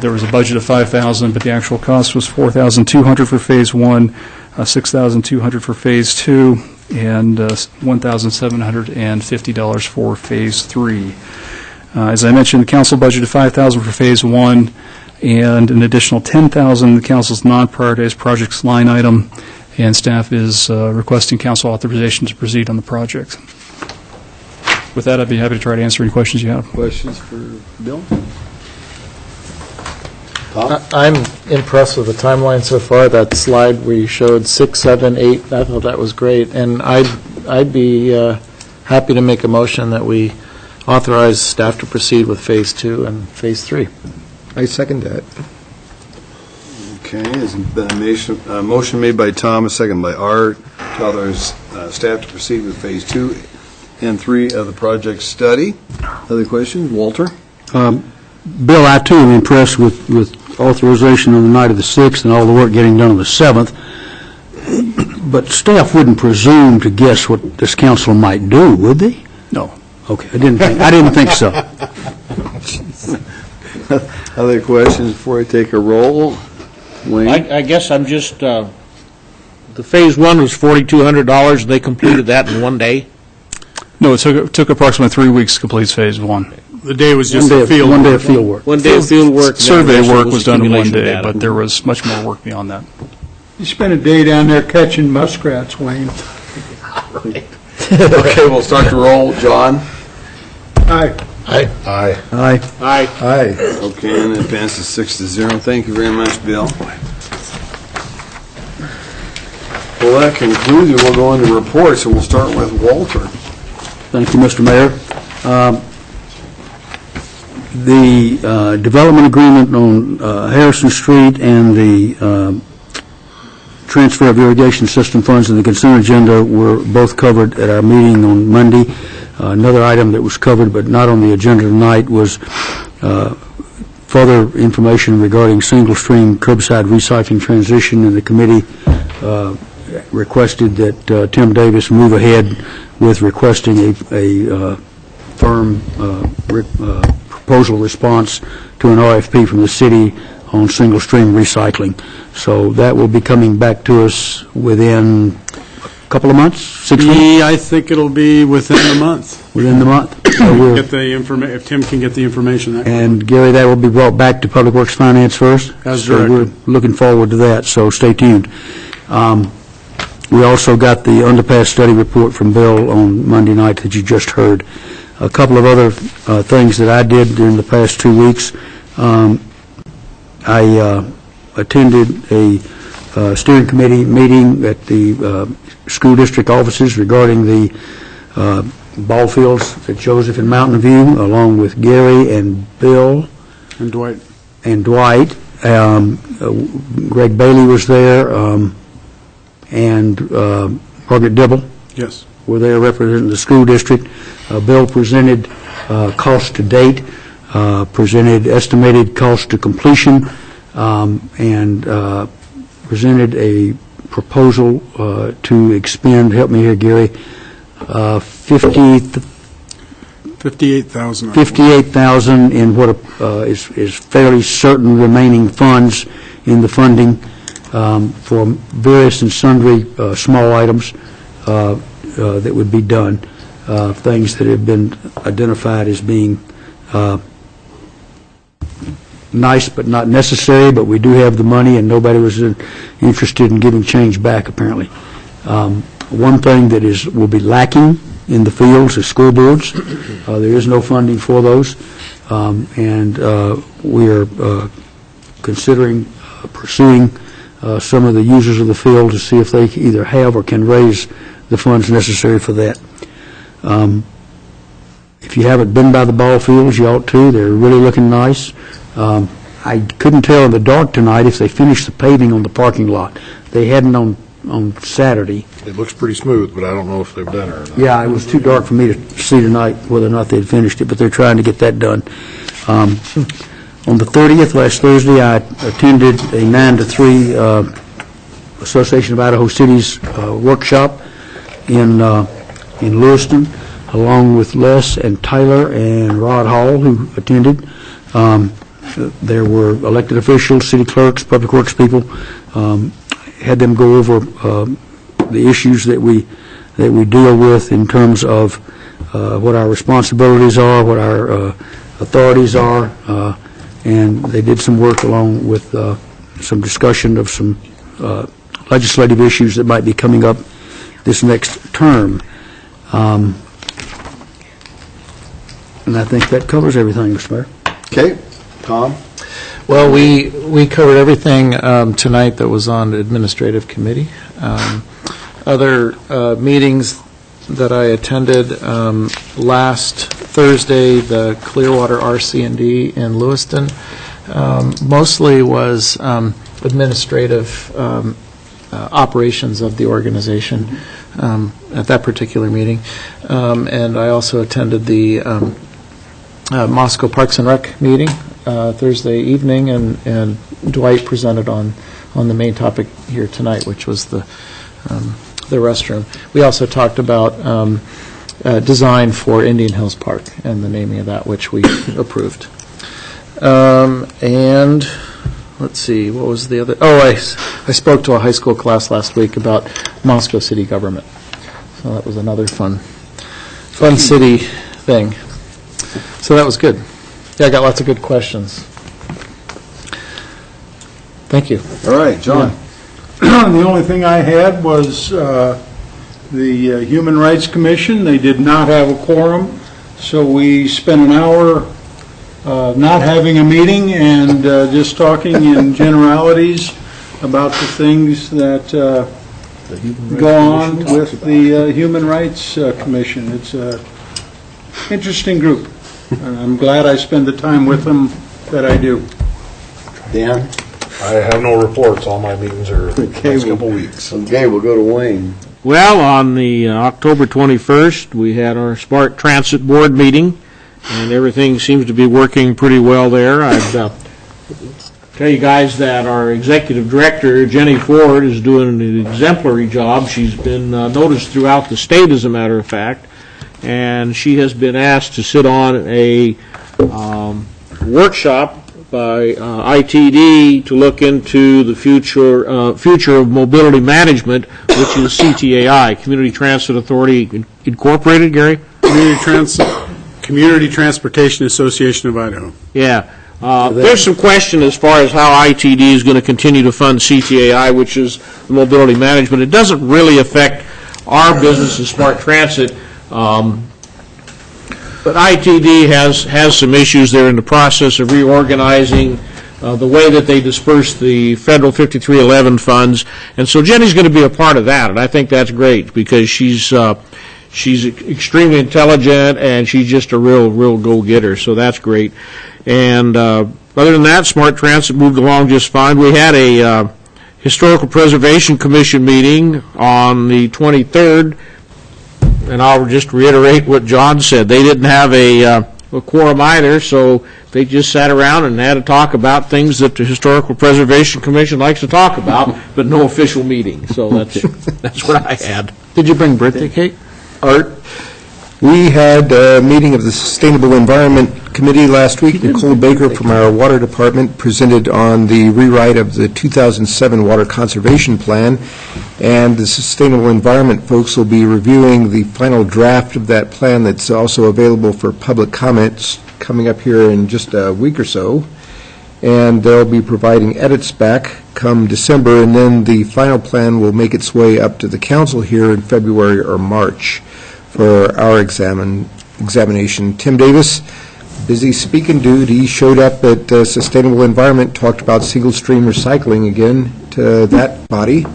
there was a budget of $5,000, but the actual cost was $4,200 for Phase 1, $6,200 for Phase 2, and $1,750 for Phase 3. As I mentioned, the council budgeted $5,000 for Phase 1 and an additional $10,000 the council's non-prioritized projects line item, and staff is requesting council authorization to proceed on the project. With that, I'd be happy to try to answer any questions you have. Questions for Bill? I'm impressed with the timeline so far. That slide where you showed 6, 7, 8, I thought that was great. And I'd be happy to make a motion that we authorize staff to proceed with Phase 2 and Phase 3. I second that. Okay, there's been a motion made by Tom, a second by Art, to authorize staff to proceed with Phase 2 and 3 of the project study. Other questions? Walter? Bill, I too am impressed with authorization on the night of the 6th and all the work getting done on the 7th. But staff wouldn't presume to guess what this council might do, would they? No. Okay, I didn't think so. Other questions before I take a roll? Wayne? I guess I'm just, the Phase 1 was $4,200, and they completed that in 1 day? No, it took approximately 3 weeks to complete Phase 1. The day was just field one day of field work. 1 day of field work. Survey work was done in 1 day, but there was much more work beyond that. You spent a day down there catching muskrats, Wayne. Okay, we'll start the roll. John? Aye. Aye. Aye. Aye. Aye. Aye. Okay, and it passes 6-0. Thank you very much, Bill. Well, that concludes it. We'll go into reports, and we'll start with Walter. Thank you, Mr. Mayor. The development agreement on Harrison Street and the transfer of irrigation system funds in the consent agenda were both covered at our meeting on Monday. Another item that was covered but not on the agenda tonight was further information regarding single-stream curbside recycling transition, and the committee requested that Tim Davis move ahead with requesting a firm proposal response to an RFP from the city on single-stream recycling. So that will be coming back to us within a couple of months, 6 weeks? I think it'll be within the month. Within the month? So we'll- Get the if Tim can get the information. That And Gary, that will be brought back to Public Works Finance first? As So directed. we're looking forward to that, so stay tuned. We also got the underpass study report from Bill on Monday night that you just heard. A couple of other things that I did during the past 2 weeks. I attended a steering committee meeting at the school district offices regarding the ball fields at Joseph and Mountain View, along with Gary and Bill. And Dwight. And Dwight. Greg Bailey was there, and Margaret Dibble. Yes. Were there representing the school district. Bill presented cost to date, presented estimated cost to completion, and presented a proposal to expend, help me here, Gary, $58,000 in what is fairly certain remaining funds in the funding for various and sundry small items that would be done, things that have been identified as being nice but not necessary, but we do have the money, and nobody was interested in giving change back, apparently. One thing that will be lacking in the fields is scoreboards. There is no funding for those, and we are considering pursuing some of the users of the field to see if they either have or can raise the funds necessary for that. If you haven't been by the ball fields, you ought to. They're really looking nice. I couldn't tell in the dark tonight if they finished the paving on the parking lot. They hadn't on Saturday. It looks pretty smooth, but I don't know if they've done it or not. Yeah, it was too dark for me to see tonight whether or not they'd finished it, but they're trying to get that done. On the 30th, last Thursday, I attended a 9 to 3 Association of Idaho Cities workshop in Lewiston, along with Les and Tyler and Rod Hall, who attended. There were elected officials, city clerks, public works people. Had them go over the issues that we deal with in terms of what our responsibilities are, what our authorities are, and they did some work along with some discussion of some legislative issues that might be coming up this next term. And I think that covers everything, Mr. Mayor. Okay. Tom? Well, we covered everything tonight that was on the administrative committee. Other meetings that I attended last Thursday, the Clearwater RC&D in Lewiston, mostly was administrative operations of the organization at that particular meeting. And I also attended the Moscow Parks and Rec meeting Thursday evening, and Dwight presented on the main topic here tonight, which was the restroom. We also talked about design for Indian Hills Park and the naming of that, which we approved. And let's see, what was the other? Oh, I spoke to a high school class last week about Moscow city government. So that was another fun city thing. So that was good. Yeah, I got lots of good questions. Thank you. All right, John. Yeah. The only thing I had was the Human Rights Commission. They did not have a quorum, so we spent an hour not having a meeting and just talking in generalities about the things that go on with the Human Rights Commission. It's an interesting group. I'm glad I spend the time with them that I do. Dan? I have no reports. All my meetings are the next couple weeks. Okay, we'll go to Wayne. Well, on the October 21st, we had our Spark Transit Board meeting, and everything seems to be working pretty well there. I'd tell you guys that our executive director, Jenny Ford, is doing an exemplary job. She's been noticed throughout the state, as a matter of fact, and she has been asked to sit on a workshop by ITD to look into the future of mobility management, which is CTAI, Community Transit Authority Incorporated, Gary? Community Transportation Association of Idaho. Yeah. There's some question as far as how ITD is going to continue to fund CTAI, which is the mobility management. It doesn't really affect our business in smart transit, but ITD has some issues. They're in the process of reorganizing the way that they disperse the federal 5311 funds, and so Jenny's going to be a part of that, and I think that's great because she's extremely intelligent and she's just a real go-getter, so that's great. And other than that, Smart Transit moved along just fine. We had a Historical Preservation Commission meeting on the 23rd, and I'll just reiterate what John said. They didn't have a quorum either, so they just sat around and had a talk about things that the Historical Preservation Commission likes to talk about, but no official meeting. So that's what I had. Did you bring birthday cake? Art, we had a meeting of the Sustainable Environment Committee last week. Nicole Baker from our Water Department presented on the rewrite of the 2007 Water Conservation Plan, and the Sustainable Environment folks will be reviewing the final draft of that plan that's also available for public comments coming up here in just a week or so, and they'll be providing edits back come December, and then the final plan will make its way up to the council here in February or March for our examination. Tim Davis, busy speaking dude, he showed up at Sustainable Environment, talked about single-stream recycling again to that body.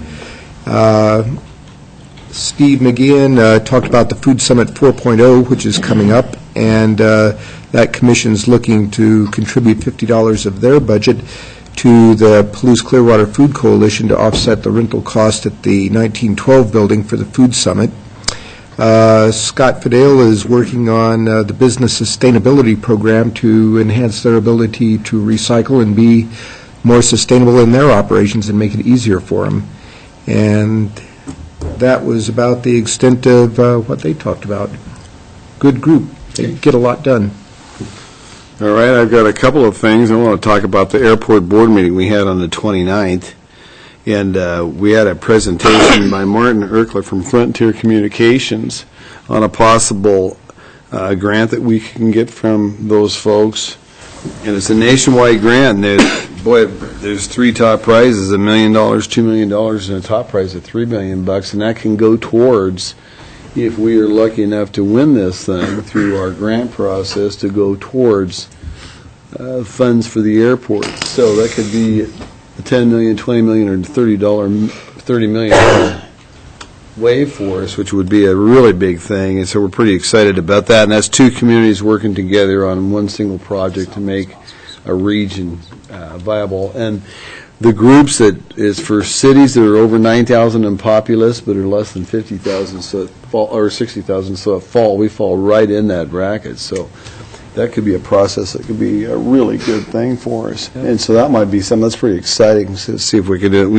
Steve McGeehan talked about the Food Summit 4.0, which is coming up, and that commission's looking to contribute $50 of their budget to the Palouse Clearwater Food Coalition to offset the rental cost at the 1912 building for the Food Summit. Scott Fidel is working on the business sustainability program to enhance their ability to recycle and be more sustainable in their operations and make it easier for them. And that was about the extent of what they talked about. Good group. They get a lot done. All right, I've got a couple of things. I want to talk about the airport board meeting we had on the 29th. And we had a presentation by Martin Erkler from Frontier Communications on a possible grant that we can get from those folks. And it's a nationwide grant. And there's three top prizes, $1 million, $2 million, and a top prize of $3 million. And that can go towards, if we are lucky enough to win this thing through our grant process, to go towards funds for the airport. So that could be $10 million, $20 million, or $30 million wave for us, which would be a really big thing. And so we're pretty excited about that. And that's two communities working together on one single project to make a region viable. And the groups that is for cities that are over 9,000 in populace but are less than 50,000, or 60,000, so we fall right in that bracket. So that could be a process that could be a really good thing for us. Yep. And so that might be something that's pretty exciting to see if we can do it.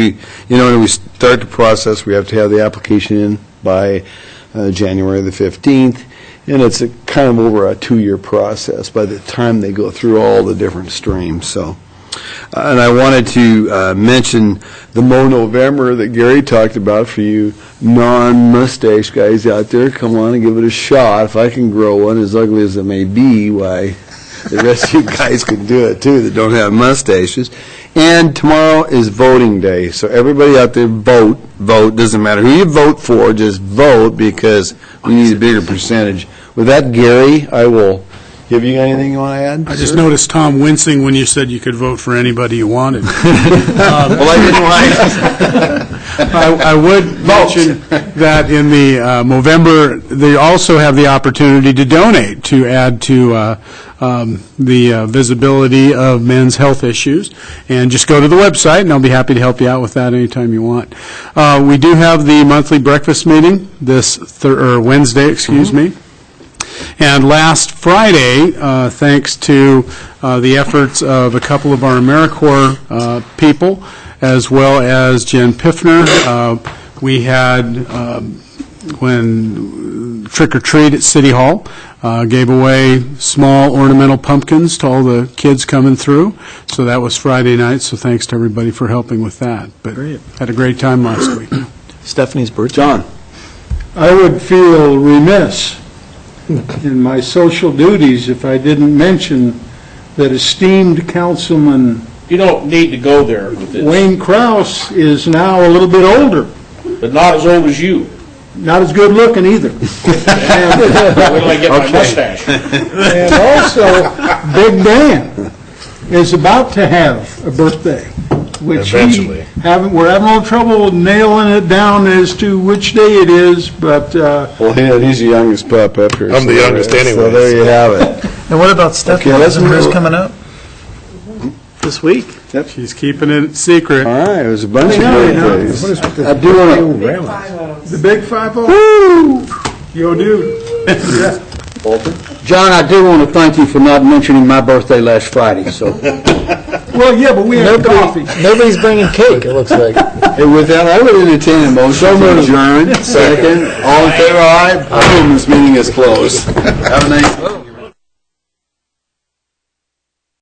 When we start the process, we have to have the application in by January the 15th, and it's kind of over a 2-year process by the time they go through all the different streams. So, and I wanted to mention the Mo November that Gary talked about for you non-mustache guys out there. Come on and give it a shot. If I can grow one, as ugly as it may be, why, the rest of you guys can do it too that don't have mustaches. And tomorrow is voting day, so everybody out there vote. Doesn't matter who you vote for, just vote, because we need a bigger percentage. With that, Gary, I will. Have you got anything you want to add? I just noticed Tom wincing when you said you could vote for anybody you wanted. Well, I didn't like I would mention that in the Movember, they also have the opportunity to donate to add to the visibility of men's health issues. And just go to the website, and I'll be happy to help you out with that anytime you want. We do have the monthly breakfast meeting this Wednesday, excuse me. And last Friday, thanks to the efforts of a couple of our AmeriCorps people, as well as Jen Piffner, we had, when trick or treat at City Hall. Gave away small ornamental pumpkins to all the kids coming through. So that was Friday night, so thanks to everybody for helping with that. But Great. had a great time last week. Stephanie's birthday. John? I would feel remiss in my social duties if I didn't mention that esteemed Councilman You don't need to go there with this, Wayne Kraus is now a little bit older, but not as old as you. not as good looking either. Wait till I get my mustache. And also, Big Dan is about to have a birthday, which Eventually. we're having a little trouble nailing it down as to which day it is, but Well, he's the youngest pup up here. I'm the youngest anyway. So there you have it. And what about Stephanie? Okay, let's Isn't hers move- coming up this week? She's keeping it secret. All right, there's a bunch of birthdays. I do want to... The big 5-0? Woo! Yo, dude. John, I do want to thank you for not mentioning my birthday last Friday, so. Well, yeah, but we had coffee. Nobody's bringing cake, it looks like. Hey, with that, I would entertain a motion to adjourn. Second. All in favor, aye. Boom, this meeting is closed. Have a nice...